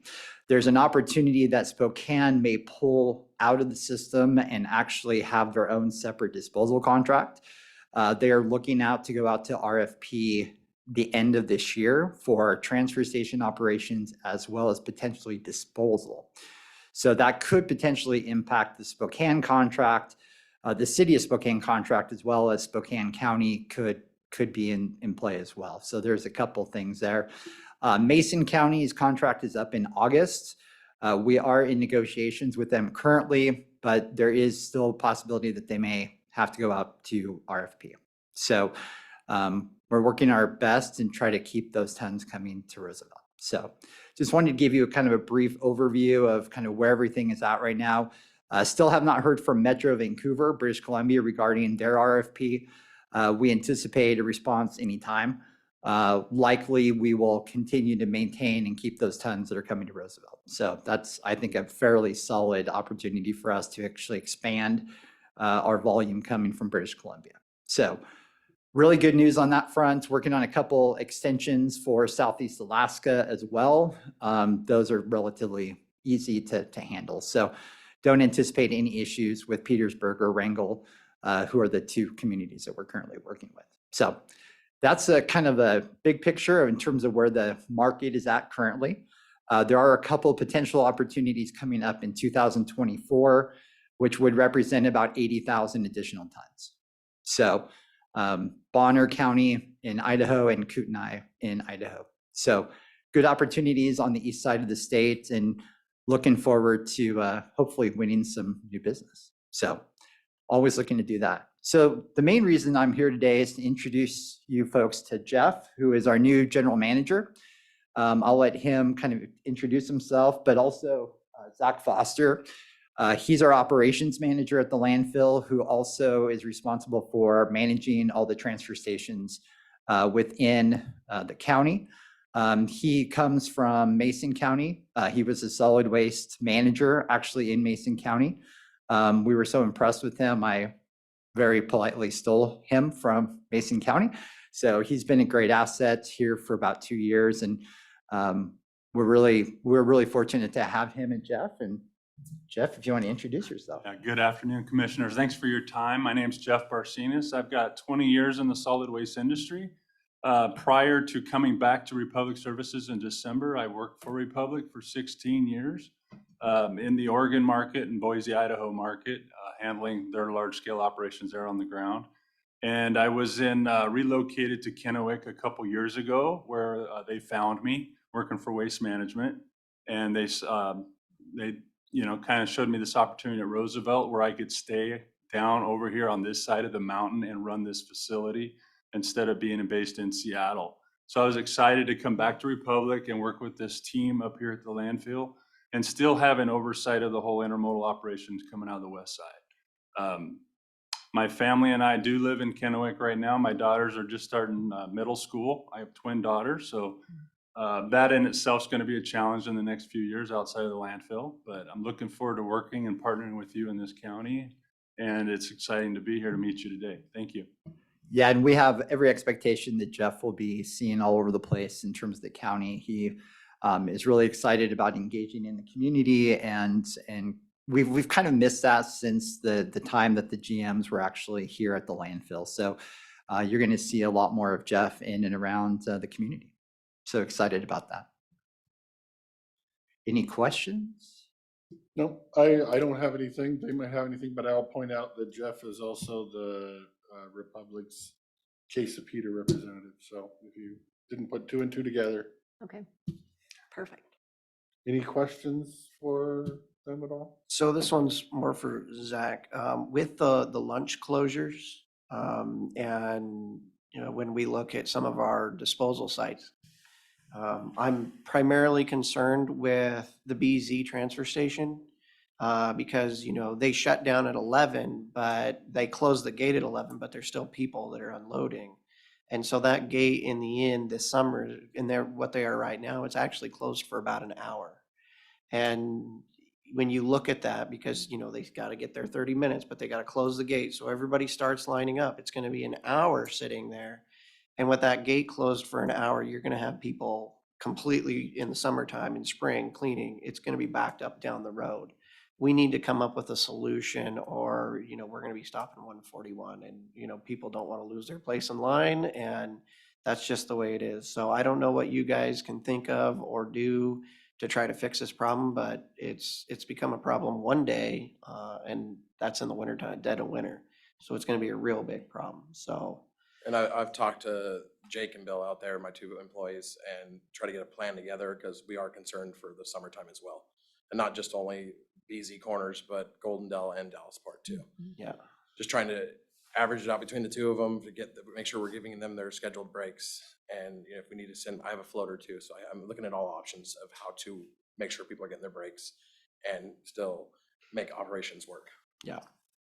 There's an opportunity that Spokane may pull out of the system and actually have their own separate disposal contract. They are looking out to go out to RFP the end of this year for transfer station operations as well as potentially disposal. So that could potentially impact the Spokane contract, the city of Spokane contract, as well as Spokane County could be in play as well. So there's a couple things there. Mason County's contract is up in August. We are in negotiations with them currently, but there is still a possibility that they may have to go out to RFP. So we're working our best and try to keep those tons coming to Roosevelt. So just wanted to give you a kind of a brief overview of kind of where everything is at right now. Still have not heard from Metro Vancouver, British Columbia regarding their RFP. We anticipate a response anytime. Likely we will continue to maintain and keep those tons that are coming to Roosevelt. So that's, I think, a fairly solid opportunity for us to actually expand our volume coming from British Columbia. So really good news on that front. Working on a couple extensions for Southeast Alaska as well. Those are relatively easy to handle. So don't anticipate any issues with Petersburg or Wrangell, who are the 2 communities that we're currently working with. So that's a kind of a big picture in terms of where the market is at currently. There are a couple potential opportunities coming up in 2024, which would represent about 80,000 additional tons. So Bonner County in Idaho and Kootenai in Idaho. So good opportunities on the east side of the state and looking forward to hopefully winning some new business. So always looking to do that. So the main reason I'm here today is to introduce you folks to Jeff, who is our new general manager. I'll let him kind of introduce himself, but also Zach Foster. He's our operations manager at the landfill, who also is responsible for managing all the transfer stations within the county. He comes from Mason County. He was a solid waste manager actually in Mason County. We were so impressed with him, I very politely stole him from Mason County. So he's been a great asset here for about 2 years, and we're really fortunate to have him and Jeff. And Jeff, if you want to introduce yourself. Good afternoon, commissioners. Thanks for your time. My name is Jeff Barcinas. I've got 20 years in the solid waste industry. Prior to coming back to Republic Services in December, I worked for Republic for 16 years. in the Oregon market and Boise, Idaho market, handling their large scale operations there on the ground. And I was relocated to Kennewick a couple years ago, where they found me working for Waste Management, and they kind of showed me this opportunity at Roosevelt where I could stay down over here on this side of the mountain and run this facility instead of being based in Seattle. So I was excited to come back to Republic and work with this team up here at the landfill and still have an oversight of the whole intermodal operations coming out of the west side. My family and I do live in Kennewick right now. My daughters are just starting middle school. I have twin daughters, so that in itself is going to be a challenge in the next few years outside of the landfill. But I'm looking forward to working and partnering with you in this county, and it's exciting to be here to meet you today. Thank you. Yeah, and we have every expectation that Jeff will be seen all over the place in terms of the county. He is really excited about engaging in the community, and we've kind of missed that since the time that the GMs were actually here at the landfill. So you're going to see a lot more of Jeff in and around the community. So excited about that. Any questions? No, I don't have anything. They might have anything, but I'll point out that Jeff is also the Republic's KC representative. So if you didn't put two and two together. Okay, perfect. Any questions for them at all? So this one's more for Zach. With the lunch closures, and when we look at some of our disposal sites, I'm primarily concerned with the BZ transfer station because they shut down at 11, but they close the gate at 11, but there's still people that are unloading. And so that gate in the end this summer, and what they are right now, it's actually closed for about an hour. And when you look at that, because they got to get there 30 minutes, but they got to close the gate, so everybody starts lining up. It's going to be an hour sitting there, and with that gate closed for an hour, you're going to have people completely in the summertime in spring cleaning. It's going to be backed up down the road. We need to come up with a solution, or we're going to be stopping 141, and people don't want to lose their place in line, and that's just the way it is. So I don't know what you guys can think of or do to try to fix this problem, but it's become a problem one day, and that's in the wintertime, dead of winter. So it's going to be a real big problem. So. And I've talked to Jake and Bill out there, my two employees, and try to get a plan together because we are concerned for the summertime as well. And not just only BZ Corners, but Golden Dell and Dallas Park too. Yeah. Just trying to average it out between the two of them to make sure we're giving them their scheduled breaks. And if we need to send, I have a floater too. So I'm looking at all options of how to make sure people are getting their breaks and still make operations work. Yeah.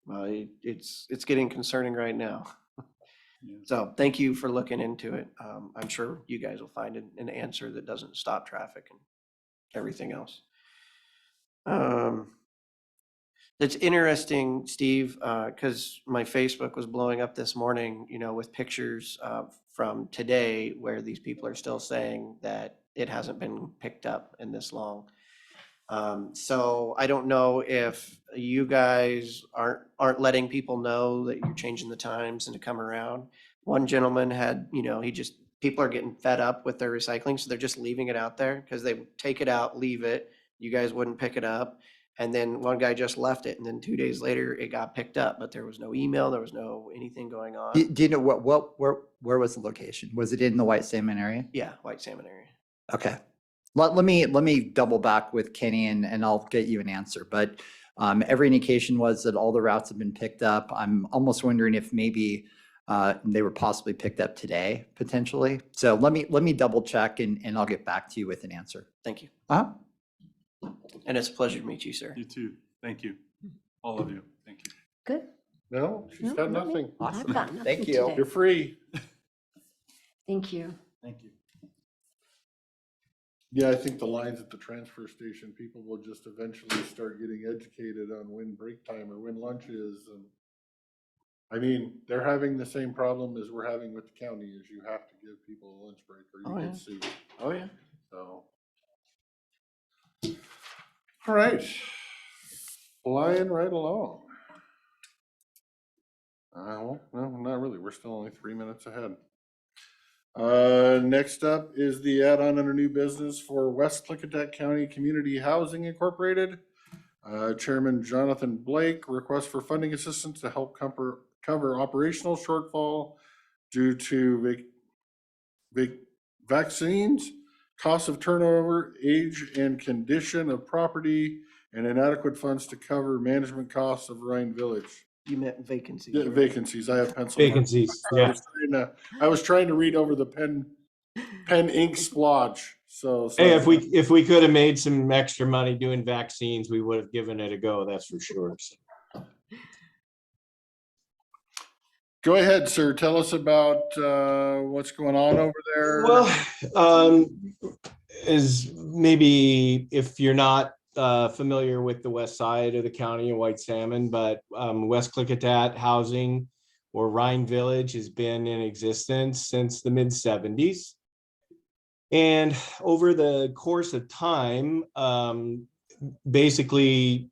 Well, it's getting concerning right now. So thank you for looking into it. I'm sure you guys will find an answer that doesn't stop traffic and everything else. It's interesting, Steve, because my Facebook was blowing up this morning, with pictures from today where these people are still saying that it hasn't been picked up in this long. So I don't know if you guys aren't letting people know that you're changing the times and to come around. One gentleman had, people are getting fed up with their recycling, so they're just leaving it out there because they take it out, leave it. You guys wouldn't pick it up. And then one guy just left it, and then 2 days later it got picked up, but there was no email, there was no anything going on. Do you know where was the location? Was it in the White Salmon area? Yeah, White Salmon area. Okay. Let me double back with Kenny and I'll get you an answer. But every indication was that all the routes have been picked up. I'm almost wondering if maybe they were possibly picked up today, potentially. So let me double check and I'll get back to you with an answer. Thank you. Uh-huh. And it's a pleasure to meet you, sir. You too. Thank you. All of you. Thank you. Good. No, she's No, got not me. nothing. I've got nothing Thank you. today. You're free. Thank you. Thank you. Yeah, I think the lines at the transfer station, people will just eventually start getting educated on when break time or when lunch is. And I mean, they're having the same problem as we're having with the county, is you have to give people a lunch break or you get sued. Oh, yeah. So. All right, flying right along. Well, no, not really. We're still only 3 minutes ahead. Next up is the add-on under new business for West Klickitat County Community Housing Incorporated. Chairman Jonathan Blake requests for funding assistance to help cover operational shortfall due to vaccines, cost of turnover, age and condition of property, and inadequate funds to cover management costs of Rhine Village. You meant vacancies. Yeah, right? vacancies. I have pencil. Vacancies, yeah. I was trying to read over the pen ink splodge. So Hey, if we could have made some extra money doing vaccines, we would have given it a go, that's for sure. go ahead, sir. Tell us about what's going on over there. Well, is maybe if you're not familiar with the west side of the county of White Salmon, but West Klickitat Housing or Rhine Village has been in existence since the mid-70s. And over the course of time, basically,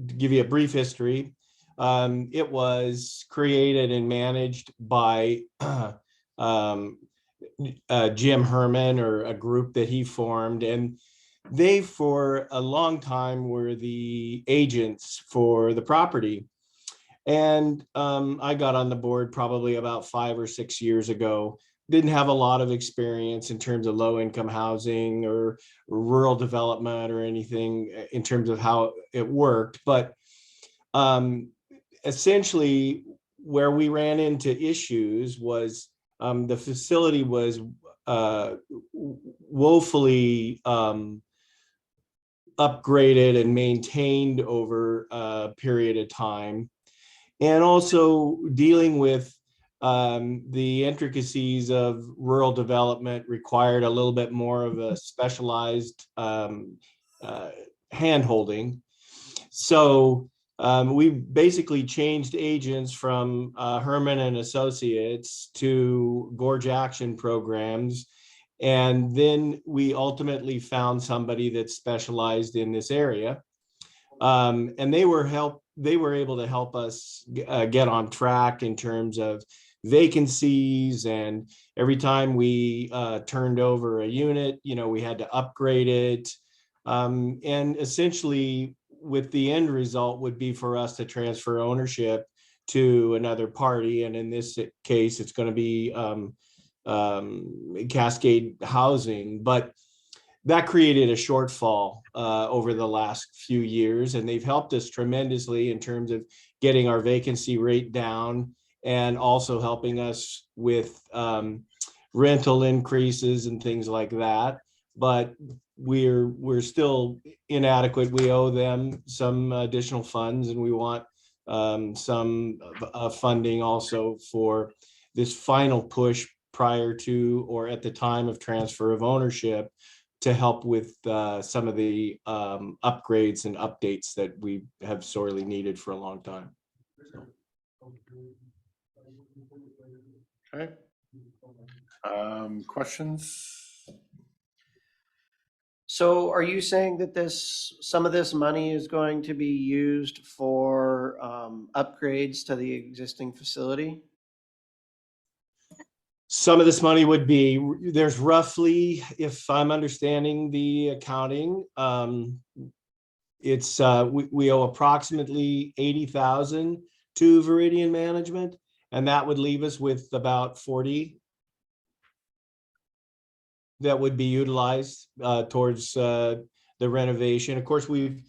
to give you a brief history, it was created and managed by Jim Herman, or a group that he formed, and they for a long time were the agents for the property. And I got on the board probably about 5 or 6 years ago. Didn't have a lot of experience in terms of low income housing or rural development or anything in terms of how it worked. But essentially where we ran into issues was the facility was woefully upgraded and maintained over a period of time. And also dealing with the intricacies of rural development required a little bit more of a specialized hand-holding. So we basically changed agents from Herman and Associates to Gorge Action Programs. And then we ultimately found somebody that specialized in this area. And they were able to help us get on track in terms of vacancies, and every time we turned over a unit, we had to upgrade it. And essentially with the end result would be for us to transfer ownership to another party. And in this case, it's going to be Cascade Housing. But that created a shortfall over the last few years, and they've helped us tremendously in terms of getting our vacancy rate down and also helping us with rental increases and things like that. But we're still inadequate. We owe them some additional funds, and we want some funding also for this final push prior to or at the time of transfer of ownership, to help with some of the upgrades and updates that we have sorely needed for a long time. Okay. Questions? So are you saying that some of this money is going to be used for upgrades to the existing facility? Some of this money would be, there's roughly, if I'm understanding the accounting, it's we owe approximately 80,000 to Viridian Management, and that would leave us with about 40 that would be utilized towards the renovation. Of course, we've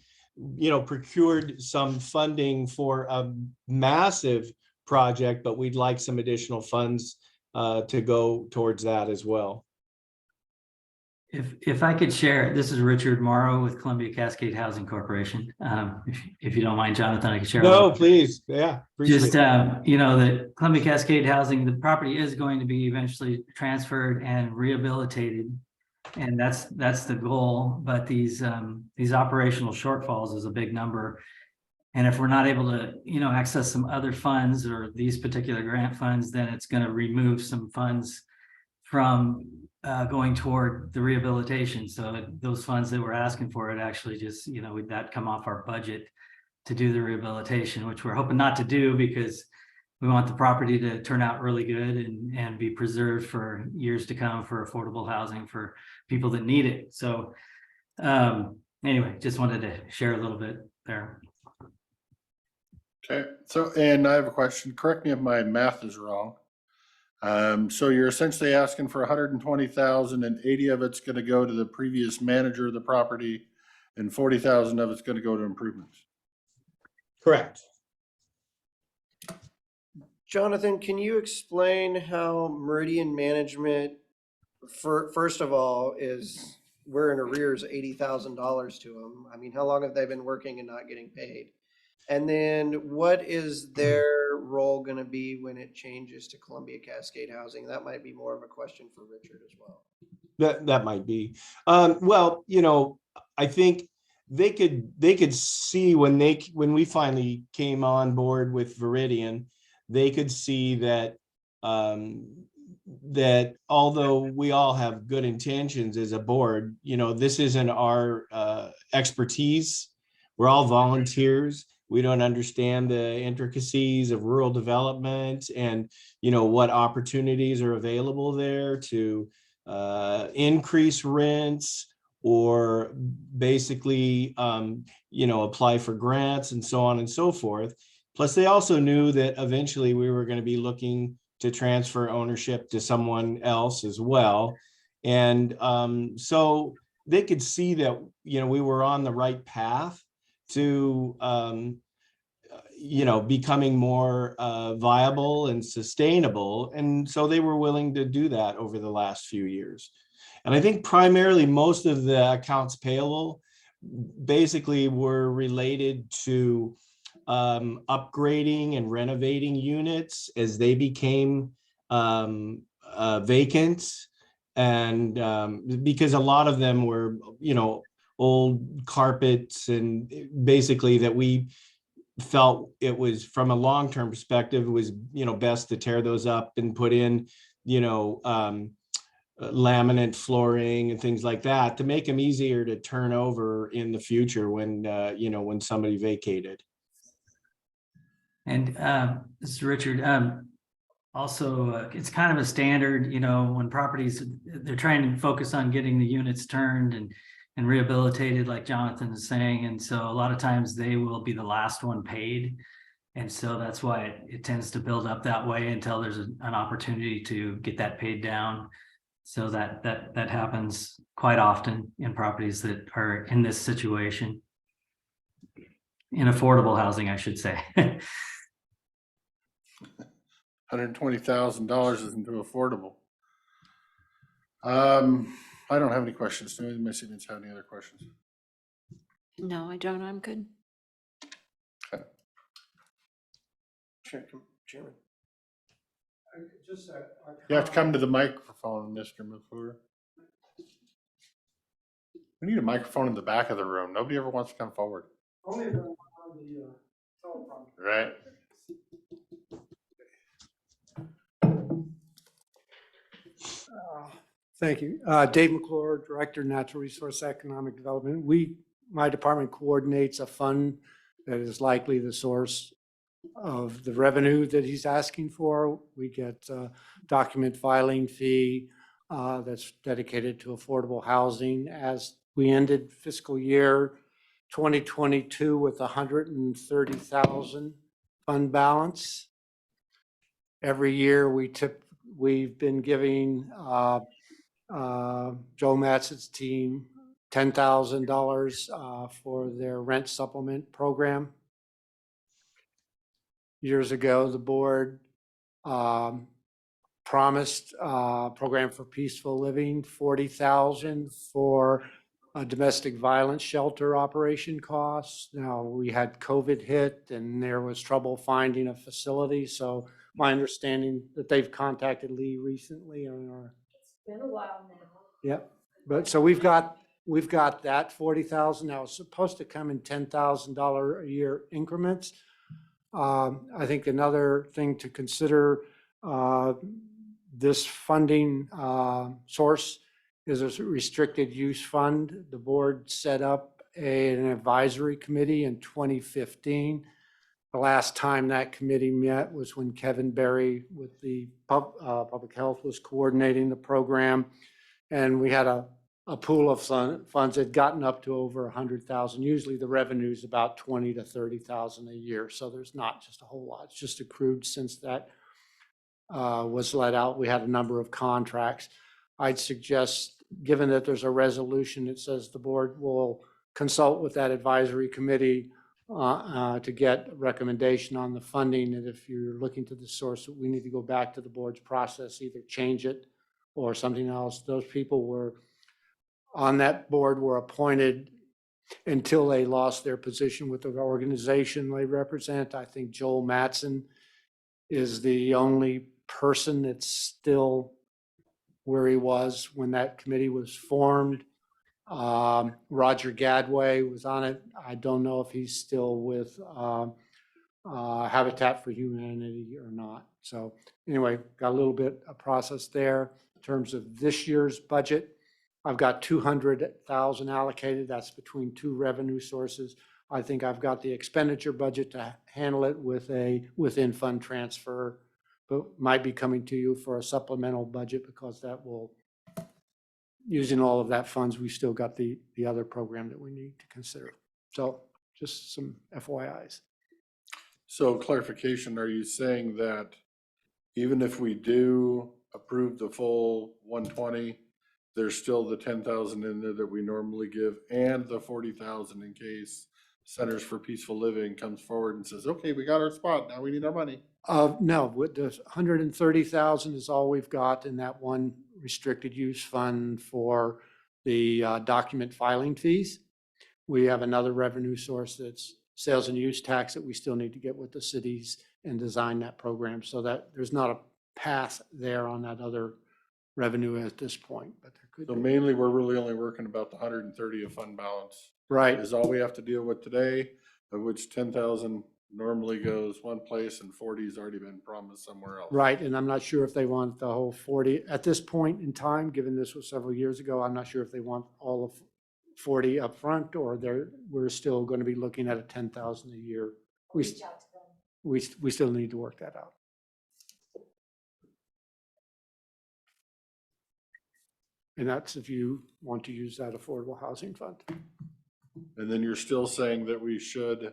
procured some funding for a massive project, but we'd like some additional funds to go towards that as well. If I could share, this is Richard Morrow with Columbia Cascade Housing Corporation. If you don't mind, Jonathan, I can share. No, please. Yeah. Just, the Columbia Cascade Housing, the property is going to be eventually transferred and rehabilitated. And that's the goal. But these operational shortfalls is a big number. And if we're not able to, access some other funds or these particular grant funds, then it's going to remove some funds from going toward the rehabilitation. So those funds that we're asking for, it actually just, that come off our budget to do the rehabilitation, which we're hoping not to do because we want the property to turn out really good and be preserved for years to come for affordable housing for people that need it. So anyway, just wanted to share a little bit there. Okay, so, and I have a question. Correct me if my math is wrong. So you're essentially asking for 120,000 and 80 of it's gonna go to the previous manager of the property and 40,000 of it's gonna go to improvements. Correct. Jonathan, can you explain how Meridian Management, first of all, we're in arrears $80,000 to them? I mean, how long have they been working and not getting paid? And then what is their role going to be when it changes to Columbia Cascade Housing? That might be more of a question for Richard as well. That might be. Well, you know, I think they could see when we finally came on board with Viridian, they could see that that although we all have good intentions as a board, you know, this isn't our expertise. We're all volunteers. We don't understand the intricacies of rural development and, you know, what opportunities are available there to increase rents or basically, you know, apply for grants and so on and so forth. Plus, they also knew that eventually we were going to be looking to transfer ownership to someone else as well. And so they could see that, you know, we were on the right path to, you know, becoming more viable and sustainable. And so they were willing to do that over the last few years. And I think primarily most of the accounts payable basically were related to upgrading and renovating units as they became vacant. And because a lot of them were, you know, old carpets and basically that we felt it was from a long-term perspective, it was, you know, best to tear those up and put in, you know, laminate flooring and things like that to make them easier to turn over in the future when, you know, when somebody vacated. And this is Richard. Also, it's kind of a standard, you know, when properties, they're trying to focus on getting the units turned and rehabilitated, like Jonathan is saying. And so a lot of times they will be the last one paid. And so that's why it tends to build up that way until there's an opportunity to get that paid down. So that happens quite often in properties that are in this situation. In affordable housing, I should say. $120,000 isn't too affordable. I don't have any questions. Do any of my students have any other questions? No, I don't. I'm good. Okay. Chairman. You have to come to the microphone, Mr. McClure. We need a microphone in the back of the room. Nobody ever wants to come forward. Only on the telephone. Right. Thank you. Dave McClure, Director, Natural Resource Economic Development. My department coordinates a fund that is likely the source of the revenue that he's asking for. We get a document filing fee that's dedicated to affordable housing. As we ended fiscal year 2022 with 130,000 fund balance. Every year we've been giving Joe Matz's team $10,000 for their rent supplement program. Years ago, the board promised a program for peaceful living, $40,000 for domestic violence shelter operation costs. Now, we had COVID hit and there was trouble finding a facility. So my understanding that they've contacted Lee recently or It's been a while now. Yep. But so we've got that $40,000. Now it's supposed to come in $10,000 a year increments. I think another thing to consider, this funding source is a restricted use fund. The board set up an advisory committee in 2015 The last time that committee met was when Kevin Berry with the Public Health was coordinating the program. And we had a pool of funds that had gotten up to over 100,000. Usually the revenue is about 20 to 30,000 a year. So there's not just a whole lot. It's just accrued since that was let out. We had a number of contracts. I'd suggest, given that there's a resolution that says the board will consult with that advisory committee to get a recommendation on the funding, and if you're looking to the source, we need to go back to the board's process, either change it or something else. Those people were on that board were appointed until they lost their position with the organization they represent. I think Joel Mattson is the only person that's still where he was when that committee was formed. Roger Gadway was on it. I don't know if he's still with Habitat for Humanity or not. So anyway, got a little bit of process there. In terms of this year's budget, I've got 200,000 allocated. That's between two revenue sources. I think I've got the expenditure budget to handle it with a within fund transfer, but might be coming to you for a supplemental budget because that will, using all of that funds, we still got the other program that we need to consider. So just some FYIs. So clarification, are you saying that even if we do approve the full 120, there's still the 10,000 in there that we normally give and the 40,000 in case Centers for Peaceful Living comes forward and says, okay, we got our spot, now we need our money? No, with the 130,000 is all we've got in that one restricted use fund for the document filing fees. We have another revenue source that's sales and use tax that we still need to get with the cities and design that program, so that there's not a path there on that other revenue at this point, but there could So be. mainly, we're really only working about the 130 of fund balance. Right. Is all we have to deal with today, of which 10,000 normally goes one place and 40 has already been promised somewhere else. Right, and I'm not sure if they want the whole 40 at this point in time, given this was several years ago. I'm not sure if they want all of 40 up front, or we're still going to be looking at a 10,000 a year. We still need to work that out. And that's if you want to use that affordable housing fund. And then you're still saying that we should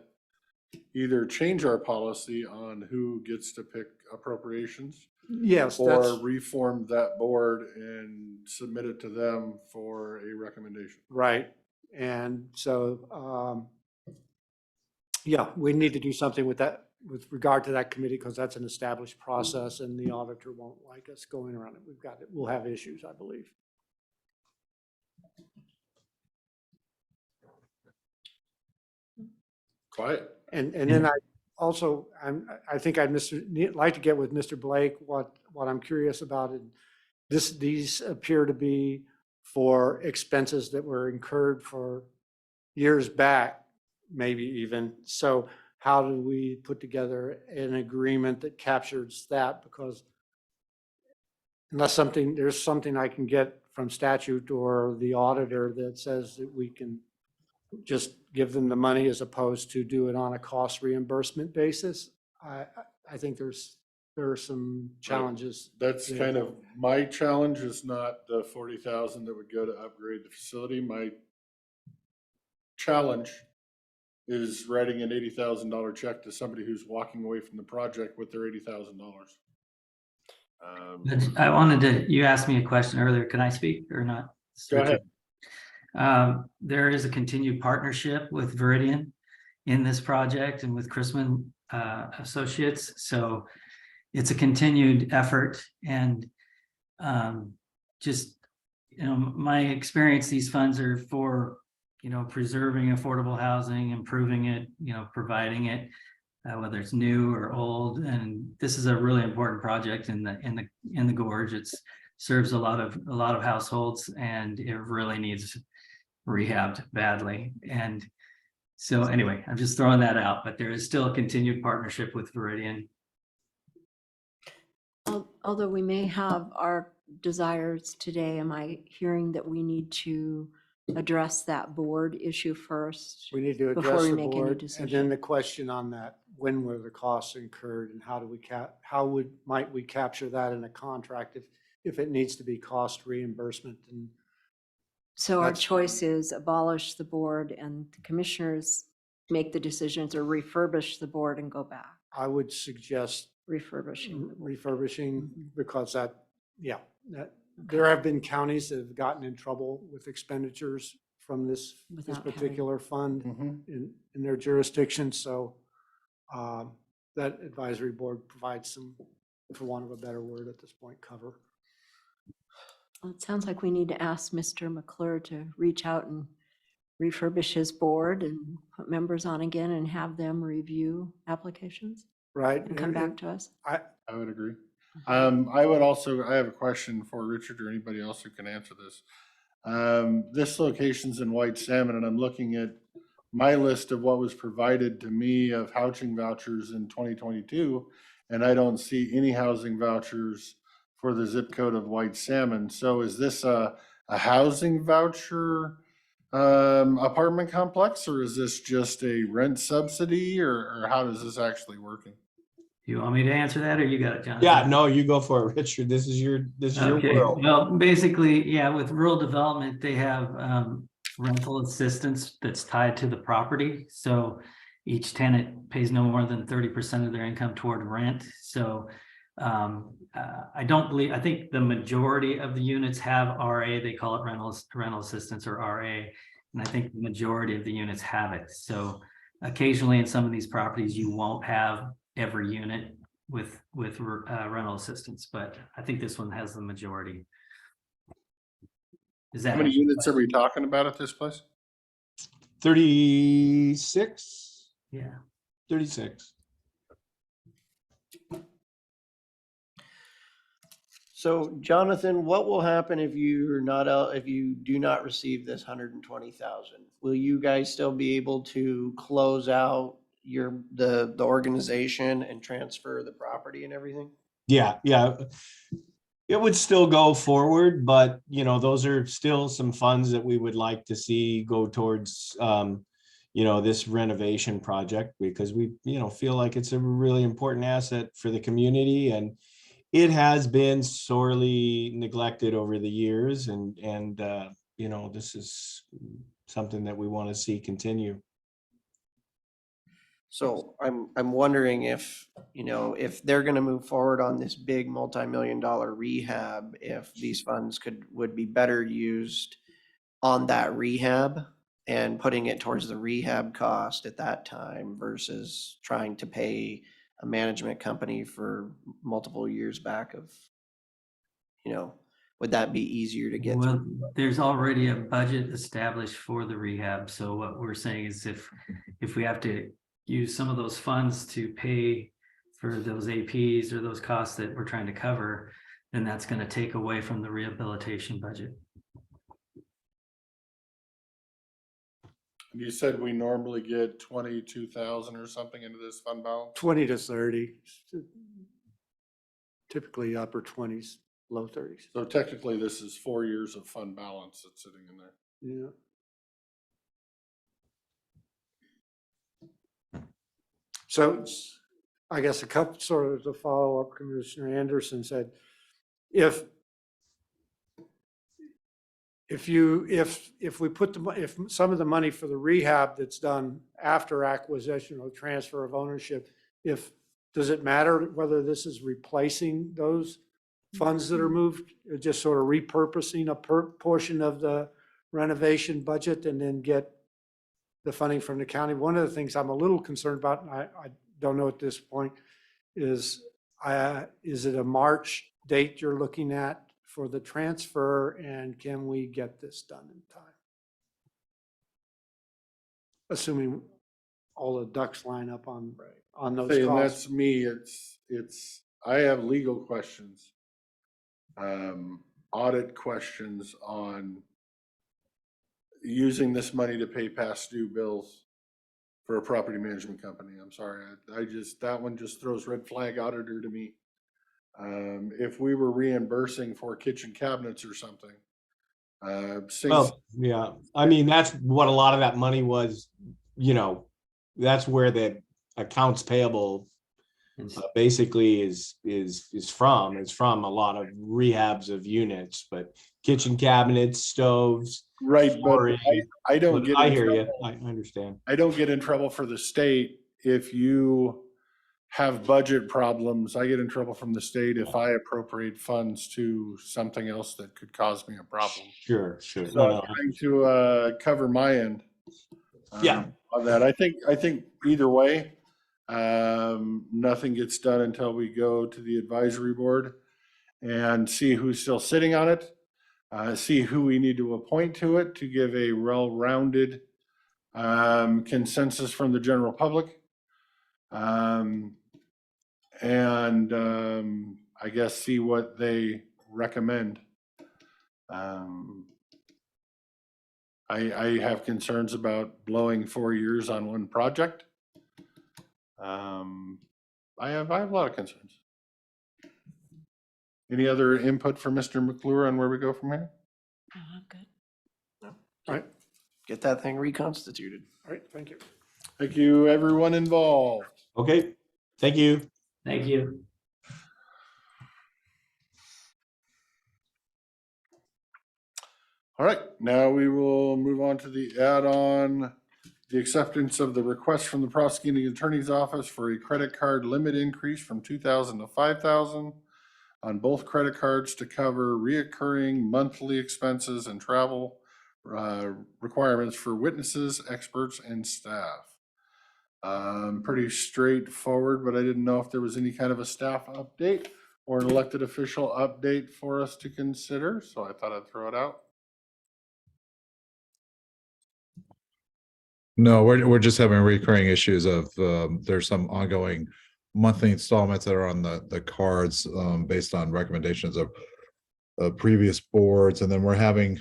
either change our policy on who gets to pick appropriations. Yes, or that's reform that board and submit it to them for a recommendation. right. And so, yeah, we need to do something with that, with regard to that committee, because that's an established process and the auditor won't like us going around it. We've got it. We'll have issues, I believe. Quiet. And then I think I'd like to get with Mr. Blake what I'm curious about. And these appear to be for expenses that were incurred for years back, maybe even. So how do we put together an agreement that captures that? Because unless there's something I can get from statute or the auditor that says that we can just give them the money as opposed to do it on a cost reimbursement basis, I think there are some challenges. That's kind of, my challenge is not the 40,000 that would go to upgrade the facility. My challenge is writing an $80,000 check to somebody who's walking away from the project with their $80,000. I wanted to, you asked me a question earlier. Can I speak or not? Go ahead. There is a continued partnership with Veridian in this project and with Chrisman Associates. So it's a continued effort, and just, my experience, these funds are for, preserving affordable housing, improving it, providing it, whether it's new or old. And this is a really important project in the gorge. It serves a lot of households, and it really needs rehabbed badly. And so anyway, I'm just throwing that out, but there is still a continued partnership with Veridian. Although we may have our desires today, am I hearing that we need to address that board issue first. We need to Before address we the make any board, and decision. then the question on that, when were the costs incurred and how do we might we capture that in a contract if it needs to be cost reimbursement? And So our that's- choice is abolish the board and the commissioners make the decisions, or refurbish the board and go back. I would suggest Refurbishing. the board. refurbishing Mhm. because there have been counties that have gotten in trouble with expenditures from this Without having- particular fund in their jurisdiction. So that advisory board provides some, for want of a better word at this point, cover. Well, it sounds like we need to ask Mr. McClure to reach out and refurbish his board and put members on again and have them review applications Right. and come back to us. I would agree. I have a question for Richard or anybody else who can answer this. This location's in White Salmon, and I'm looking at my list of what was provided to me of housing vouchers in 2022, and I don't see any housing vouchers for the zip code of White Salmon. So is this a housing voucher apartment complex, or is this just a rent subsidy, or how does this actually working? You want me to answer that or you got it, Jonathan? Yeah, no, you go for it, Richard. This is your Okay, world. well, basically, yeah, with rural development, they have rental assistance that's tied to the property. So each tenant pays no more than 30% of their income toward rent. So I think the majority of the units have RA, they call it rental assistance or RA. And I think the majority of the units have it. So occasionally in some of these properties, you won't have every unit with rental assistance, but I think this one has the majority. Is that How many units are we talking about at this place? 36? Yeah. 36. So Jonathan, what will happen if you're not out, if you do not receive this 120,000? Will you guys still be able to close out the organization and transfer the property and everything? Yeah. It would still go forward, but those are still some funds that we would like to see go towards this renovation project, because we feel like it's a really important asset for the community, and it has been sorely neglected over the years, and this is something that we want to see continue. So I'm wondering if they're going to move forward on this big multi-million-dollar rehab, if these funds would be better used on that rehab and putting it towards the rehab cost at that time versus trying to pay a management company for multiple years back of, would that be easier to get Well, through? there's already a budget established for the rehab. So what we're saying is if we have to use some of those funds to pay for those APs or those costs that we're trying to cover, then that's going to take away from the rehabilitation budget. You said we normally get 22,000 or something into this fund balance? 20 to 30, typically upper 20s, low 30s. So technically, this is 4 years of fund balance that's sitting in there. Yeah. So I guess a couple sort of to follow up, Commissioner Anderson said, if we put if some of the money for the rehab that's done after acquisition or transfer of ownership, does it matter whether this is replacing those funds that are moved, or just sort of repurposing a portion of the renovation budget and then get the funding from the county? One of the things I'm a little concerned about, and I don't know at this point, is it a March date you're looking at for the transfer, and can we get this done in time? Assuming all the ducks line up on those See, and costs. that's me. I have legal questions, audit questions on using this money to pay past due bills for a property management company. I'm sorry. That one just throws red flag auditor to me. If we were reimbursing for kitchen cabinets or something, Well, yeah, I mean, that's what a lot of that money was, that's where the accounts payable basically is from. It's from a lot of rehabs of units, but kitchen cabinets, stoves. Right, but flooring. I don't get. I in hear you. trouble. I understand. I don't get in trouble for the state if you have budget problems. I get in trouble from the state if I appropriate funds to something else that could cause me a problem. Sure. So No, I'm no. trying to cover my end. Yeah. On that, I think either way, nothing gets done until we go to the advisory board and see who's still sitting on it, see who we need to appoint to it to give a well-rounded consensus from the general public. I guess see what they recommend. I have concerns about blowing 4 years on one project. I have a lot of concerns. Any other input from Mr. McClure on where we go from here? I'm good. All right, get that thing reconstituted. All right, thank you. Thank you, everyone involved. Okay, thank you. Thank you. All right, now we will move on to the add-on, the acceptance of the request from the prosecuting attorney's office for a credit card limit increase from 2,000 to 5,000 on both credit cards to cover reoccurring monthly expenses and travel requirements for witnesses, experts, and staff. Pretty straightforward, but I didn't know if there was any kind of a staff update or an elected official update for us to consider, so I thought I'd throw it out. No, we're just having recurring issues of there's some ongoing monthly installments that are on the cards based on recommendations of previous boards, and then we're having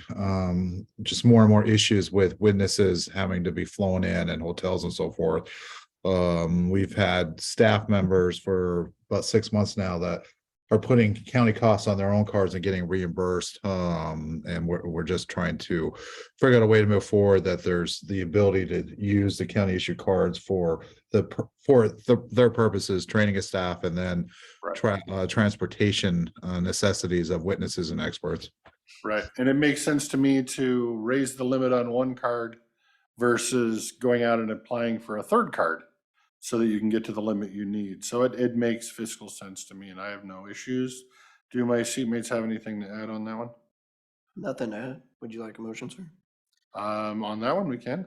just more and more issues with witnesses having to be flown in and hotels and so forth. We've had staff members for about 6 months now that are putting county costs on their own cards and getting reimbursed. And we're just trying to figure out a way to move forward that there's the ability to use the county issued cards for their purposes, training of staff, and then transportation necessities of witnesses and experts. Right, and it makes sense to me to raise the limit on one card versus going out and applying for a third card so that you can get to the limit you need. So it makes fiscal sense to me, and I have no issues. Do my seatmates have anything to add on that one? Nothing to add. Would you like a motion, sir? On that one, we can.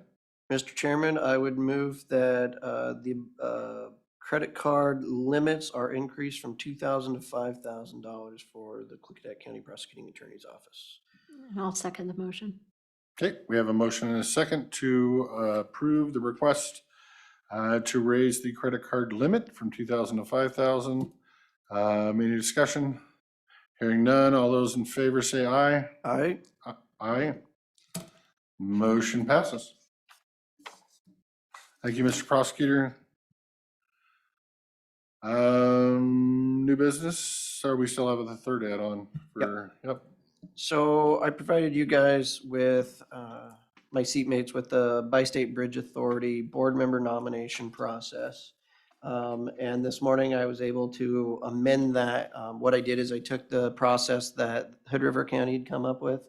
Mr. Chairman, I would move that the credit card limits are increased from $2,000 to $5,000 for the Klickitat County Prosecuting Attorney's Office. I'll second the motion. Okay, we have a motion and a second to approve the request to raise the credit card limit from 2,000 to 5,000. Any discussion? Hearing none, all those in favor say aye. Aye. Aye. Motion passes. Thank you, Mr. Prosecutor. New business, or we still have the third add-on for, yep. So I provided you guys with my seatmates with the Bi-State Bridge Authority board member nomination process. And this morning I was able to amend that. What I did is I took the process that Hood River County had come up with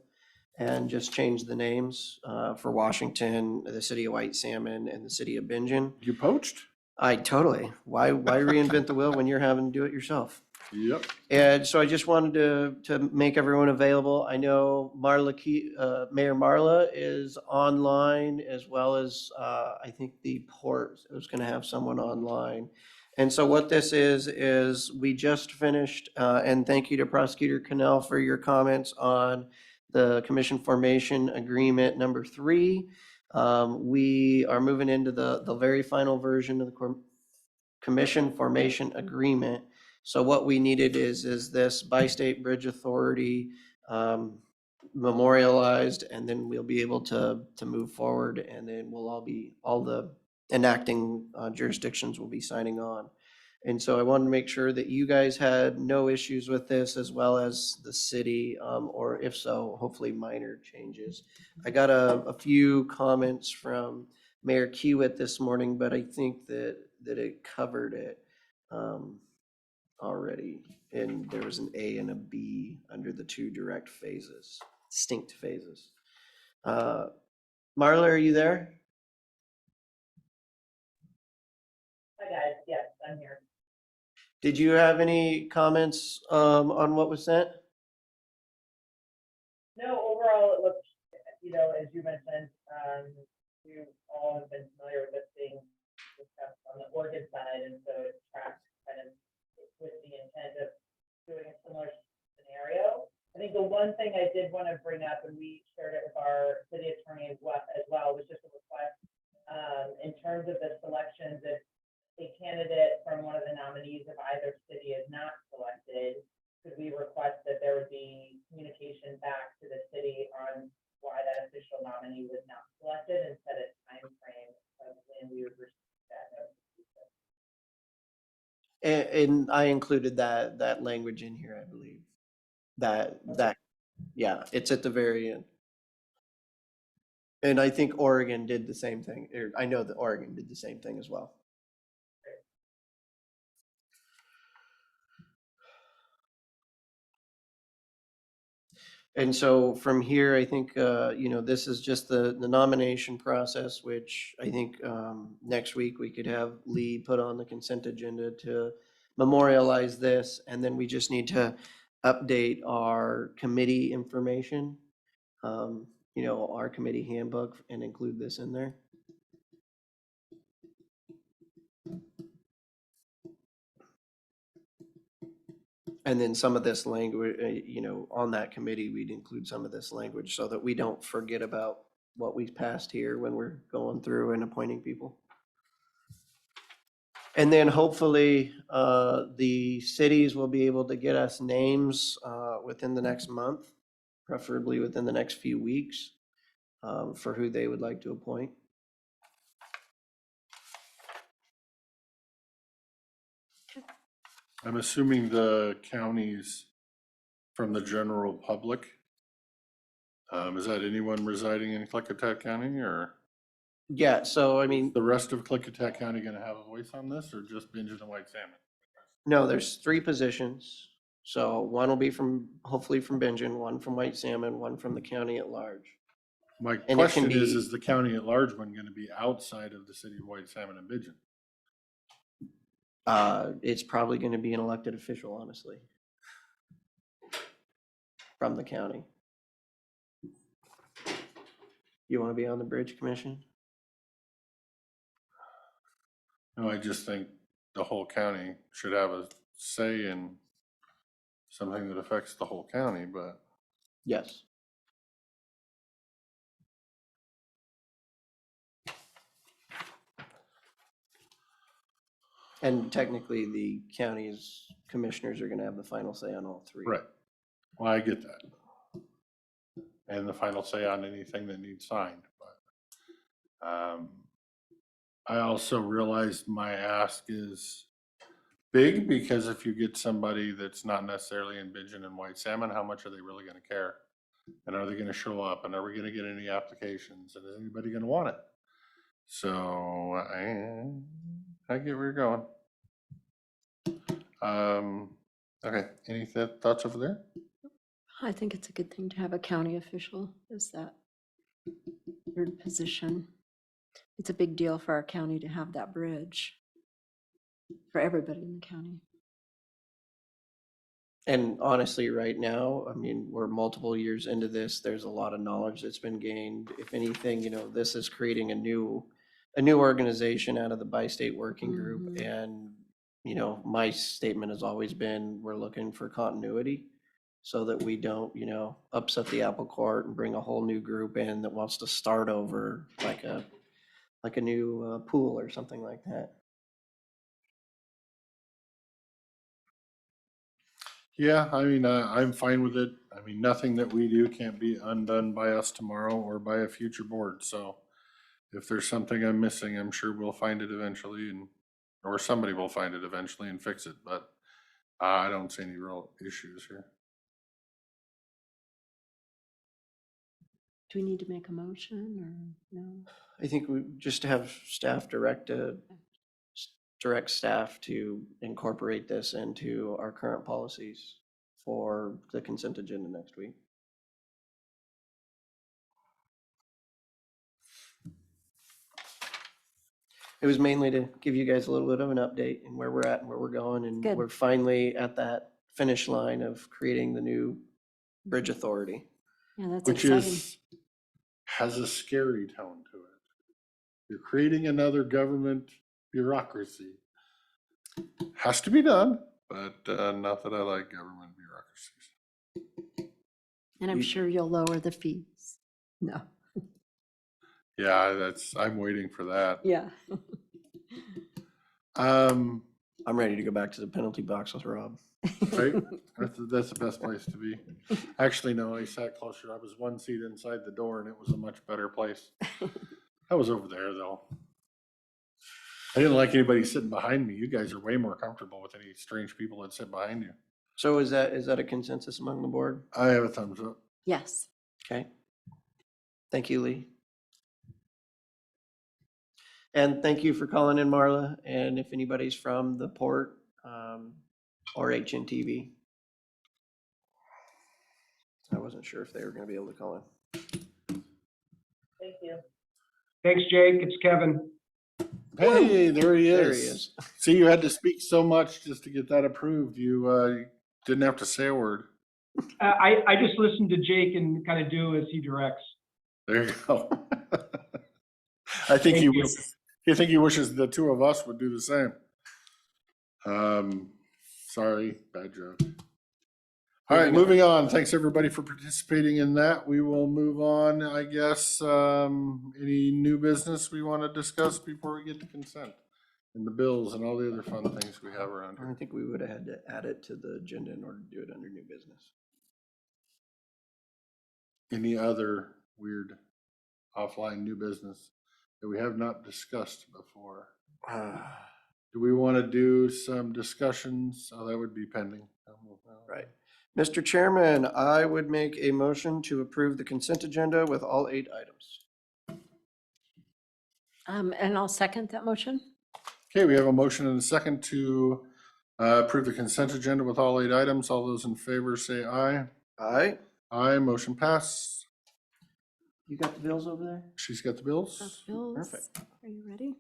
and just changed the names for Washington, the city of White Salmon, and the city of Bingen. You poached? I totally. Why reinvent the wheel when you're having to do it yourself? Yep. And so I just wanted to make everyone available. I know Mayor Marla is online, as well as I think the port is going to have someone online. And so what this is we just finished, and thank you to Prosecutor Cannell for your comments on the commission formation agreement number 3. We are moving into the very final version of the commission formation agreement. So what we needed is this Bi-State Bridge Authority memorialized, and then we'll be able to move forward, and then we'll all the enacting jurisdictions will be signing on. And so I wanted to make sure that you guys had no issues with this, as well as the city, or if so, hopefully minor changes. I got a few comments from Mayor Kiewit this morning, but I think that it covered it already. And there was an A and a B under the two distinct phases. Marla, are you there? Hi guys, yes, I'm here. Did you have any comments on what was sent? No, overall, it looks, as you mentioned, you all have been familiar with this being discussed on the Oregon side, and so it tracks kind of with the intent of doing a similar scenario. I think the one thing I did want to bring up, and we shared it with our city attorney as well, was just a request in terms of the selections. If a candidate from one of the nominees of either city is not selected, could we request that there would be communication back to the city on why that official nominee was not selected, and set a time frame of when we would receive that notification? And I included that language in here, I believe. Yeah, it's at the very end. And I think Oregon did the same thing, or I know that Oregon did the same thing as well. And so from here, I think, this is just the nomination process, which I think next week we could have Lee put on the consent agenda to memorialize this. And then we just need to update our committee information, our committee handbook, and include this in there. And then some of this language, on that committee, we'd include some of this language so that we don't forget about what we passed here when we're going through and appointing people. And then hopefully, the cities will be able to get us names within the next month, preferably within the next few weeks, for who they would like to appoint. I'm assuming the counties from the general public. Is that anyone residing in Klickitat County, or? Yeah, so I mean, The rest of Klickitat County gonna have a voice on this, or just Bingen and White Salmon? no, there's 3 positions. So one will be hopefully from Bingen, one from White Salmon, one from the county at large. My And it can question be- is the county at large one gonna be outside of the city of White Salmon and Bingen? It's probably going to be an elected official, honestly, from the county. You want to be on the bridge commission? No, I just think the whole county should have a say in something that affects the whole county, but Yes. And technically, the county's commissioners are going to have the final say on all 3. right. Well, I get that. And the final say on anything that needs signed, but I also realized my ask is big, because if you get somebody that's not necessarily in Bingen and White Salmon, how much are they really gonna care? And are they gonna show up, and are we gonna get any applications, and is anybody gonna want it? So I get where you're going. Okay, any thoughts over there? I think it's a good thing to have a county official as that third position. It's a big deal for our county to have that bridge for everybody in the county. And honestly, right now, I mean, we're multiple years into this. There's a lot of knowledge that's been gained. If anything, this is creating a new organization out of the bi-state working group. And, my statement has always been, we're looking for continuity so that we don't, upset the apple cart and bring a whole new group in that wants to start over like a new pool or something like that. Yeah, I mean, I'm fine with it. I mean, nothing that we do can't be undone by us tomorrow or by a future board. So if there's something I'm missing, I'm sure we'll find it eventually and or somebody will find it eventually and fix it, but I don't see any real issues here. Do we need to make a motion or no? I think we just have staff direct staff to incorporate this into our current policies for the consent agenda next week. It was mainly to give you guys a little bit of an update and where we're at and where we're going, and Good. we're finally at that finish line of creating the new bridge authority. Yeah, that's Which exciting. has a scary tone to it. You're creating another government bureaucracy. Has to be done, but not that I like government bureaucracies. And I'm sure you'll lower the fees. No. Yeah, I'm waiting for that. Yeah. I'm ready to go back to the penalty box with Rob. Right? That's the best place to be. Actually, no, I sat closer. I was one seat inside the door and it was a much better place. I was over there though. I didn't like anybody sitting behind me. You guys are way more comfortable with any strange people that sit behind you. So is that a consensus among the board? I have a thumbs up. Yes. Okay. Thank you, Lee. And thank you for calling in, Marla. And if anybody's from the port or HNTV, I wasn't sure if they were going to be able to call in. Thank you. Thanks, Jake. It's Kevin. Hey, there he is. There he is. See, you had to speak so much just to get that approved. You didn't have to say a word. I just listened to Jake and kind of do as he directs. There you go. I think Thank you. I think he wishes the two of us would do the same. Sorry, bad joke. All right, moving on. Thanks everybody for participating in that. We will move on, I guess. Any new business we want to discuss before we get to consent and the bills and all the other fun things we have around I here? think we would have had to add it to the agenda in order to do it under new business. Any other weird offline new business that we have not discussed before? Do we want to do some discussions? Oh, that would be pending. Right. Mr. Chairman, I would make a motion to approve the consent agenda with all 8 items. And I'll second that motion. Okay, we have a motion and a second to approve the consent agenda with all 8 items. All those in favor say aye. Aye. Aye, motion passed. You got the bills over there? She's got the bills. Bills. Perfect. Are you ready?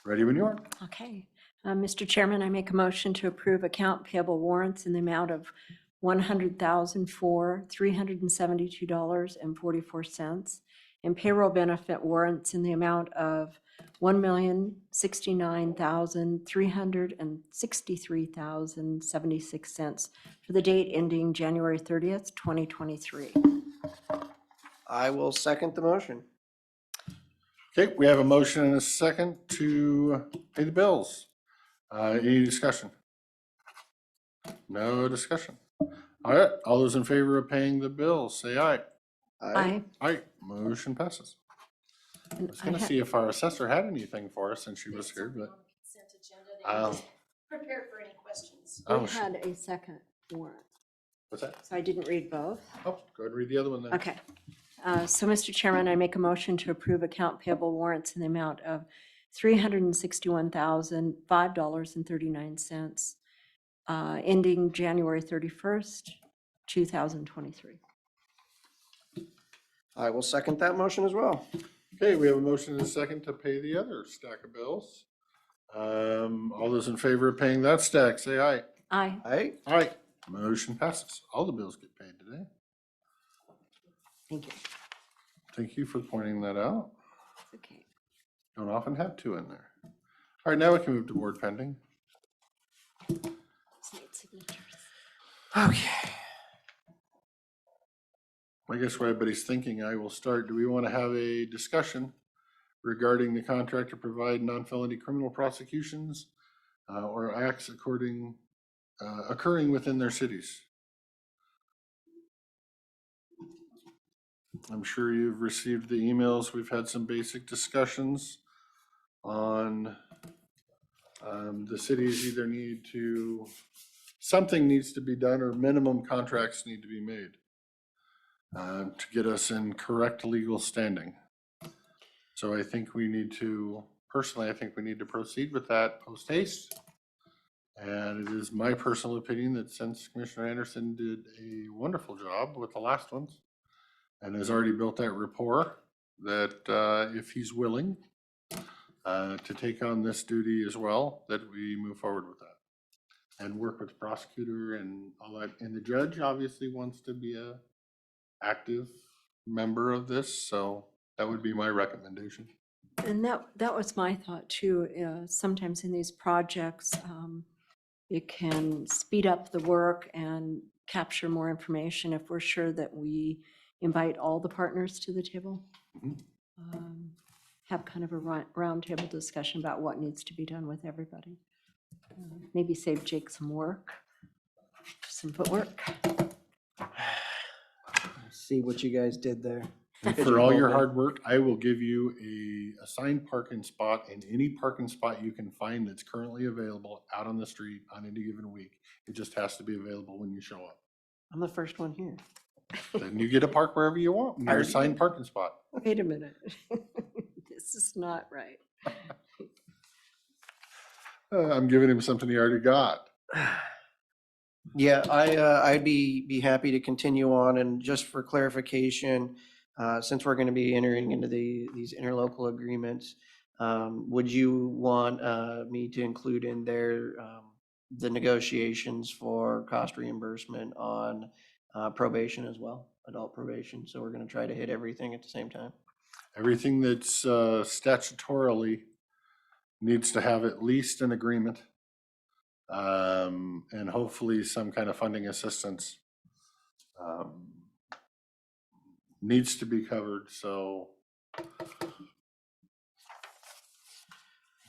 Ready when you are. Okay. Mr. Chairman, I make a motion to approve account payable warrants in the amount of $100,000 for $372.44 and payroll benefit warrants in the amount of $1,069,363.76 for the date ending January 30th, 2023. I will second the motion. Okay, we have a motion and a second to pay the bills. Any discussion? No discussion. All right, all those in favor of paying the bills, say aye. Aye. Aye, motion passes. I And was gonna see if our assessor had anything for us since she was here, but. Consent agenda, they were Oh. just prepared for any questions. Oh, We had a second warrant, What's that? so I didn't read both. Oh, go ahead and read the other one then. Okay. So, Mr. Chairman, I make a motion to approve account payable warrants in the amount of $361,005.39, ending January 31st, 2023. I will second that motion as well. Okay, we have a motion and a second to pay the other stack of bills. All those in favor of paying that stack, say aye. Aye. Aye. Aye, motion passes. All the bills get paid today. Thank you. Thank you for pointing that out. Okay. Don't often have 2 in there. All right, now we can move to board pending. Signatures. Okay. I guess while everybody's thinking, I will start. Do we want to have a discussion regarding the contract to provide non-felony criminal prosecutions or acts occurring within their cities? I'm sure you've received the emails. We've had some basic discussions on The cities either need to, something needs to be done or minimum contracts need to be made to get us in correct legal standing. So I think we need to, personally, I think we need to proceed with that post haste. And it is my personal opinion that since Commissioner Anderson did a wonderful job with the last ones and has already built that rapport, that if he's willing to take on this duty as well, that we move forward with that and work with the prosecutor and all that. And the judge obviously wants to be a active member of this, so that would be my recommendation. And that was my thought too. Sometimes in these projects, it can speed up the work and capture more information if we're sure that we invite all the partners to the table. Have kind of a roundtable discussion about what needs to be done with everybody. Maybe save Jake some work, some footwork. See what you guys did there. And for all your hard work, I will give you a assigned parking spot in any parking spot you can find that's currently available out on the street on any given week. It just has to be available when you show up. I'm the first one here. Then you get to park wherever you want in your Already assigned did. parking spot. Wait a minute. This is not right. I'm giving him something he already got. Yeah, I'd be happy to continue on, and just for clarification, since we're going to be entering into these interlocal agreements, would you want me to include in there the negotiations for cost reimbursement on probation as well, adult probation? So we're going to try to hit everything at the same time. Everything that's statutorily needs to have at least an agreement, and hopefully some kind of funding assistance needs to be covered so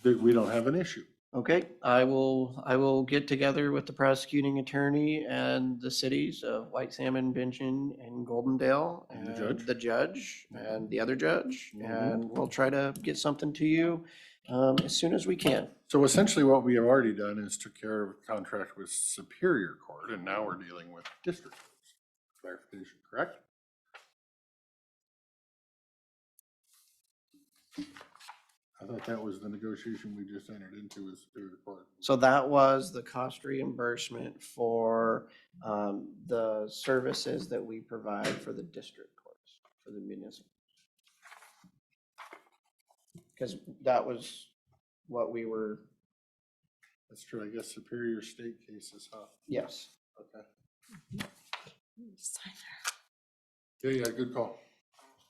that we don't have an issue. Okay, I will get together with the prosecuting attorney and the cities of White Salmon, Benton, and Goldendale, And the judge. the judge, and the other judge, Mhm. and we'll try to get something to you as soon as we can. So essentially what we have already done is took care of a contract with Superior Court, and now we're dealing with district courts. Clarification, correct? I thought that was the negotiation we just entered into with Superior Court. So that was the cost reimbursement for the services that we provide for the district courts, for the municipal. Because that was what we were, That's true, I guess Superior State cases, huh? yes. Okay. Yeah, good call.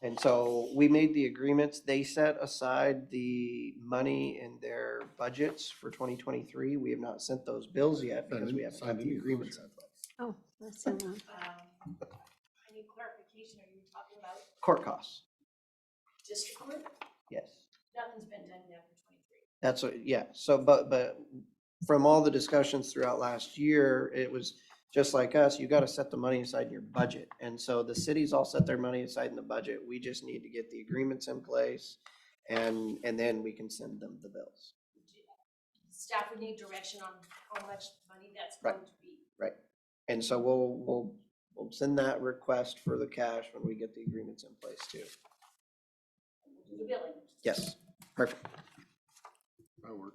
And so we made the agreements. They set aside the money in their budgets for 2023. We have not sent those bills yet because we haven't got the agreements in place. Oh, that's in there. I need clarification, are you talking about Court costs, district court? yes. Nothing's been done yet for 23. That's what, yeah. So, but from all the discussions throughout last year, it was just like us, you got to set the money aside in your budget. And so the cities all set their money aside in the budget. We just need to get the agreements in place and then we can send them the bills. Staff would need direction on how much money that's Right. going to be. Right. And so we'll send that request for the cash when we get the agreements in place too. Do the billing. Yes, perfect. That'll work.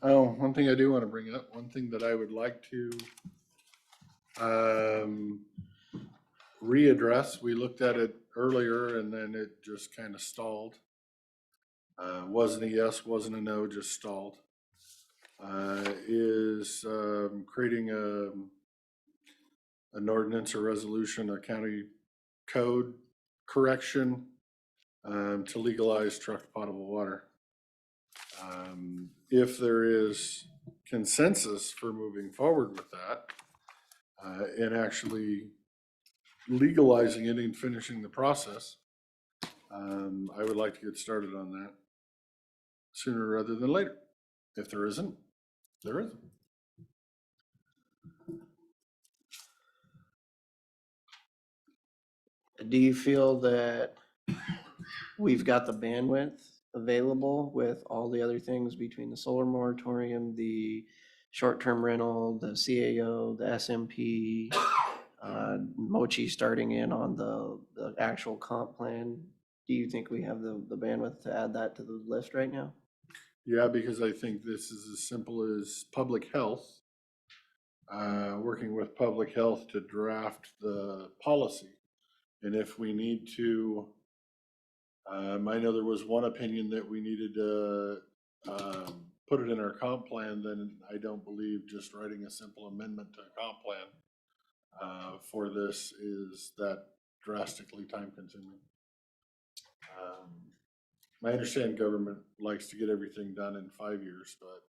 Oh, one thing I do want to bring up, one thing that I would like to readdress, we looked at it earlier and then it just kind of stalled. Wasn't a yes, wasn't a no, just stalled. Is creating an ordinance or resolution, a county code correction to legalize trucked potable water. If there is consensus for moving forward with that and actually legalizing it and finishing the process, I would like to get started on that sooner rather than later. If there isn't, there isn't. Do you feel that we've got the bandwidth available with all the other things between the solar moratorium, the short-term rental, the CAO, the SMP, Mochi starting in on the actual comp plan? Do you think we have the bandwidth to add that to the list right now? Yeah, because I think this is as simple as public health, working with public health to draft the policy. And if we need to, I know there was one opinion that we needed to put it in our comp plan, then I don't believe just writing a simple amendment to a comp plan for this is that drastically time consuming. I understand government likes to get everything done in 5 years, but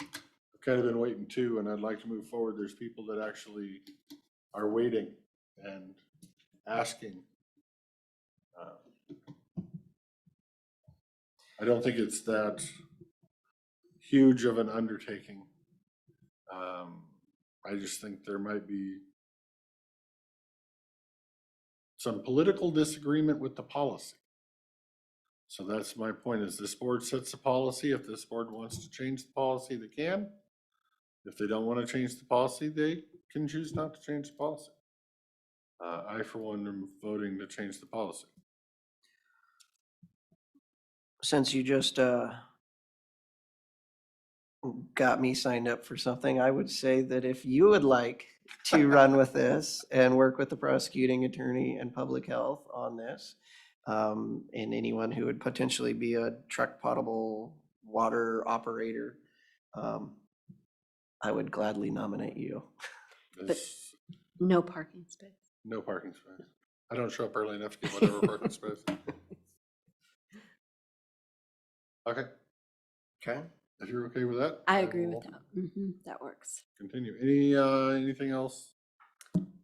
I've kind of been waiting too, and I'd like to move forward. There's people that actually are waiting and asking. I don't think it's that huge of an undertaking. I just think there might be some political disagreement with the policy. So that's my point, is this board sets the policy. If this board wants to change the policy, they can. If they don't want to change the policy, they can choose not to change the policy. I, for one, am voting to change the policy. Since you just got me signed up for something, I would say that if you would like to run with this and work with the prosecuting attorney and public health on this, and anyone who would potentially be a truck potable water operator, I would gladly nominate you. There's No parking space. no parking space. I don't show up early enough to get whatever parking space. Okay, Okay. if you're okay with that. I agree will with that. That works. Continue. Anything else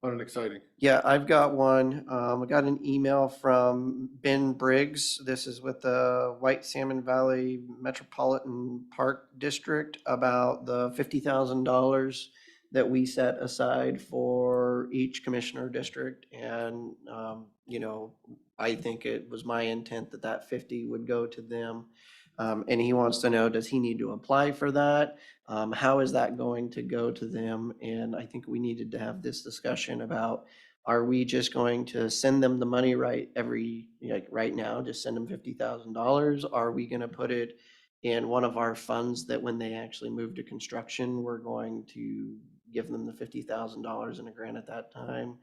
fun and exciting? Yeah, I've got one. I got an email from Ben Briggs. This is with the White Salmon Valley Metropolitan Park District about the $50,000 that we set aside for each commissioner district. And, I think it was my intent that that 50 would go to them. And he wants to know, does he need to apply for that? How is that going to go to them? And I think we needed to have this discussion about, are we just going to send them the money right now, just send them $50,000? Are we going to put it in one of our funds that when they actually move to construction, we're going to give them the $50,000 in a grant at that time?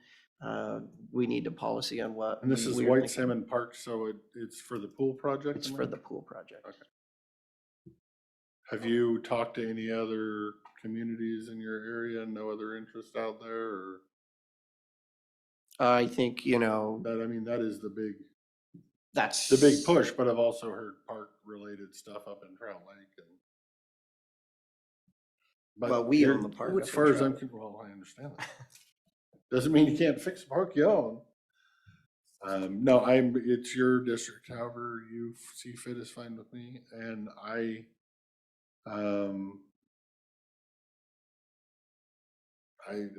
We need a policy on what. And this is we were White thinking. Salmon Park, so it's for the pool project? It's for the pool project. Okay. Have you talked to any other communities in your area? No other interest out there, or? I think, That is that's the big push, but I've also heard park-related stuff up in Trout Lake. Well, we own the park up As in far as Trout I'm, Lake. well, I understand that. Doesn't mean you can't fix a park you own. No, it's your district, however you see fit is fine with me, and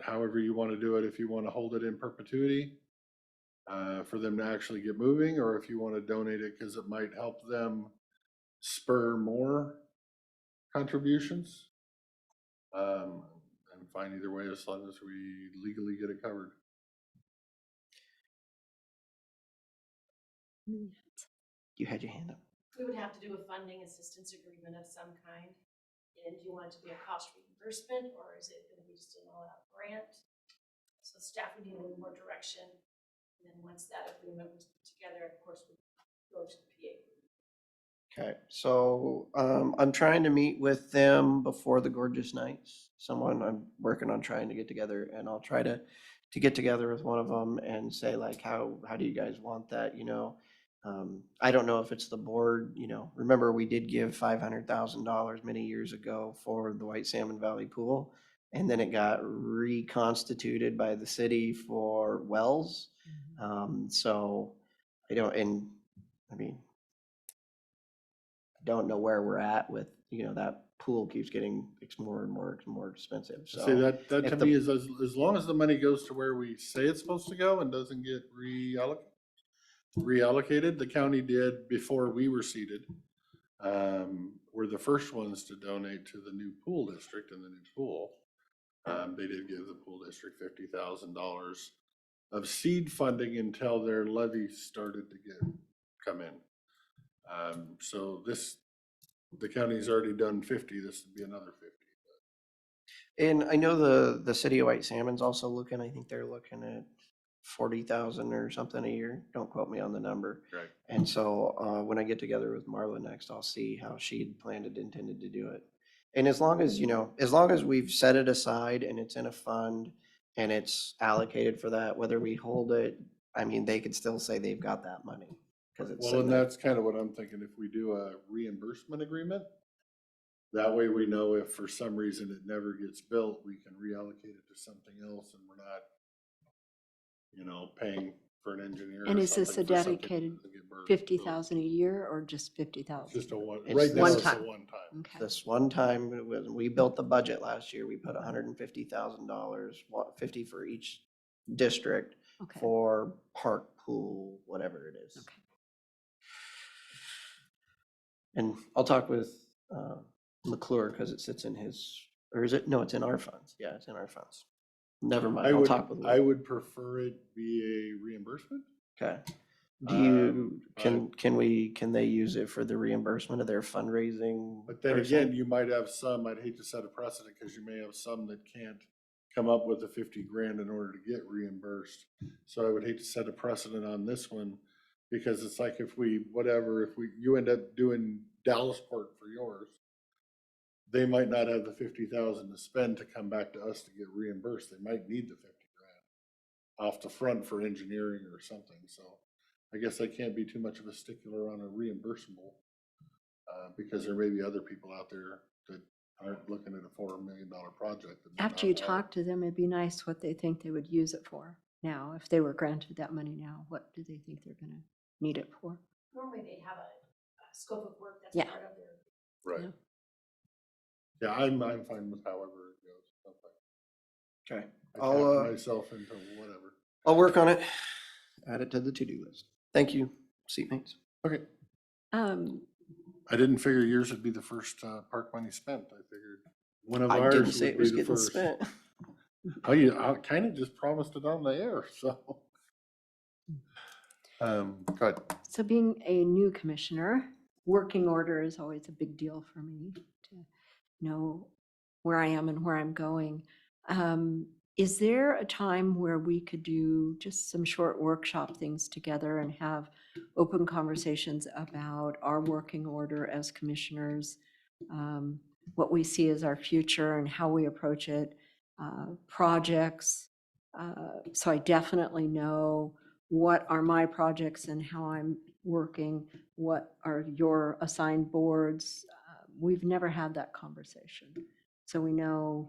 however you want to do it, if you want to hold it in perpetuity, for them to actually get moving, or if you want to donate it because it might help them spur more contributions. I'm fine either way, as long as we legally get it covered. You had your hand up. We would have to do a funding assistance agreement of some kind. And do you want it to be a cost reimbursement, or is it gonna be just an all-out grant? So staff would need a little more direction. And then once that agreement was put together, of course, we go to the PA. Okay, so I'm trying to meet with them before the Gorgeous Nights. Someone I'm working on trying to get together, and I'll try to get together with one of them and say, like, how do you guys want that? I don't know if it's the board, remember we did give $500,000 many years ago for the White Salmon Valley Pool, and then it got reconstituted by the city for wells. So I don't know where we're at with, that pool keeps getting more and more expensive, so. See, that if to the- me is, as long as the money goes to where we say it's supposed to go and doesn't get reallocated, the county did before we were seated. We're the first ones to donate to the new pool district and the new pool. They did give the pool district $50,000 of seed funding until their levies started to come in. So the county's already done 50, this would be another 50. And I know the city of White Salmon's also looking, I think they're looking at 40,000 or something a year. Don't quote me on the number. Right. And so, when I get together with Marla next, I'll see how she'd planned and intended to do it. And as long as, as long as we've set it aside and it's in a fund and it's allocated for that, whether we hold it, I mean, they could still say they've got that money. Cause it's Well, sitting and there. that's kind of what I'm thinking. If we do a reimbursement agreement, that way we know if for some reason it never gets built, we can reallocate it to something else and we're not, paying for an engineer. And or is this a something for something dedicated that doesn't get built. 50,000 a year or just 50,000? Just a one, It's right now one it's a time. one time. Okay. This one time, when we built the budget last year, we put $150,000, 50 for each district Okay. for park, pool, whatever it is. Okay. And I'll talk with McClure because it sits in his, or is it? No, it's in our funds. Yeah, it's in our funds. Never mind. I'll talk with. I would prefer it be a reimbursement. Okay. Do you, can they use it for the reimbursement of their fundraising? But then person? again, you might have some, I'd hate to set a precedent because you may have some that can't come up with the 50 grand in order to get reimbursed. So I would hate to set a precedent on this one because it's like if you end up doing Dallasport for yours, they might not have the 50,000 to spend to come back to us to get reimbursed. They might need the 50 grand off the front for engineering or something. So I guess I can't be too much of a stickler on a reimbursable because there may be other people out there that aren't looking at a $4 million project. that may After not you have- talk to them, it'd be nice what they think they would use it for now. If they were granted that money now, what do they think they're gonna need it for? Normally they have a scope of work that's Yeah. part of their. Right. Yeah, I'm fine with however it goes. Okay. I I'll, tap myself into whatever. I'll work on it. Add it to the to-do list. Thank you, seatmates. Okay. Um, I didn't figure yours would be the first park money spent. I figured one of I ours didn't say would it be was the getting first. spent. I kind of just promised it on the air, so. Go ahead. So being a new commissioner, working order is always a big deal for me to know where I am and where I'm going. Is there a time where we could do just some short workshop things together and have open conversations about our working order as commissioners, what we see as our future and how we approach it, projects? So I definitely know what are my projects and how I'm working, what are your assigned boards. We've never had that conversation. So we know,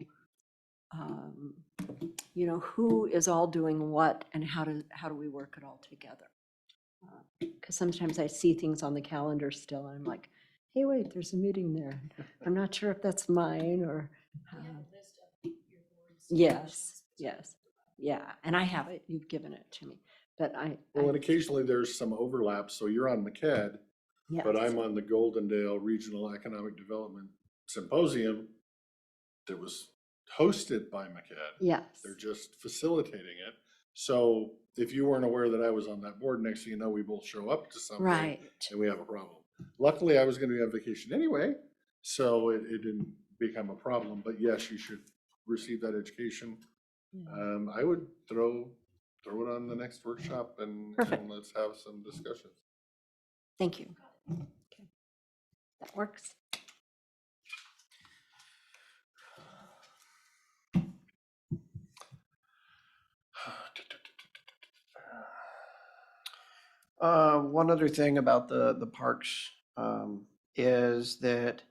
who is all doing what and how do we work it all together? Because sometimes I see things on the calendar still and I'm like, hey, wait, there's a meeting there. I'm not sure if that's mine or. Yes, yes, yeah, and I have it, you've given it to me, but Well, and occasionally there's some overlap. So you're on MCED, but yes. I'm on the Goldendale Regional Economic Development Symposium that was hosted by MCED. Yes, They're just facilitating it. So if you weren't aware that I was on that board, next thing you know, we both show up to something right. and we have a problem. Luckily, I was going to be on vacation anyway, so it didn't become a problem. But yes, you should receive that education. Yeah. I would throw it on the next workshop and let's have some discussions. Thank you. Okay. That works. One other thing about the parks is that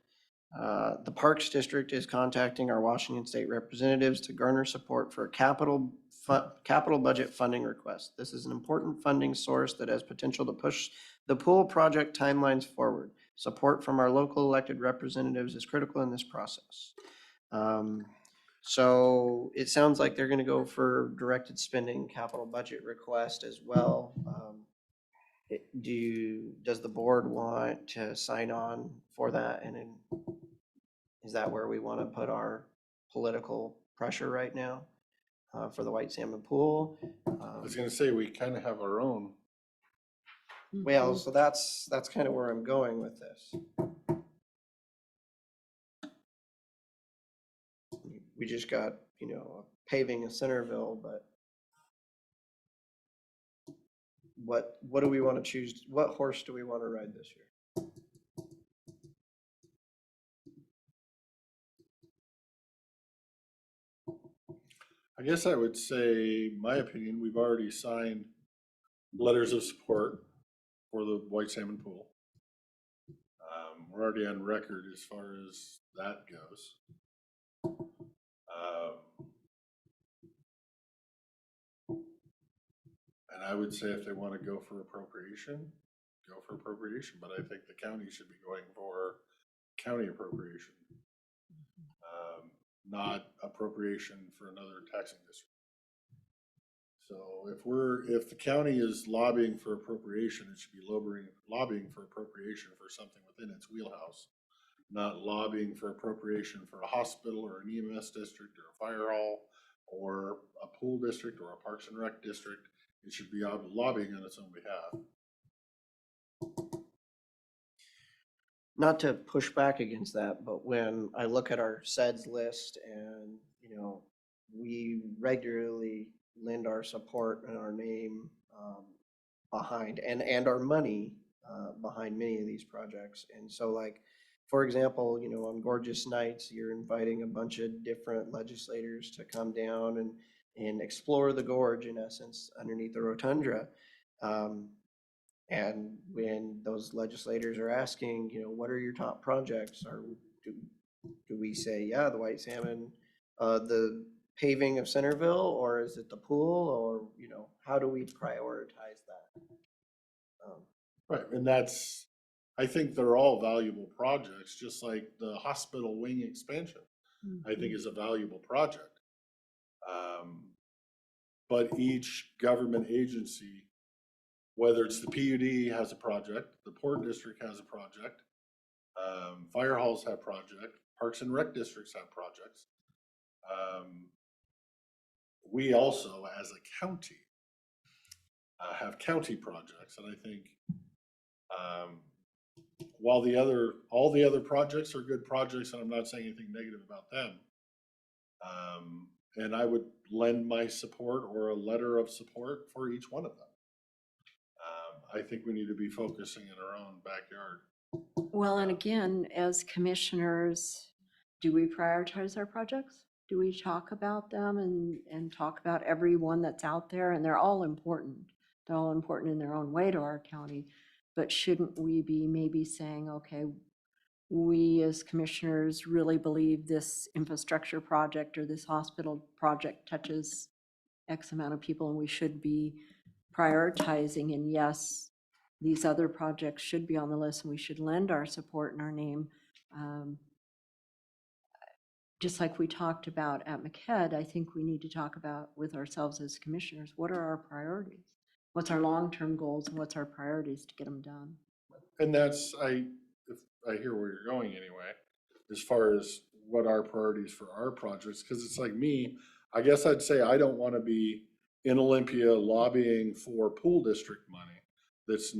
the Parks District is contacting our Washington State representatives to garner support for a capital budget funding request. This is an important funding source that has potential to push the pool project timelines forward. Support from our local elected representatives is critical in this process. So it sounds like they're gonna go for directed spending capital budget request as well. Does the board want to sign on for that? And then is that where we want to put our political pressure right now for the white salmon pool? I was gonna say, we kind of have our own. Well, so that's kind of where I'm going with this. We just got, paving of Centerville, but what do we want to choose? What horse do we want to ride this year? I guess I would say, my opinion, we've already signed letters of support for the white salmon pool. We're already on record as far as that goes. And I would say if they want to go for appropriation, go for appropriation, but I think the county should be going for county appropriation. Not appropriation for another taxing district. So if the county is lobbying for appropriation, it should be lobbying for appropriation for something within its wheelhouse, not lobbying for appropriation for a hospital or an EMS district or a fire hall or a pool district or a Parks and Rec district. It should be lobbying on its own behalf. Not to push back against that, but when I look at our SEDS list and, we regularly lend our support and our name behind and our money behind many of these projects. And so like, for example, on Gorgeous Nights, you're inviting a bunch of different legislators to come down and explore the gorge, in essence, underneath the rotundra. And when those legislators are asking, what are your top projects? Or do we say, yeah, the white salmon, the paving of Centerville, or is it the pool, or, how do we prioritize that? Right, and I think they're all valuable projects, just like the hospital wing expansion, I think is a valuable project. But each government agency, whether it's the PUD has a project, the Port District has a project, fire halls have projects, Parks and Rec districts have projects. We also, as a county, have county projects, and I think while all the other projects are good projects, and I'm not saying anything negative about them, and I would lend my support or a letter of support for each one of them. I think we need to be focusing in our own backyard. Well, and again, as commissioners, do we prioritize our projects? Do we talk about them and talk about every one that's out there? And they're all important. They're all important in their own way to our county. But shouldn't we be maybe saying, okay, we as commissioners really believe this infrastructure project or this hospital project touches X amount of people and we should be prioritizing, and yes, these other projects should be on the list and we should lend our support and our name. Just like we talked about at McHead, I think we need to talk about with ourselves as commissioners, what are our priorities? What's our long-term goals and what's our priorities to get them done? And if I hear where you're going anyway, as far as what our priorities for our projects, because it's like me, I guess I'd say I don't want to be in Olympia lobbying for pool district money. It's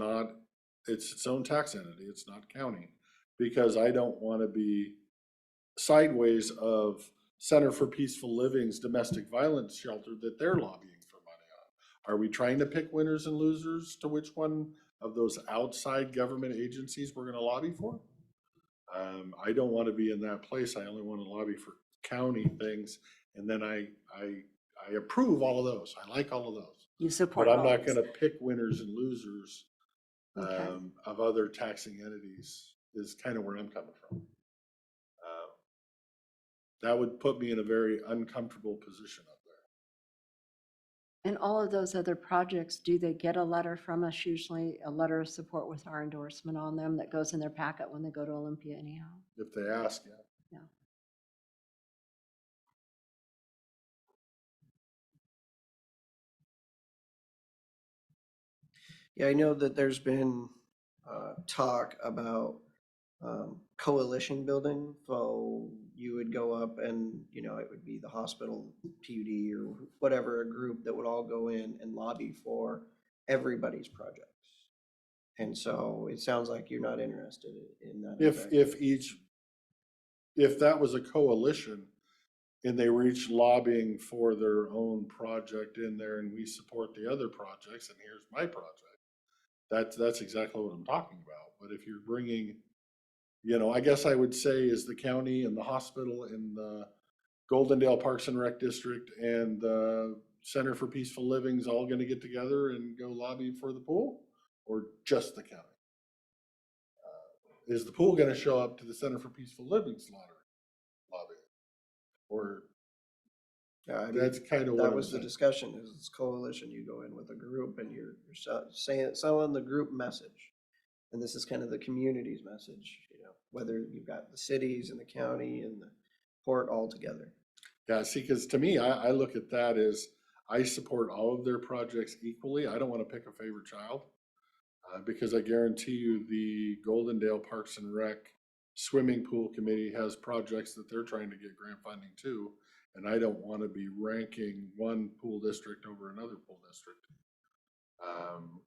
its own tax entity, it's not county, because I don't want to be sideways of Center for Peaceful Living's domestic violence shelter that they're lobbying for money on. Are we trying to pick winners and losers to which one of those outside government agencies we're going to lobby for? I don't want to be in that place. I only want to lobby for county things, and then I approve all of those. I like all of those. You support but I'm all not those. going to pick winners and losers Okay. of other taxing entities. Is kind of where I'm coming from. That would put me in a very uncomfortable position up And all of those other projects, do they get a letter from us, usually a letter of support with our endorsement on them that goes in their packet when they go to Olympia anyhow? If they ask, yeah. Yeah. Yeah, I know that there's been talk about coalition building. So you would go up and, you know, it would be the hospital, PUD, or whatever, a group that would all go in and lobby for everybody's projects. And so it sounds like you're not interested in that. If that was a coalition and they were each lobbying for their own project in there and we support the other projects and here's my project, that's exactly what I'm talking about. But if you're bringing, you know, I guess I would say is the county and the hospital and the Goldendale Parks and Rec District and the Center for Peaceful Living's all gonna get together and go lobby for the pool, or just the county? Is the pool gonna show up to the Center for Peaceful Living's lobby? Or Yeah, I mean, that's kind of what that I'm was the saying. discussion, is it's coalition. You go in with a group and you're selling the group message. And this is kind of the community's message, you know, whether you've got the cities and the county and the port all together. Yeah, see, because to me, I look at that as I support all of their projects equally. I don't want to pick a favorite child. Because I guarantee you the Goldendale Parks and Rec Swimming Pool Committee has projects that they're trying to get grant funding to. And I don't want to be ranking one pool district over another pool district.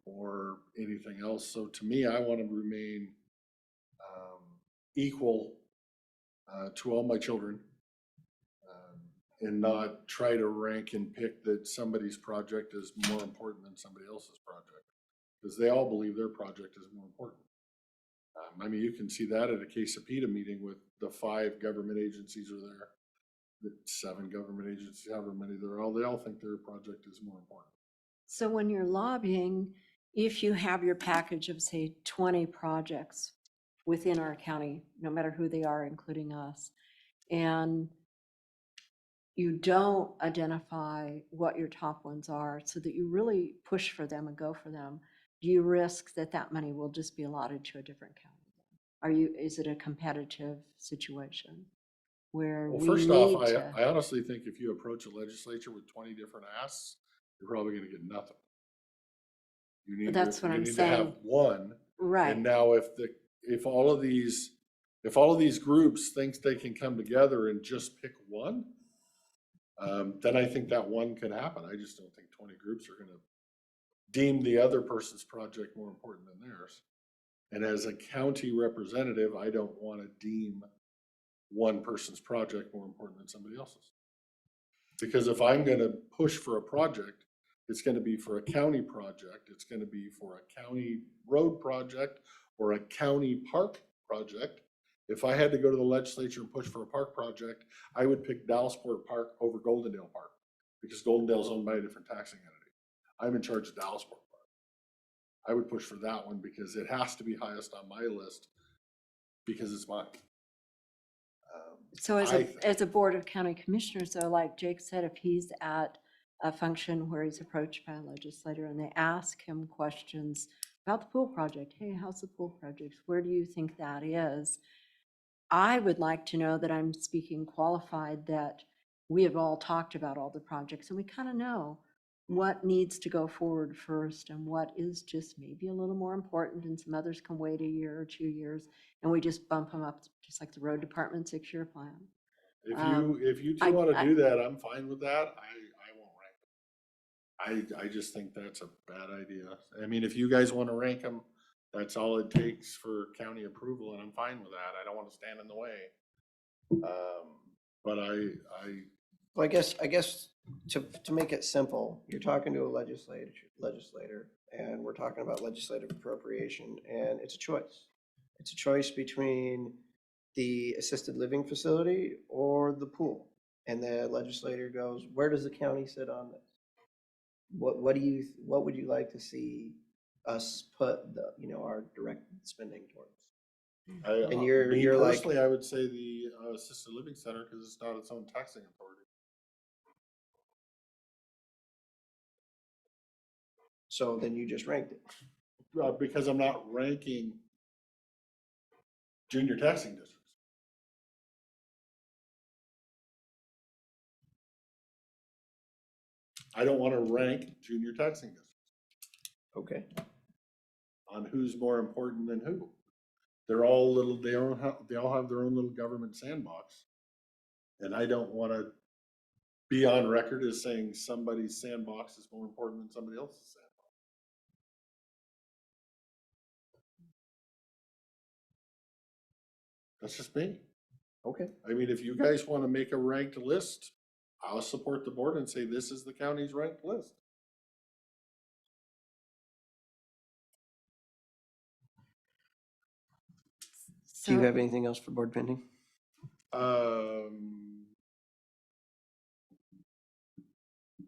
Or anything else. So to me, I want to remain equal to all my children. And not try to rank and pick that somebody's project is more important than somebody else's project. Because they all believe their project is more important. I mean, you can see that at a KC meeting with the 5 government agencies are there, the 7 government agencies, however many they all think their project is more important. So when you're lobbying, if you have your package of, say, 20 projects within our county, no matter who they are, including us, and you don't identify what your top ones are so that you really push for them and go for them, do you risk that that money will just be allotted to a different county? Is it a competitive situation where Well, we first off, need to? I honestly think if you approach a legislature with 20 different asks, you're probably gonna get nothing. That's what I'm You need to have saying. one. Right. And now if all of these groups thinks they can come together and just pick one, then I think that one could happen. I just don't think 20 groups are gonna deem the other person's project more important than theirs. And as a county representative, I don't want to deem one person's project more important than somebody else's. Because if I'm gonna push for a project, it's gonna be for a county project, it's gonna be for a county road project or a county park project. If I had to go to the legislature and push for a park project, I would pick Dallasport Park over Goldendale Park, because Goldendale's owned by a different taxing entity. I'm in charge of Dallasport Park. I would push for that one because it has to be highest on my list because it's mine. So as a board of county commissioners, though, like Jake said, if he's at a function where he's approached by a legislator and they ask him questions about the pool project, hey, how's the pool project? Where do you think that is? I would like to know that I'm speaking qualified, that we have all talked about all the projects and we kind of know what needs to go forward first and what is just maybe a little more important, and some others can wait a year or 2 years and we just bump them up, just like the road department 6-year plan. If you two want to do that, I'm fine with that. I won't rank them. I just think that's a bad idea. I mean, if you guys want to rank them, that's all it takes for county approval, and I'm fine with that. I don't want to stand in the way. But Well, I guess to make it simple, you're talking to a legislator, and we're talking about legislative appropriation, and it's a choice. It's a choice between the assisted living facility or the pool. And the legislator goes, where does the county sit on this? What would you like to see us put our direct spending towards? And you're like, personally, I would say the assisted living center, because it's not its own taxing authority. So then you just ranked it. Because I'm not ranking junior taxing districts. I don't want to rank junior taxing districts Okay. on who's more important than who. They're all little, they all have their own little government sandbox. And I don't want to be on record as saying somebody's sandbox is more important than somebody else's sandbox. That's just me. Okay. I mean, if you guys want to make a ranked list, I'll support the board and say this is the county's ranked list. Do you So- have anything else for board pending? I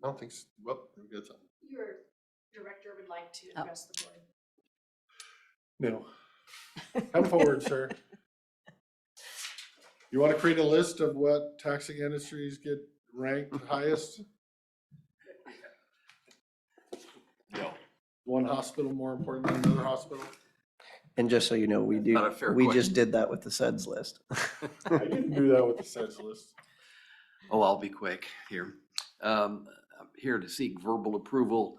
don't think so. Well, we got something. Your director would like to Oh. address the board. No. Come forward, sir. You want to create a list of what taxing industries get ranked highest? No. One hospital more important than another hospital? And just so you know, we Not a fair just question. did that with the SEDS list. I didn't do that with the SEDS list. Oh, I'll be quick here. I'm here to seek verbal approval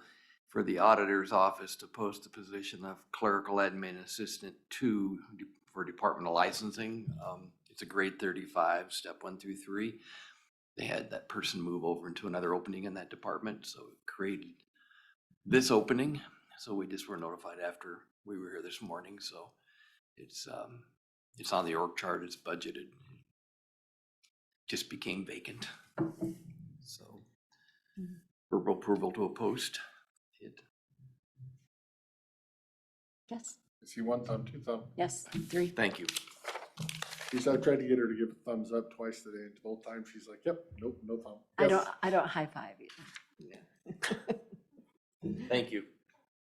for the auditor's office to post the position of clerical admin assistant 2 for Department of Licensing. It's a grade 35, step 1 through 3. They had that person move over into another opening in that department, so it created this opening. So we just were notified after we were here this morning. So it's on the org chart, it's budgeted. Just became vacant. So verbal approval to a post. Yes, Is he 1 thumb, 2 thumb? yes, 3. Thank you. He's, I tried to get her to give a thumbs up twice today, and both times she's like, yep, nope, no thumb. I Yes. don't high five either. Thank you.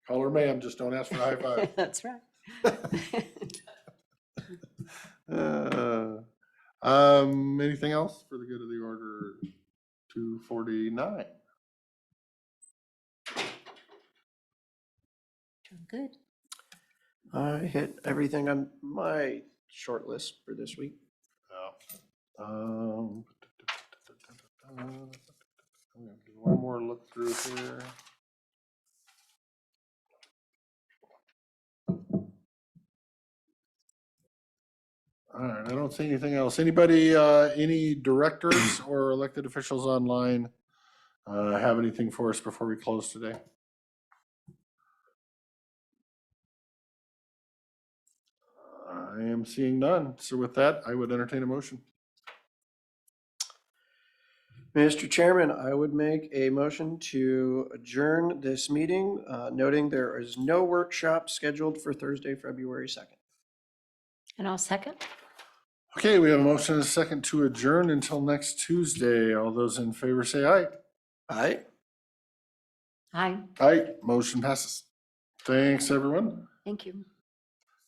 Call her ma'am, just don't ask for a high five. That's right. Anything else for the good of the order? 249. Good. I hit everything on my short list for this week. I'm gonna do one more look through here. All right, I don't see anything else. Anybody, any directors or elected officials online have anything for us before we close today? I am seeing none. So with that, I would entertain a motion. Mr. Chairman, I would make a motion to adjourn this meeting, noting there is no workshop scheduled for Thursday, February 2nd. And I'll second. Okay, we have a motion and a second to adjourn until next Tuesday. All those in favor say aye. Aye. Aye. Aye, motion passes. Thanks, everyone. Thank you.